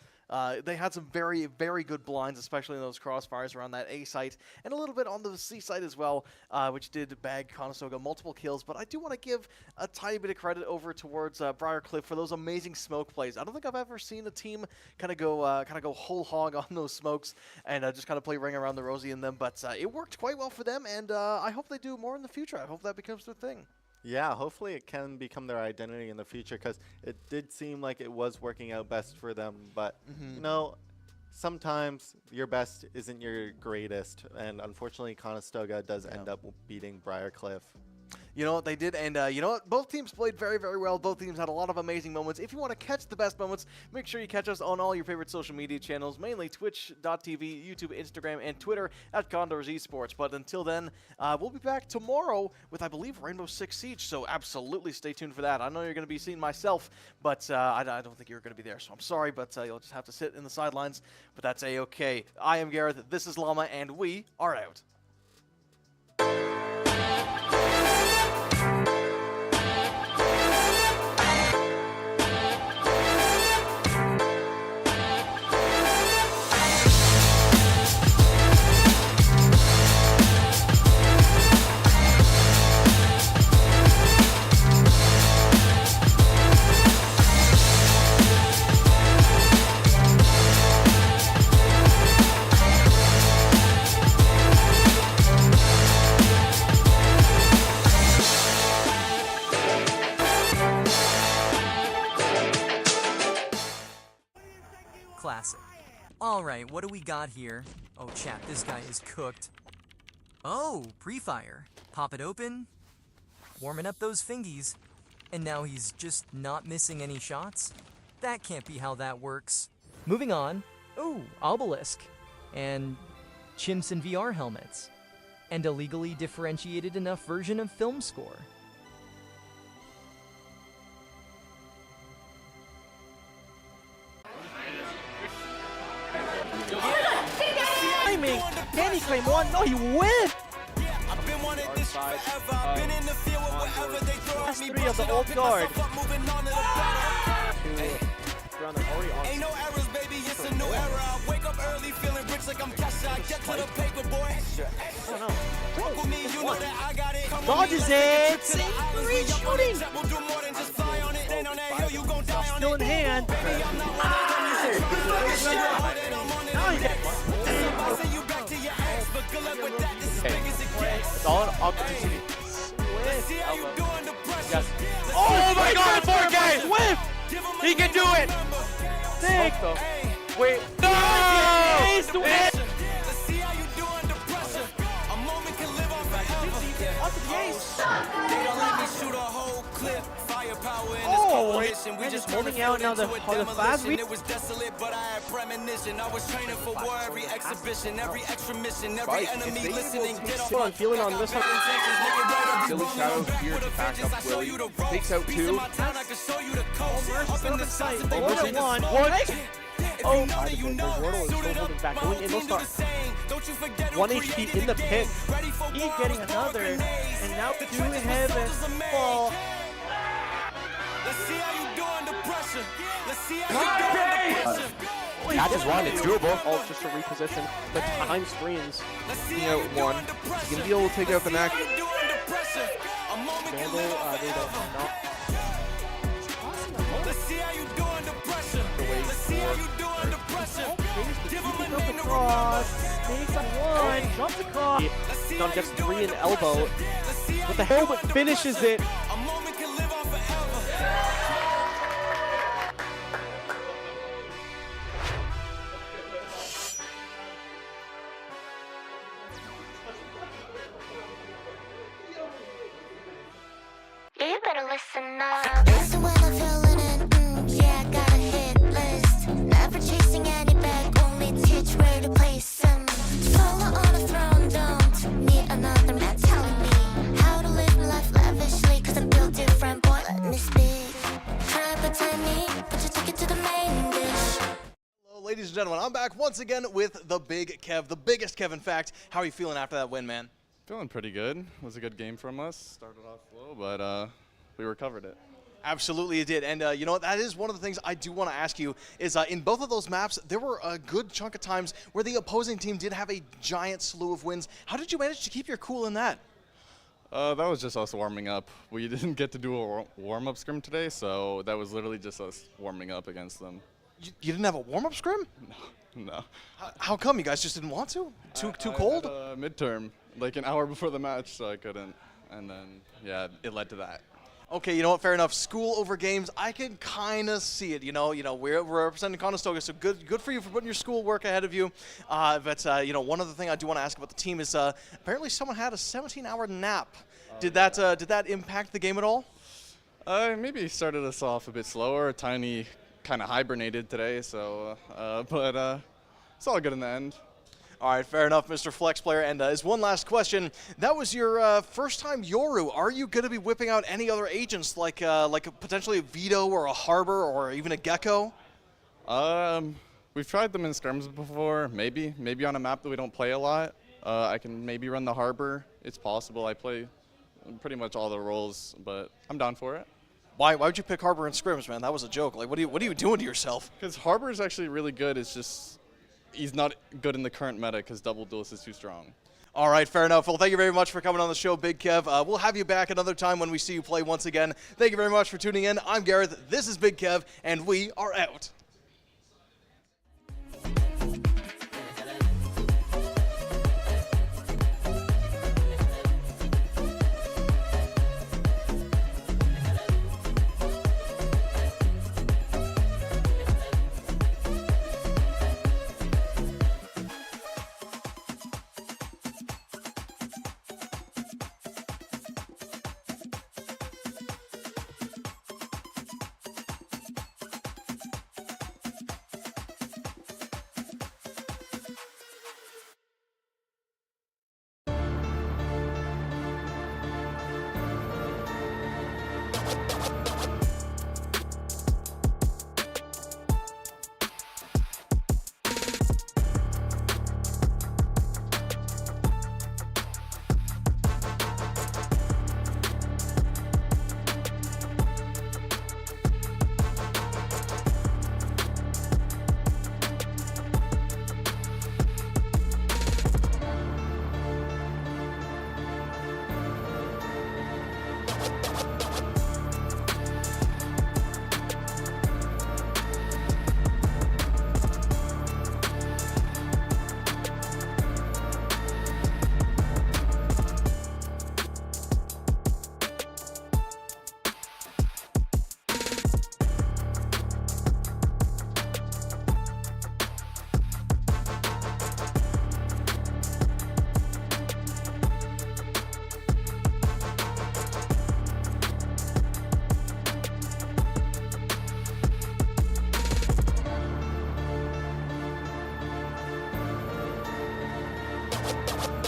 They had some very, very good blinds, especially in those crossfires around that A site, and a little bit on the C site as well, which did bag Conestoga multiple kills. But I do want to give a tiny bit of credit over towards Briarcliff for those amazing smoke plays. I don't think I've ever seen a team kind of go whole hog on those smokes and just kind of play ring around the rosy in them. But it worked quite well for them, and I hope they do more in the future. I hope that becomes their thing. Yeah, hopefully it can become their identity in the future, because it did seem like it was working out best for them. But, you know, sometimes your best isn't your greatest. And unfortunately, Conestoga does end up beating Briarcliff. You know what, they did, and you know what, both teams played very, very well. Both teams had a lot of amazing moments. If you want to catch the best moments, make sure you catch us on all your favorite social media channels, mainly twitch.tv, YouTube, Instagram, and Twitter at Condors Esports. But until then, we'll be back tomorrow with, I believe, Rainbow Six Siege, so absolutely stay tuned for that. I know you're going to be seeing myself, but I don't think you're going to be there, so I'm sorry, but you'll just have to sit in the sidelines, but that's A-okay. I am Gareth, this is Llama, and we are out. Classic. Alright, what do we got here? Oh, chat, this guy is cooked. Oh, pre-fire. Pop it open. Warming up those fingies. And now he's just not missing any shots? That can't be how that works. Moving on. Ooh, obelisk. And chimps and VR helmets. And a legally differentiated enough version of film score. Timing! Can he claim one? No, he whiffed! That's 3 of the old guard. Ain't no errors, baby, it's a new era. I wake up early feeling rich like I'm cash out. Get to the paper, boy. Walk with me, you know that I got it. Dodges it! Great shooting! Still in hand. Now he gets Solid opportunity. Yes. Oh my god, 4K! Swift! He can do it! Sick! Wait. No! Ace to win! They don't let me shoot a whole clip. Firepower in this Oh, coalition. We just holding out now the fast read. It was desolate, but I had premonition. I was training for war, every exhibition, every extra mission, every enemy listening. Get off I'm feeling on this one. Billy Shadows here to back up Willie. Takes out 2. Up in the site. 1-1. Oh, the Wardle is still holding back. Going in, they'll start. 1 HP in the pit. He getting another. And now 2 heaven fall. Let's see how you do under pressure. Let's see how you do under pressure. That is 1. It's doable. Oh, just to reposition the time screens. Taking out 1. He's going to be able to take out the NACE. Vandal, they don't know. Let's see how you do under pressure. Let's see how you do under pressure. Give him a name to Across, takes 1, jumps across. Now gets 3 in elbow. But the helmet finishes it. A moment can live on forever. You better listen up. Listen when I'm feeling it. Yeah, I got a hit list. Never chasing any bag, only teach where to place them. Follow on a throne, don't need another man telling me how to live my life lavishly. Cause I'm built different, boy, let me speak. Try to pretend me, but you take it to the main dish. Hello, ladies and gentlemen. I'm back once again with the Big Kev, the biggest Kev, in fact. How are you feeling after that win, man? Feeling pretty good. It was a good game from us. Started off slow, but we recovered it. Absolutely, it did. And you know what? That is one of the things I do want to ask you is in both of those maps, there were a good chunk of times where the opposing team did have a giant slew of wins. How did you manage to keep your cool in that? That was just us warming up. We didn't get to do a warm-up scrim today, so that was literally just us warming up against them. You didn't have a warm-up scrim? No. How come? You guys just didn't want to? Too cold? I had a midterm, like an hour before the match, so I couldn't. And then, yeah, it led to that. Okay, you know what? Fair enough. School over games, I can kind of see it. You know, we're representing Conestoga, so good for you for putting your school work ahead of you. But you know, one other thing I do want to ask about the team is apparently someone had a 17-hour nap. Did that impact the game at all? Maybe started us off a bit slower. Tiny kind of hibernated today, so but it's all good in the end. All right, fair enough, Mr. Flex Player. And as one last question, that was your first time Yoru. Are you going to be whipping out any other agents like potentially a Vito or a Harbor or even a Gecko? We've tried them in scrims before. Maybe on a map that we don't play a lot. I can maybe run the Harbor. It's possible. I play pretty much all the roles, but I'm down for it. Why would you pick Harbor in scrims, man? That was a joke. Like, what are you doing to yourself? Because Harbor is actually really good. It's just he's not good in the current meta because double duelist is too strong. All right, fair enough. Well, thank you very much for coming on the show, Big Kev. We'll have you back another time when we see you play once again. Thank you very much for tuning in. I'm Gareth. This is Big Kev, and we are out. Hey.